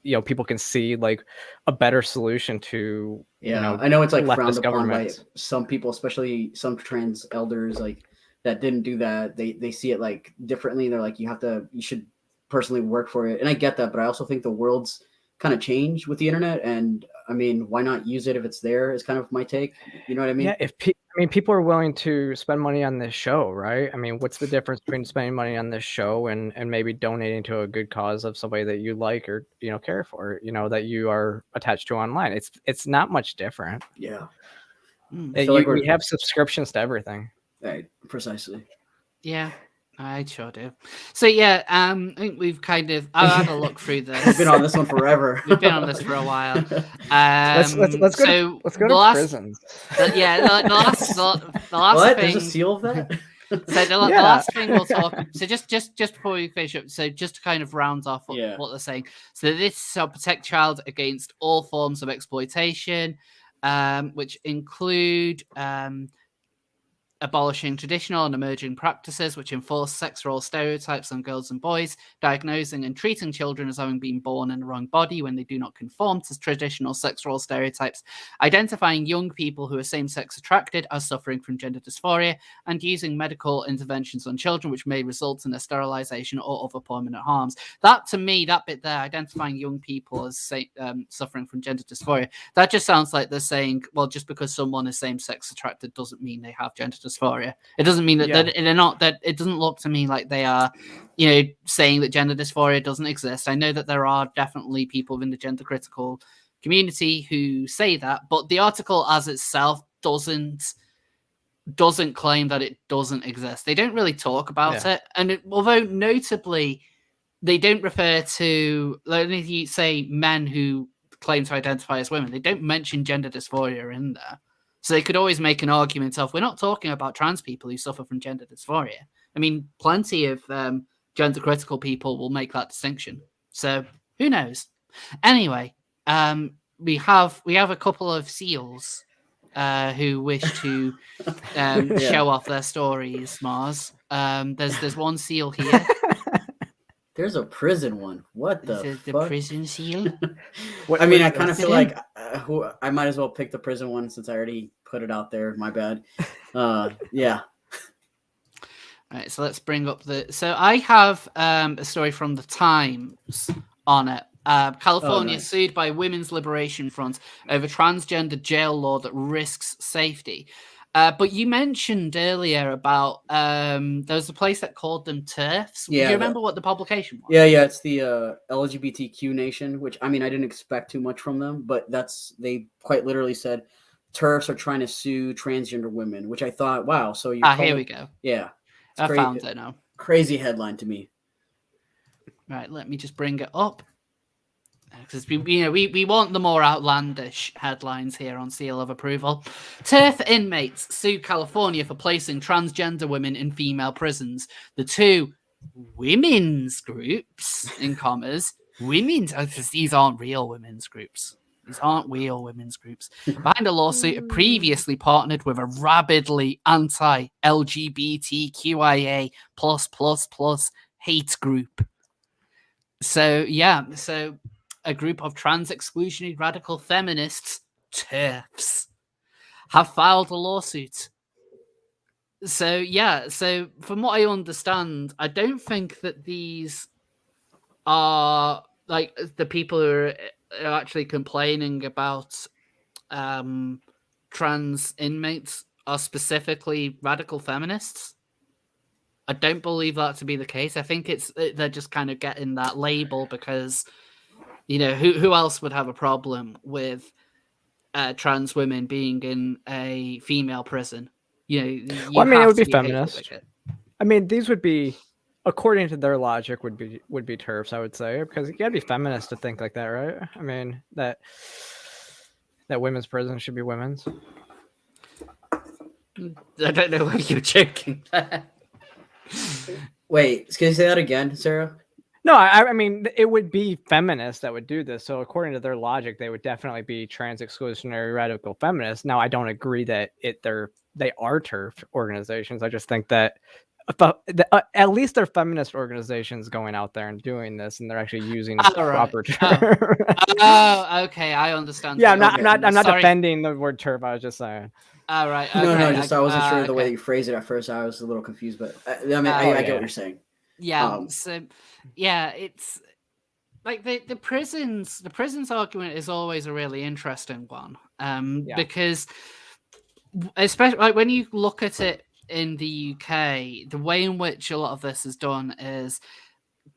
[SPEAKER 3] you know, people can see like a better solution to.
[SPEAKER 2] I know it's like frowned upon by some people, especially some trans elders, like that didn't do that. They see it like differently. They're like, you should personally work for it, and I get that, but I also think the world's kind of changed with the internet, and I mean, why not use it if it's there? Is kind of my take. You know what I mean?
[SPEAKER 3] Yeah, people are willing to spend money on this show, right? I mean, what's the difference between spending money on this show and maybe donating to a good cause of somebody that you like or, you know, care for, you know, that you are attached to online? It's not much different.
[SPEAKER 2] Yeah.
[SPEAKER 3] We have subscriptions to everything.
[SPEAKER 2] Right, precisely.
[SPEAKER 1] Yeah. I sure do. So yeah, I think we've I've had a look through this.
[SPEAKER 2] We've been on this one forever.
[SPEAKER 1] We've been on this for a while.
[SPEAKER 3] Let's go to prisons.
[SPEAKER 1] The last
[SPEAKER 2] what?
[SPEAKER 1] thing.
[SPEAKER 2] There's a seal of that?
[SPEAKER 1] So the last thing we'll talk. So just before we finish up, so just to kind of round off what they're saying. So this shall protect child against all forms of exploitation, which include abolishing traditional and emerging practices which enforce sex role stereotypes on girls and boys, diagnosing and treating children as having been born in the wrong body when they do not conform to traditional sex role stereotypes, identifying young people who are same-sex attracted as suffering from gender dysphoria, and using medical interventions on children which may result in their sterilization or other permanent harms. That, to me, that bit there, identifying young people as suffering from gender dysphoria, that just sounds like they're saying, well, just because someone is same-sex attracted doesn't mean they have gender dysphoria. It doesn't mean that they're not, that it doesn't look to me like they are, you know, saying that gender dysphoria doesn't exist. I know that there are definitely people within the gender critical community who say that, but the article as itself doesn't claim that it doesn't exist. They don't really talk about it, and although notably they don't refer to, like, if you say men who claim to identify as women, they don't mention gender dysphoria in there. So they could always make an argument of, we're not talking about trans people who suffer from gender dysphoria. I mean, plenty of gender critical people will make that distinction. So who knows? Anyway, we have a couple of seals who wish to show off their stories, Mars. There's one seal here.
[SPEAKER 2] There's a prison one. What the fuck?
[SPEAKER 1] The prison seal?
[SPEAKER 2] I mean, I kind of feel like I might as well pick the prison one since I already put it out there. My bad. Yeah.
[SPEAKER 1] Right, so let's bring up So I have a story from the Times on it. California
[SPEAKER 2] nice.
[SPEAKER 1] sued by Women's Liberation Front over transgender jail law that risks safety. But you mentioned earlier about there was a place that called them TERFs.
[SPEAKER 2] Yeah,
[SPEAKER 1] Do you remember what the publication was?
[SPEAKER 2] Yeah, it's the LGBTQ nation, which I mean I didn't expect too much from them, but they quite literally said TERFs are trying to sue transgender women, which I thought, wow, so you
[SPEAKER 1] here we go.
[SPEAKER 2] Yeah.
[SPEAKER 1] I found it now.
[SPEAKER 2] Crazy headline to me.
[SPEAKER 1] Right, let me just bring it up. Because we want the more outlandish headlines here on Seal of Approval. TERF inmates sue California for placing transgender women in female prisons. The two women's groups, in commas, these aren't real women's groups. These aren't real women's groups. Behind a lawsuit, have previously partnered with a rabidly anti-LGBTQIA plus hate group. So a group of trans exclusionary radical feminists, TERFs, have filed a lawsuit. So from what I understand, I don't think that these are like the people who are actually complaining about trans inmates are specifically radical feminists. I don't believe that to be the case. I think they're just kind of getting that label because, who else would have a problem with trans women being in a female prison? It
[SPEAKER 3] would be feminist. I mean, these would be, according to their logic, would be TERFs, I would say, because you gotta be feminist to think like that, right? I mean, that women's prison should be women's.
[SPEAKER 1] I don't know whether you're joking there.
[SPEAKER 2] Wait, can you say that again, Sarah?
[SPEAKER 3] No, I mean, it would be feminists that would do this. So according to their logic, they would definitely be trans exclusionary radical feminists. Now, I don't agree that they are TERF organizations. I just think that at least they're feminist organizations going out there and doing this, and they're actually using the proper term.
[SPEAKER 1] Oh, okay, I understand.
[SPEAKER 3] Yeah, I'm not defending the word TERF. I was just saying.
[SPEAKER 1] All right. Okay,
[SPEAKER 2] No, I wasn't sure the way that you phrased it at first. I was a little confused, but I get what you're saying.
[SPEAKER 1] Yeah. It's like the prisons argument is always a really interesting one. Because especially like when you look at it in the UK, the way in which a lot of this is done is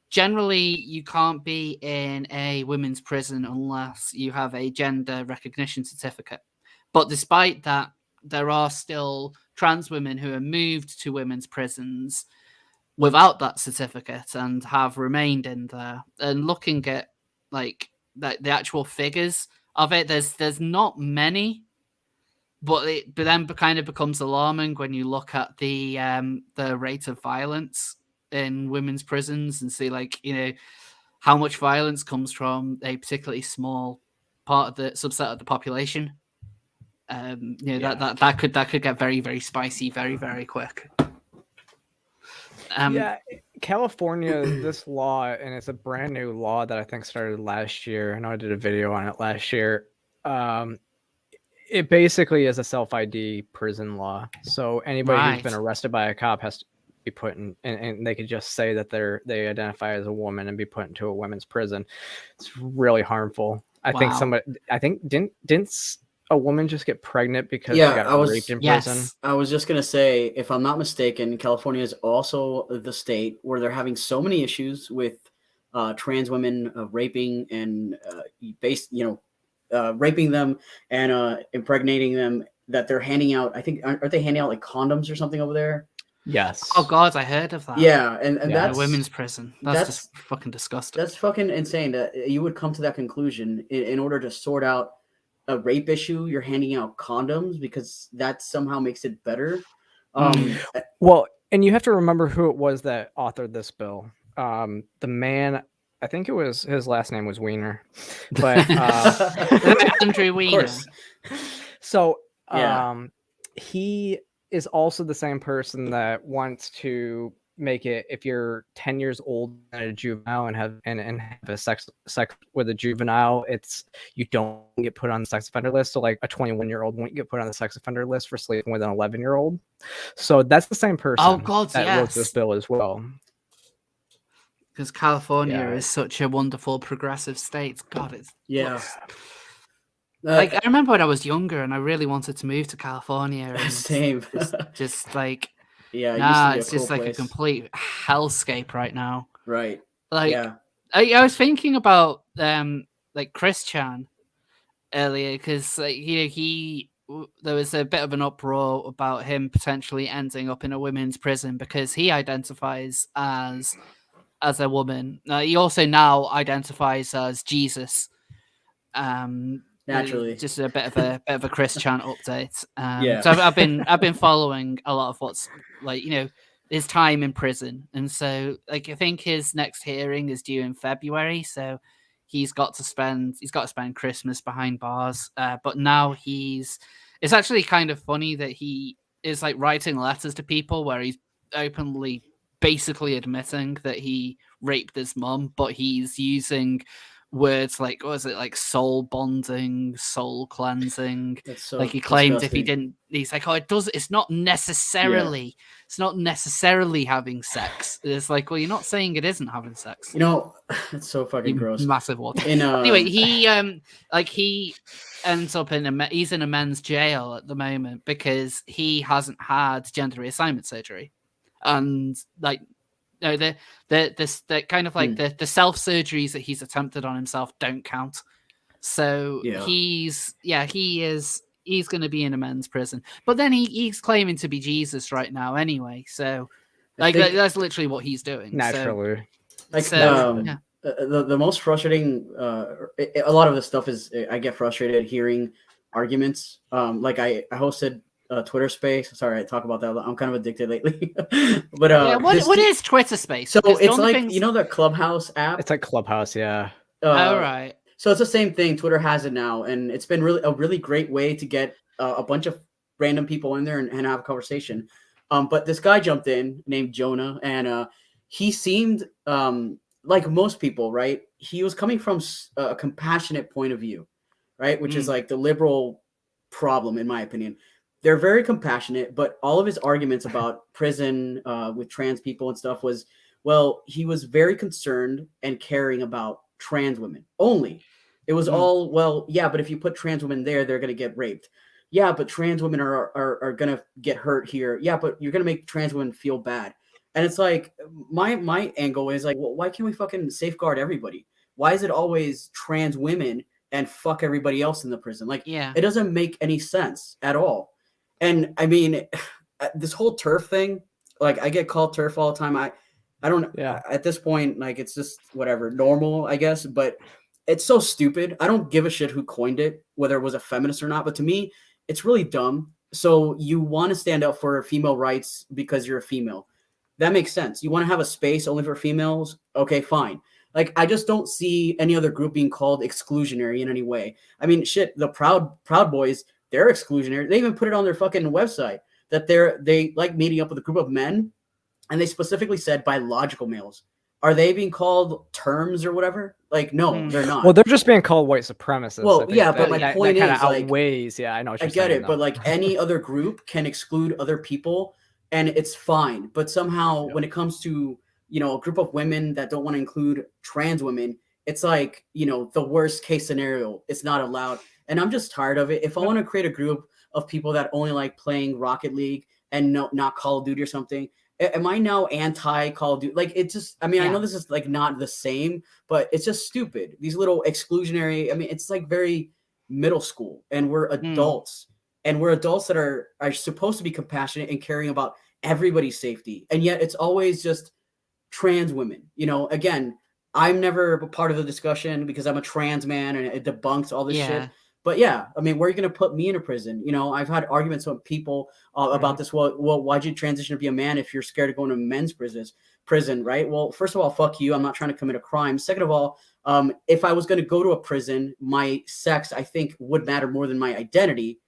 [SPEAKER 1] generally you can't be in a women's prison unless you have a gender recognition certificate. But despite that, there are still trans women who are moved to women's prisons without that certificate and have remained in there. And looking at like the actual figures of it, there's not many, but then kind of becomes alarming when you look at the rate of violence in women's prisons and see how much violence comes from a particularly small part of the subset of the population. That could get very, very spicy very, very quick.
[SPEAKER 3] California, this law, and it's a brand new law that I think started last year. I know I did a video on it last year. It basically is a self-ID prison law. So anybody who's been arrested by a cop has to be put in, and they could just say that they identify as a woman and be put into a women's prison. It's really harmful. I think didn't a woman just get pregnant because she got raped in prison?
[SPEAKER 2] I was just gonna say, if I'm not mistaken, California is also the state where they're having so many issues with trans women raping and raping them and impregnating them, that they're handing out. I think aren't they handing out like condoms or something over there?
[SPEAKER 3] Yes.
[SPEAKER 1] Oh God, I heard of that.
[SPEAKER 2] Yeah, and that's
[SPEAKER 1] a women's prison. That's just fucking disgusting.
[SPEAKER 2] That's fucking insane that you would come to that conclusion in order to sort out a rape issue. You're handing out condoms because that somehow makes it better.
[SPEAKER 3] Well, and you have to remember who it was that authored this bill. The man, I think it was, his last name was Weiner, but
[SPEAKER 1] Andrew Weiner.
[SPEAKER 3] So he is also the same person that wants to make it if you're 10 years old and a juvenile and have a sex with a juvenile, you don't get put on the sex offender list. So like a 21-year-old won't get put on the sex offender list for sleeping with an 11-year-old. So that's the same person that wrote this bill as well.
[SPEAKER 1] Because California is such a wonderful progressive state. God, it's like I remember when I was younger and I really wanted to move to California. And
[SPEAKER 2] Same.
[SPEAKER 1] just like
[SPEAKER 2] it's
[SPEAKER 1] just like a complete hellscape right now.
[SPEAKER 2] Right.
[SPEAKER 1] Like I was thinking about like Chris Chan earlier because there was a bit of an uproar about him potentially ending up in a women's prison because he identifies as a woman. He also now identifies as Jesus.
[SPEAKER 2] Naturally,
[SPEAKER 1] just a bit of a Chris Chan update. So I've been following a lot of what's like his time in prison, and so like I think his next hearing is due in February. So he's got to spend Christmas behind bars. But now it's actually kind of funny that he is like writing letters to people where he's openly basically admitting that he raped his mum, but he's using words like, what was it, like soul bonding, soul cleansing.
[SPEAKER 2] So
[SPEAKER 1] like he claimed
[SPEAKER 2] disgusting.
[SPEAKER 1] If he didn't, he's like, it's not necessarily having sex. It's like, well, you're not saying it isn't having sex.
[SPEAKER 2] It's so fucking gross.
[SPEAKER 1] Massive water. Anyway, he ends up he's in a men's jail at the moment because he hasn't had gender reassignment surgery. And like the kind of like the self surgeries that he's attempted on himself don't count. So he's going to be in a men's prison. But then he's claiming to be Jesus right now anyway. So that's literally what he's doing.
[SPEAKER 3] Naturally.
[SPEAKER 2] The most frustrating a lot of the stuff is I get frustrated hearing arguments. Like I hosted Twitter Space. Sorry, I talk about that. I'm kind of addicted lately. But
[SPEAKER 1] what is Twitter Space?
[SPEAKER 2] So it's like the Clubhouse app.
[SPEAKER 3] It's like Clubhouse, yeah.
[SPEAKER 1] All right.
[SPEAKER 2] So it's the same thing. Twitter has it now, and it's been a really great way to get a bunch of random people in there and have a conversation. But this guy jumped in named Jonah, and he seemed like most people, right? He was coming from a compassionate point of view, right? Which is like the liberal problem, in my opinion. They're very compassionate, but all of his arguments about prison with trans people and stuff was, well, he was very concerned and caring about trans women only. It was all, well, yeah, but if you put trans women there, they're going to get raped. Yeah, but trans women are going to get hurt here. Yeah, but you're going to make trans women feel bad. And it's like, my angle is like, well, why can't we fucking safeguard everybody? Why is it always trans women and fuck everybody else in the prison? Like, it doesn't make any sense at all. And I mean, this whole TERF thing, like I get called TERF all the time. I don't, at this point, like it's just whatever, normal, I guess, but it's so stupid. I don't give a shit who coined it, whether it was a feminist or not, but to me, it's really dumb. So you want to stand up for female rights because you're a female. That makes sense. You want to have a space only for females? Okay, fine. Like, I just don't see any other group being called exclusionary in any way. I mean, shit, the Proud Boys, they're exclusionary. They even put it on their fucking website that they like meeting up with a group of men, and they specifically said biological males. Are they being called terms or whatever? Like, no, they're not.
[SPEAKER 3] Well, they're just being called white supremacists.
[SPEAKER 2] Well, yeah, but my point is, like,
[SPEAKER 3] outweighs. Yeah, I know what you're
[SPEAKER 2] saying. I get it,
[SPEAKER 3] though.
[SPEAKER 2] But like any other group can exclude other people, and it's fine. But somehow, when it comes to a group of women that don't want to include trans women, it's like the worst case scenario. It's not allowed, and I'm just tired of it. If I want to create a group of people that only like playing Rocket League and not Call of Duty or something. Am I now anti Call of Duty? Like, it's just, I mean, I know this is like not the same, but it's just stupid. These little exclusionary, I mean, it's like very middle school, and we're adults, and we're adults that are supposed to be compassionate and caring about everybody's safety. And yet it's always just trans women. Again, I'm never a part of the discussion because I'm a trans man and it debunks all this shit. But yeah, I mean, where are you going to put me in a prison? I've had arguments with people about this. Well, why'd you transition to be a man if you're scared of going to men's prison, right? Well, first of all, fuck you. I'm not trying to commit a crime. Second of all, if I was going to go to a prison, my sex, I think, would matter more than my identity.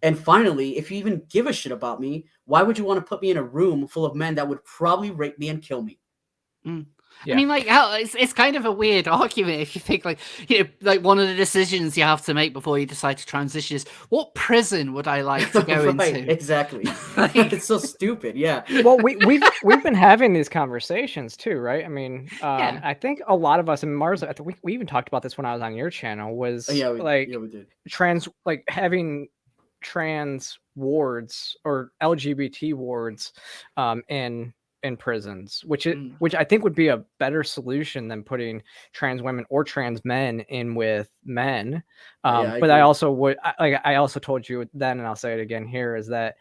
[SPEAKER 2] And finally, if you even give a shit about me, why would you want to put me in a room full of men that would probably rape me and kill me?
[SPEAKER 1] I mean, like, it's kind of a weird argument if you think, like, like one of the decisions you have to make before you decide to transition is, what prison would I like to go into?
[SPEAKER 2] Exactly. It's so stupid. Yeah.
[SPEAKER 3] Well, we've been having these conversations too, right? I mean, I think a lot of us, and Mars, I think we even talked about this when I was on your channel, was
[SPEAKER 2] we did.
[SPEAKER 3] having trans wards or LGBT wards in prisons, which I think would be a better solution than putting trans women or trans men in with men. But I also told you then, and I'll say it again here, is that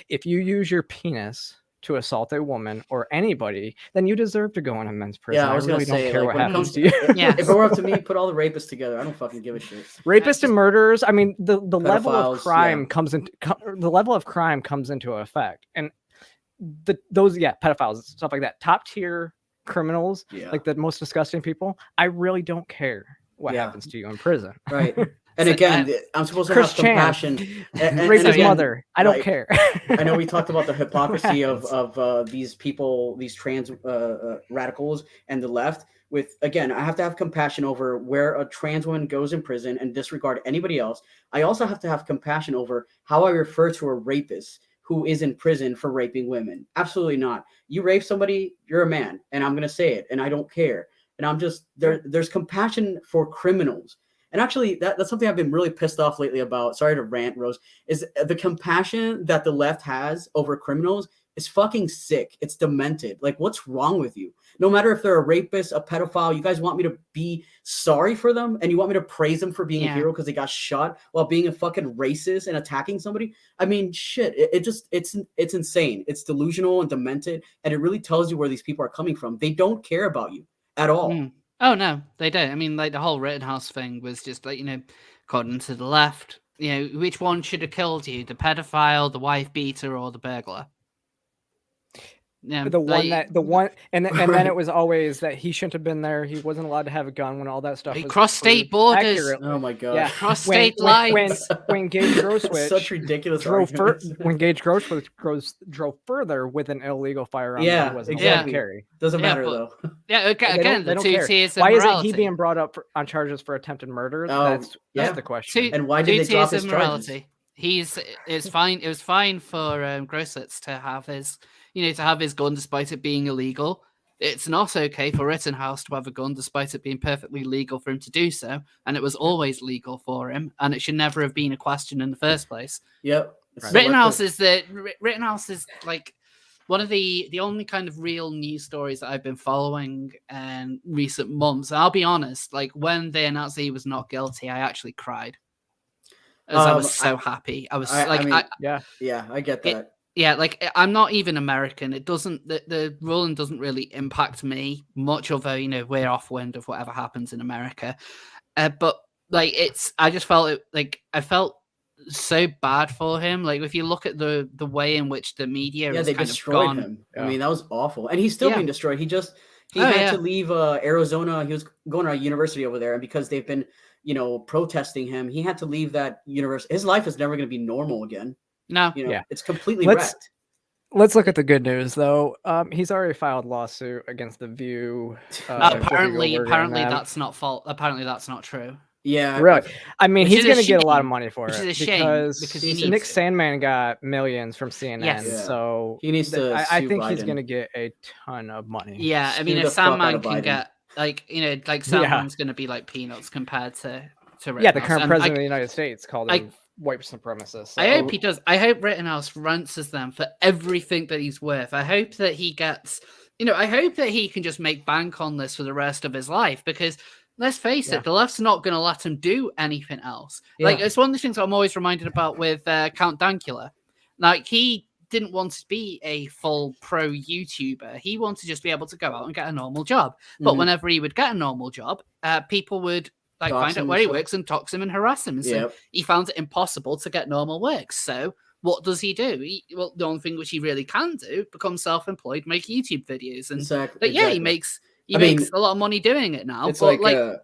[SPEAKER 3] if you use your penis to assault a woman or anybody, then you deserve to go in a men's prison.
[SPEAKER 2] Yeah, I was
[SPEAKER 3] really
[SPEAKER 2] gonna say,
[SPEAKER 3] don't care
[SPEAKER 2] like,
[SPEAKER 3] what happens to you.
[SPEAKER 2] If it were up to me, put all the rapists together. I don't fucking give a shit.
[SPEAKER 3] Rapists and murderers. I mean, the level of crime
[SPEAKER 2] pedophiles,
[SPEAKER 3] comes into effect, and pedophiles, stuff like that, top tier criminals, like the most disgusting people. I really don't care what happens to you in prison.
[SPEAKER 2] Right. And again, I'm supposed to have compassion.
[SPEAKER 3] Rape his mother. I don't care.
[SPEAKER 2] I know we talked about the hypocrisy of these people, these trans radicals and the left. Again, I have to have compassion over where a trans woman goes in prison and disregard anybody else. I also have to have compassion over how I refer to a rapist who is in prison for raping women. Absolutely not. You rape somebody, you're a man, and I'm going to say it, and I don't care. And I'm just, there's compassion for criminals. And actually, that's something I've been really pissed off lately about. Sorry to rant, Rose. Is the compassion that the left has over criminals is fucking sick. It's demented. Like, what's wrong with you? No matter if they're a rapist, a pedophile, you guys want me to be sorry for them, and you want me to praise them for being a hero because they got shot while being a fucking racist and attacking somebody? I mean, shit. It's insane. It's delusional and demented, and it really tells you where these people are coming from. They don't care about you at all.
[SPEAKER 1] Oh no, they don't. I mean, like, the whole Rittenhouse thing was just like, according to the left, which one should have killed you, the pedophile, the wife beater, or the burglar? Yeah,
[SPEAKER 3] the one, and then it was always that he shouldn't have been there. He wasn't allowed to have a gun when all that stuff.
[SPEAKER 1] He crossed state borders.
[SPEAKER 3] Accurately.
[SPEAKER 2] Oh my god!
[SPEAKER 3] Yeah,
[SPEAKER 1] cross state lines.
[SPEAKER 3] When Gage Groswich
[SPEAKER 2] such ridiculous
[SPEAKER 3] when Gage Groswich drove further with an illegal firearm,
[SPEAKER 2] yeah,
[SPEAKER 3] he wasn't
[SPEAKER 2] exactly.
[SPEAKER 3] Carry.
[SPEAKER 2] Doesn't matter though.
[SPEAKER 1] Yeah, again, the two tiers of
[SPEAKER 3] morality.
[SPEAKER 1] Why
[SPEAKER 3] isn't he being brought up on charges for attempted murder? That's the question.
[SPEAKER 2] And why did they drop his charges?
[SPEAKER 1] It's fine. It was fine for Groswich to have his. To have his gun despite it being illegal. It's not okay for Rittenhouse to have a gun despite it being perfectly legal for him to do so. And it was always legal for him. And it should never have been a question in the first place.
[SPEAKER 2] Yep.
[SPEAKER 1] Rittenhouse is like one of the only kind of real news stories that I've been following in recent months. And I'll be honest, like, when they announced that he was not guilty, I actually cried. As I was so happy. I was I
[SPEAKER 2] get that.
[SPEAKER 1] Yeah, like, I'm not even American. It doesn't, the ruling doesn't really impact me much, although, we're off wind of whatever happens in America. But like, I just felt I felt so bad for him. Like, if you look at the way in which the media has
[SPEAKER 2] they
[SPEAKER 1] kind
[SPEAKER 2] destroyed
[SPEAKER 1] of
[SPEAKER 2] him. Yeah. I mean, that was awful. And he's still being destroyed. He had to leave Arizona. He was going to a university over there. And because they've been, protesting him, he had to leave that university. His life is never going to be normal again.
[SPEAKER 1] No,
[SPEAKER 2] it's completely wrecked.
[SPEAKER 3] Let's look at the good news, though. He's already filed lawsuit against The View.
[SPEAKER 1] Apparently, that's not fault. Apparently, that's not true.
[SPEAKER 2] Yeah,
[SPEAKER 3] really. I mean, he's going to get a lot of money for it
[SPEAKER 1] because
[SPEAKER 3] Nick Sandman got millions from CNN. So
[SPEAKER 2] he needs to.
[SPEAKER 3] I think he's going to get a ton of money.
[SPEAKER 1] Yeah, I mean, if Sandman can get Sandman's going to be like peanuts compared to
[SPEAKER 3] the current president of the United States called him white supremacist. So.
[SPEAKER 1] I hope he does. I hope Rittenhouse ransoms them for everything that he's worth. I hope that he gets, I hope that he can just make bank on this for the rest of his life, because let's face it, the left's not going to let him do anything else. Yeah. Like, it's one of the things I'm always reminded about with Count Dankula. Like, he didn't want to be a full pro YouTuber. He wanted to just be able to go out and get a normal job. But whenever he would get a normal job, people would find out where he works and dox him and harass him. And so he found it impossible to get normal work. So what does he do? The only thing which he really can do, become self-employed, make YouTube videos. And he makes a lot of money doing it now.
[SPEAKER 2] It's
[SPEAKER 1] but
[SPEAKER 2] good.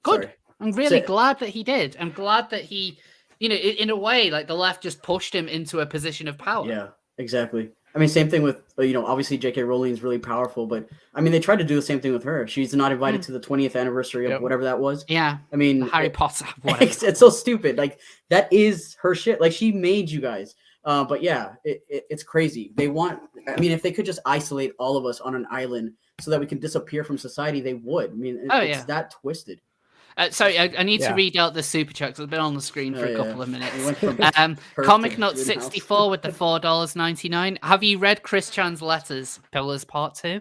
[SPEAKER 1] Sorry. I'm really glad that he did. I'm glad that he you know, in a way, like the left just pushed him into a position of power.
[SPEAKER 2] Yeah, exactly. I mean, same thing with, you know, obviously J.K. Rowling is really powerful, but I mean, they tried to do the same thing with her. She's not invited to the 20th anniversary of whatever that was.
[SPEAKER 1] Yeah.
[SPEAKER 2] I mean,
[SPEAKER 1] Harry Potter. Whatever.
[SPEAKER 2] It's so stupid. Like, that is her shit. Like, she made you guys. But yeah, it's crazy. They want, I mean, if they could just isolate all of us on an island so that we can disappear from society, they would. I mean, it's that twisted.
[SPEAKER 1] Sorry, I need to read out the super checks. It's been on the screen for a couple of minutes. Comic Nut 64 with the $4.99. Have you read Chris Chan's letters, Pillars Part 2?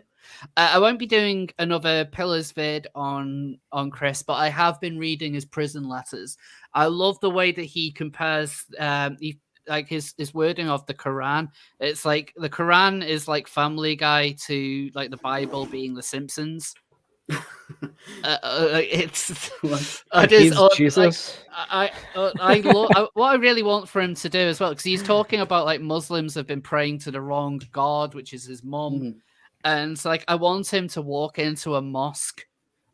[SPEAKER 1] I won't be doing another Pillars vid on Chris, but I have been reading his prison letters. I love the way that he compares like his wording of the Quran. It's like the Quran is like Family Guy to like the Bible being The Simpsons. It's
[SPEAKER 3] Jesus.
[SPEAKER 1] Like, what I really want for him to do as well, because he's talking about like Muslims have been praying to the wrong god, which is his mum, and so like I want him to walk into a mosque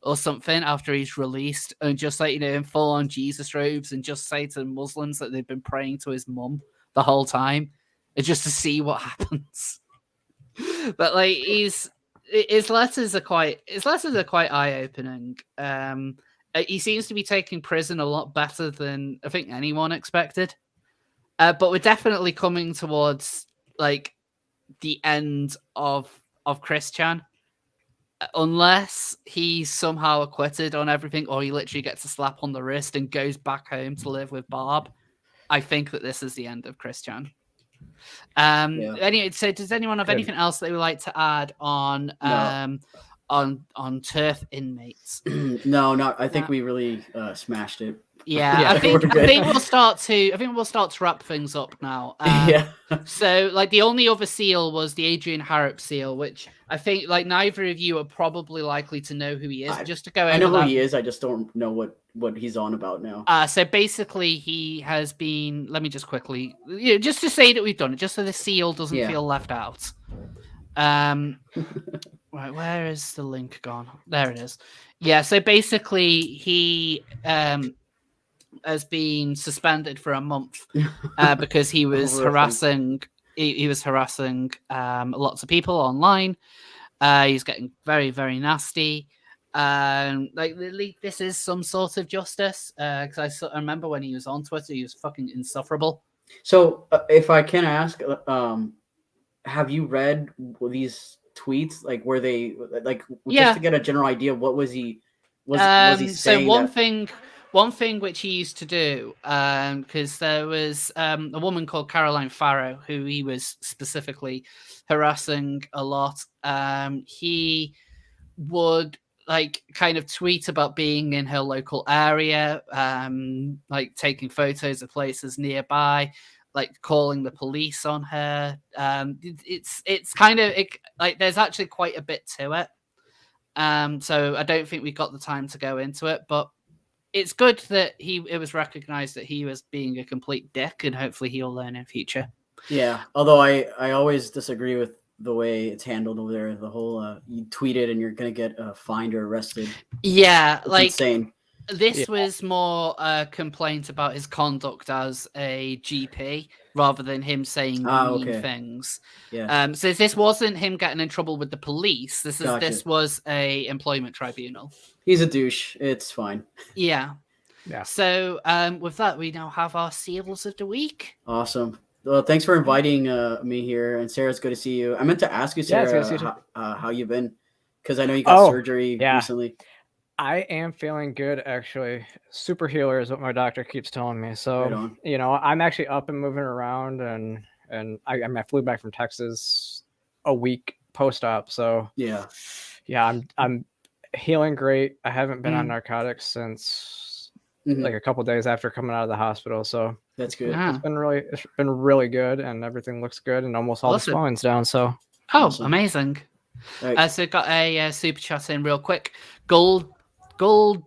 [SPEAKER 1] or something after he's released and just like, you know, in full on Jesus robes and just say to Muslims that they've been praying to his mum the whole time, and just to see what happens. But like his letters are quite eye-opening. He seems to be taking prison a lot better than I think anyone expected. But we're definitely coming towards like the end of Chris Chan. Unless he's somehow acquitted on everything, or he literally gets a slap on the wrist and goes back home to live with Barb, I think that this is the end of Chris Chan. Anyway, so does anyone have anything else they would like to add on on turf inmates?
[SPEAKER 2] No, not. I think we really smashed it.
[SPEAKER 1] Yeah, I think we'll start to wrap things up now. So like the only other seal was the Adrian Harrop seal, which I think like neither of you are probably likely to know who he is. Just to go over,
[SPEAKER 2] I know who he is. I just don't know what he's on about now.
[SPEAKER 1] So basically, he has been. Let me just quickly, just to say that we've done it, just so the seal doesn't feel left out. Right, where is the link gone? There it is. Yeah. So basically, he has been suspended for a month because he was harassing. He was harassing lots of people online. He's getting very, very nasty. Like this is some sort of justice. Because I remember when he was on Twitter, he was fucking insufferable.
[SPEAKER 2] So, if I can ask, have you read these tweets? Like, were they like just to get a general idea? What was he? Was he saying?
[SPEAKER 1] So one thing which he used to do, because there was a woman called Caroline Farrow who he was specifically harassing a lot. He would like kind of tweet about being in her local area, like taking photos of places nearby, like calling the police on her. It's kind of like there's actually quite a bit to it. So I don't think we got the time to go into it, but it's good that it was recognized that he was being a complete dick, and hopefully he'll learn in future.
[SPEAKER 2] Yeah, although I always disagree with the way it's handled over there. The whole you tweet it and you're gonna get fined or arrested.
[SPEAKER 1] Yeah,
[SPEAKER 2] it's
[SPEAKER 1] like
[SPEAKER 2] insane.
[SPEAKER 1] This was more a complaint about his conduct as a GP rather than him saying mean things.
[SPEAKER 2] Yeah.
[SPEAKER 1] So this wasn't him getting in trouble with the police. This was a employment tribunal.
[SPEAKER 2] He's a douche. It's fine.
[SPEAKER 1] Yeah.
[SPEAKER 3] Yeah.
[SPEAKER 1] So with that, we now have our seals of the week.
[SPEAKER 2] Awesome. Well, thanks for inviting me here. And Sarah, it's good to see you. I meant to ask you, Sarah, how you've been, because I know you got surgery recently.
[SPEAKER 3] I am feeling good, actually. Super healer is what my doctor keeps telling me. So, I'm actually up and moving around, and I flew back from Texas a week post-op. So
[SPEAKER 2] yeah,
[SPEAKER 3] I'm healing great. I haven't been on narcotics since like a couple days after coming out of the hospital. So
[SPEAKER 2] that's good.
[SPEAKER 3] It's been really good, and everything looks good, and almost all the swelling's down. So
[SPEAKER 1] amazing.
[SPEAKER 2] Right.
[SPEAKER 1] So got a super chat in real quick. Gold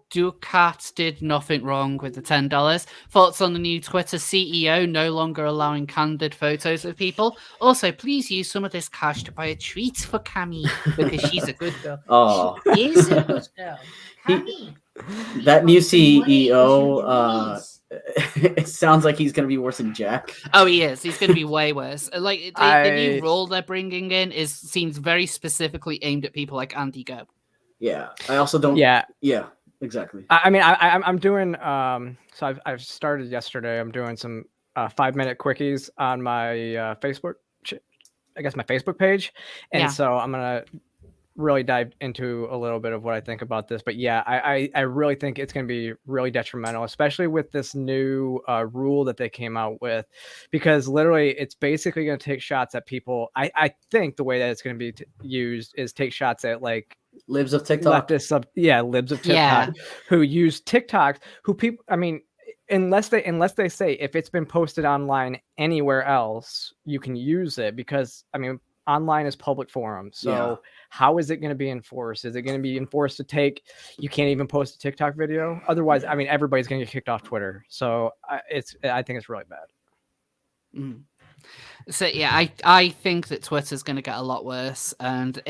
[SPEAKER 1] Ducat did nothing wrong with the $10. Thoughts on the new Twitter CEO no longer allowing candid photos of people? Also, please use some of this cash to buy a treat for Cammy because she's a good girl.
[SPEAKER 2] Oh,
[SPEAKER 1] she is a good girl. Cammy.
[SPEAKER 2] That new CEO it sounds like he's going to be worse than Jack.
[SPEAKER 1] Oh, he is. He's going to be way worse. Like the new rule they're bringing in seems very specifically aimed at people like Andy Go.
[SPEAKER 2] Yeah, I also don't. Yeah, exactly.
[SPEAKER 3] I mean, I'm doing. So I've started yesterday. I'm doing some 5-minute quickies on my Facebook. I guess my Facebook page, and so I'm gonna really dive into a little bit of what I think about this. But yeah, I really think it's going to be really detrimental, especially with this new rule that they came out with, because literally it's basically going to take shots at people. I think the way that it's going to be used is take shots at like
[SPEAKER 2] libs of TikTok.
[SPEAKER 3] Libs of TikTok who use TikToks, who people, I mean, unless they say if it's been posted online anywhere else, you can use it, because I mean, online is public forum. So how is it going to be enforced? Is it going to be enforced to take, you can't even post a TikTok video? Otherwise, I mean, everybody's going to get kicked off Twitter. So I think it's really bad.
[SPEAKER 1] Mm. So yeah, I think that Twitter's going to get a lot worse, and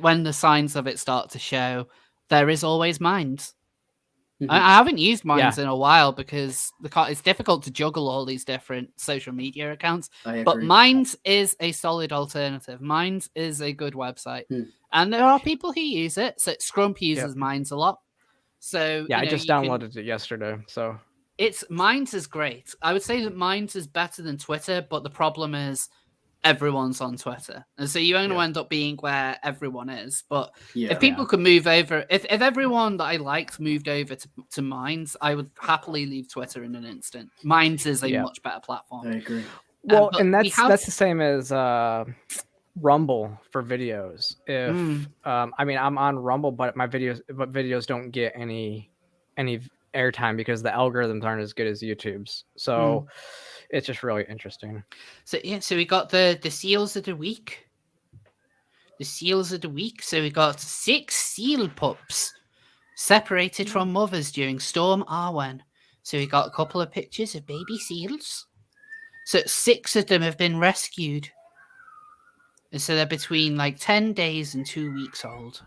[SPEAKER 1] when the signs of it start to show, there is always Minds. Mm-hmm. I haven't used Minds in a while because it's difficult to juggle all these different social media accounts. But Minds is a solid alternative. Minds is a good website, and there are people who use it. So Scrump uses Minds a lot. So
[SPEAKER 3] I just downloaded it yesterday. So
[SPEAKER 1] Minds is great. I would say that Minds is better than Twitter, but the problem is everyone's on Twitter, and so you're going to end up being where everyone is. But if people could move over, if everyone that I liked moved over to Minds, I would happily leave Twitter in an instant. Minds is a much better platform.
[SPEAKER 2] I agree.
[SPEAKER 3] Well, and that's the same as Rumble for videos. If I mean, I'm on Rumble, but my videos don't get any airtime because the algorithms aren't as good as YouTube's. So it's just really interesting.
[SPEAKER 1] So so we got the seals of the week. The seals of the week. So we got 6 seal pups separated from mothers during Storm Arwen. So we got a couple of pictures of baby seals. So 6 of them have been rescued. And so they're between like 10 days and 2 weeks old.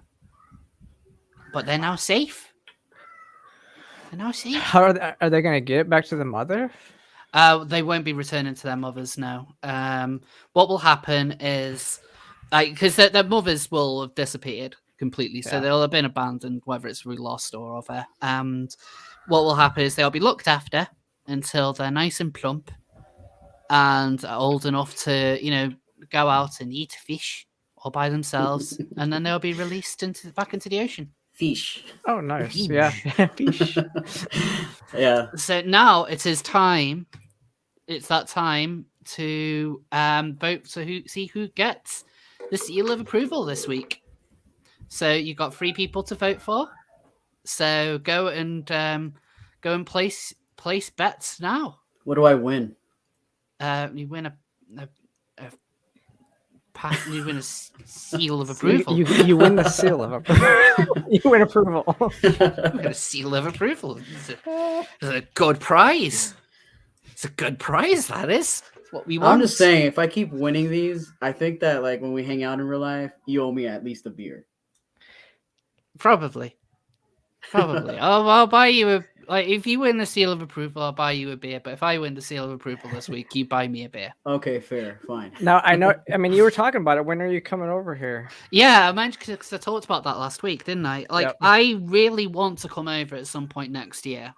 [SPEAKER 1] But they're now safe.
[SPEAKER 3] How are they going to get it back to the mother?
[SPEAKER 1] They won't be returning to their mothers now. What will happen is, because their mothers will have disappeared completely, so they'll have been abandoned, whether it's through lost or other. And what will happen is they'll be looked after until they're nice and plump and old enough to, go out and eat fish all by themselves, and then they'll be released back into the ocean.
[SPEAKER 2] Fish.
[SPEAKER 3] Oh, nice.
[SPEAKER 1] Fish.
[SPEAKER 3] Yeah. Fish.
[SPEAKER 2] Yeah.
[SPEAKER 1] So now it is time. It's that time to vote to see who gets the seal of approval this week. So you've got 3 people to vote for. So go and place bets now.
[SPEAKER 2] What do I win?
[SPEAKER 1] You win you win a seal of approval.
[SPEAKER 3] You win the seal of approval. You win approval.
[SPEAKER 1] You win a seal of approval. It's a good prize. It's a good prize, that is. It's what we want.
[SPEAKER 2] I'm just saying, if I keep winning these, I think that like when we hang out in real life, you owe me at least a beer.
[SPEAKER 1] Probably. I'll buy you if you win the seal of approval, I'll buy you a beer. But if I win the seal of approval this week, you buy me a beer.
[SPEAKER 2] Okay, fair, fine.
[SPEAKER 3] Now I know. I mean, you were talking about it. When are you coming over here?
[SPEAKER 1] Yeah, I mentioned because I talked about that last week, didn't I? I really want to come over at some point next year.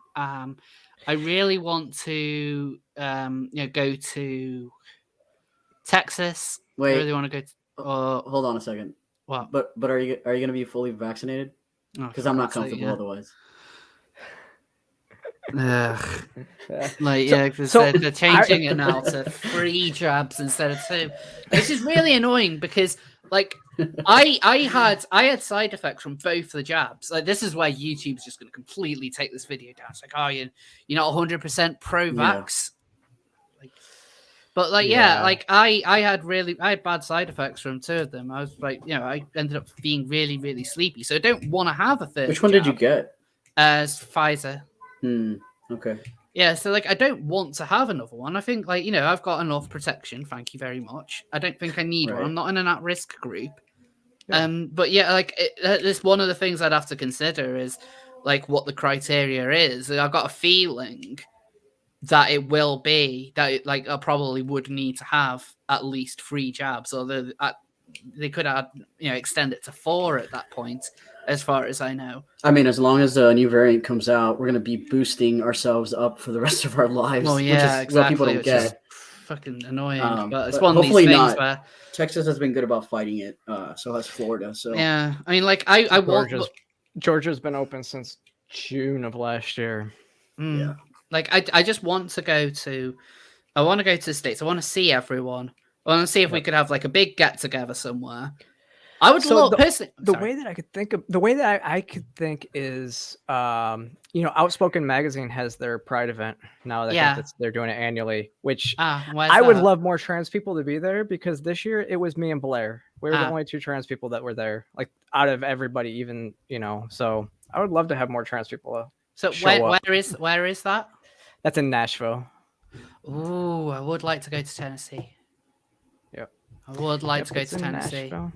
[SPEAKER 1] I really want to, go to Texas.
[SPEAKER 2] Wait,
[SPEAKER 1] I really want to go.
[SPEAKER 2] Hold on a second.
[SPEAKER 1] What?
[SPEAKER 2] But are you going to be fully vaccinated? Because I'm not comfortable otherwise.
[SPEAKER 1] Because they're changing it now to 3 jabs instead of 2. This is really annoying because, I had side effects from both the jabs. This is where YouTube's just going to completely take this video down. It's like, oh, you're not 100% pro-vax. I had bad side effects from 2 of them. I was I ended up being really, really sleepy. So I don't want to have a third.
[SPEAKER 2] Which one did you get?
[SPEAKER 1] Pfizer.
[SPEAKER 2] Okay.
[SPEAKER 1] Yeah, so I don't want to have another one. I think I've got enough protection. Thank you very much. I don't think I need one. I'm not in an at-risk group. Yeah. But yeah, it's one of the things I'd have to consider is what the criteria is. I've got a feeling that it will be that it, like I probably would need to have at least 3 jabs, or they could add, extend it to 4 at that point, as far as I know.
[SPEAKER 2] I mean, as long as a new variant comes out, we're gonna be boosting ourselves up for the rest of our lives.
[SPEAKER 1] Well, yeah,
[SPEAKER 2] which is what people don't
[SPEAKER 1] which is
[SPEAKER 2] get.
[SPEAKER 1] fucking annoying. But it's
[SPEAKER 2] but
[SPEAKER 1] one of these
[SPEAKER 2] hopefully
[SPEAKER 1] things
[SPEAKER 2] not.
[SPEAKER 1] where
[SPEAKER 2] Texas has been good about fighting it. So has Florida. So
[SPEAKER 1] yeah, I mean, like I want
[SPEAKER 3] Georgia's been open since June of last year.
[SPEAKER 2] Yeah.
[SPEAKER 1] Like I just want to go to. I want to go to the States. I want to see everyone. I want to see if we could have like a big get together somewhere. I would love personally.
[SPEAKER 3] The way that I could think of the way that I could think is, Outspoken Magazine has their Pride event now. That they're doing it annually, which I would love more trans people to be there, because this year it was me and Blair. We were the only 2 trans people that were there, like out of everybody, even So I would love to have more trans people.
[SPEAKER 1] So where is that?
[SPEAKER 3] That's in Nashville.
[SPEAKER 1] Ooh, I would like to go to Tennessee.
[SPEAKER 3] Yep.
[SPEAKER 1] I would like to go to Tennessee.
[SPEAKER 3] Nashville.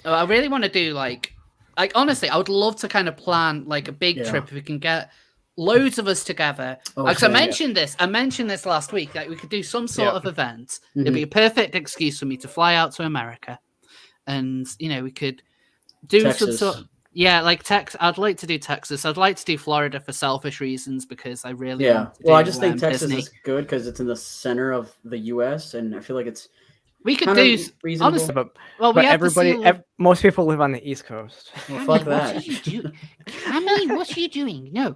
[SPEAKER 1] Oh, I really want to do like honestly, I would love to kind of plan like a big trip if we can get loads of us together. Because I mentioned this last week, like we could do some sort of event. It'd be a perfect excuse for me to fly out to America, and we could do
[SPEAKER 2] Texas.
[SPEAKER 1] some sort. Yeah, like Texas. I'd like to do Texas. I'd like to do Florida for selfish reasons, because I really want to
[SPEAKER 2] I just think Texas
[SPEAKER 1] Disney.
[SPEAKER 2] is good because it's in the center of the U.S. and I feel like it's
[SPEAKER 1] we could do
[SPEAKER 2] reasonable.
[SPEAKER 1] honestly,
[SPEAKER 3] but everybody, most people live on the East Coast.
[SPEAKER 2] Well, fuck that.
[SPEAKER 1] What are you doing? Cammy, what are you doing? No.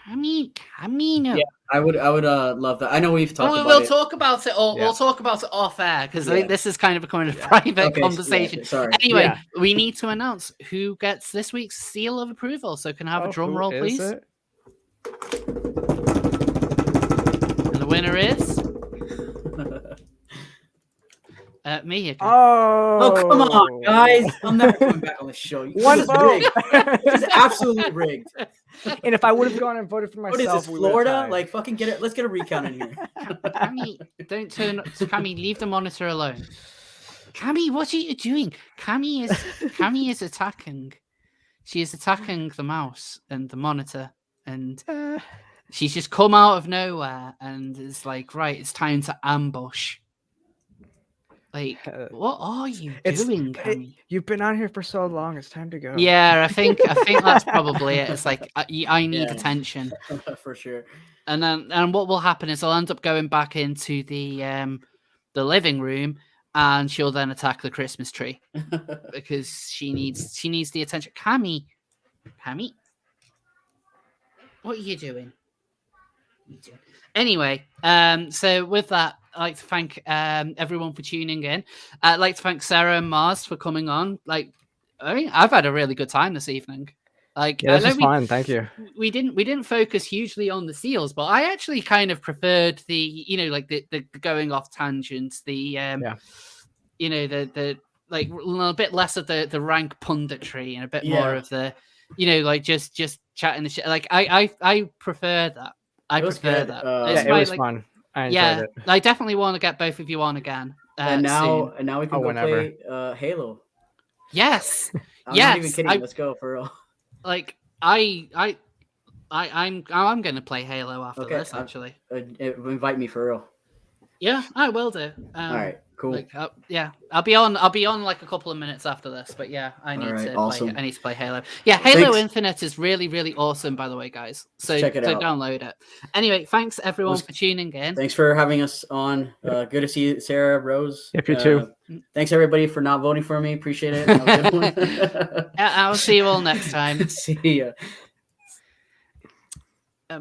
[SPEAKER 1] Cammy, no.
[SPEAKER 2] Yeah, I would love that. I know we've talked about
[SPEAKER 1] we'll
[SPEAKER 2] it.
[SPEAKER 1] talk about it, or we'll talk about it off air, because I think this is kind of becoming a private conversation.
[SPEAKER 2] Sorry.
[SPEAKER 1] Anyway, we need to announce who gets this week's seal of approval. So can I have a drum roll, please? And the winner is me again.
[SPEAKER 2] Oh, come on, guys! I'm never coming back on the show.
[SPEAKER 3] One vote.
[SPEAKER 2] This is absolutely rigged.
[SPEAKER 3] And if I would have gone and voted for myself,
[SPEAKER 2] what is this, Florida? Like, fucking get it. Let's get a recount in here.
[SPEAKER 1] Cammy, don't turn. Cammy, leave the monitor alone. Cammy, what are you doing? Cammy is attacking. She is attacking the mouse and the monitor, and she's just come out of nowhere and is like, right, it's time to ambush. Like, what are you doing, Cammy?
[SPEAKER 3] You've been on here for so long. It's time to go.
[SPEAKER 1] Yeah, I think that's probably it. It's like I need attention
[SPEAKER 2] for sure.
[SPEAKER 1] And what will happen is I'll end up going back into the living room, and she'll then attack the Christmas tree because she needs the attention. Cammy, what are you doing? Anyway, so with that, I'd like to thank everyone for tuning in. I'd like to thank Sarah and Mars for coming on. Like, I mean, I've had a really good time this evening. Like,
[SPEAKER 3] this is fun. Thank you.
[SPEAKER 1] We didn't focus hugely on the seals, but I actually kind of preferred the the going off tangents, the the like a bit less of the rank punditry and a bit more of the just chatting the shit. Like I prefer that. I prefer that.
[SPEAKER 3] It was fun. I enjoyed it.
[SPEAKER 1] I definitely want to get both of you on again.
[SPEAKER 2] And now we can
[SPEAKER 3] whenever.
[SPEAKER 2] Play Halo.
[SPEAKER 1] Yes.
[SPEAKER 2] I'm
[SPEAKER 1] yes.
[SPEAKER 2] not even kidding. Let's go for real.
[SPEAKER 1] Like I'm going to play Halo after this. Actually,
[SPEAKER 2] invite me for real.
[SPEAKER 1] Yeah, I will do.
[SPEAKER 2] All right. Cool.
[SPEAKER 1] Like, I'll be on like a couple of minutes after this, but yeah, I need to play Halo. Yeah, Halo Infinite is really, really awesome, by the way, guys. So
[SPEAKER 2] check it out.
[SPEAKER 1] Download it. Anyway, thanks everyone for tuning in.
[SPEAKER 2] Thanks for having us on. Good to see you, Sarah, Rose.
[SPEAKER 3] Yep, you too.
[SPEAKER 2] Thanks everybody for not voting for me. Appreciate it. Have a good one.
[SPEAKER 1] I'll see you all next time.
[SPEAKER 2] See ya.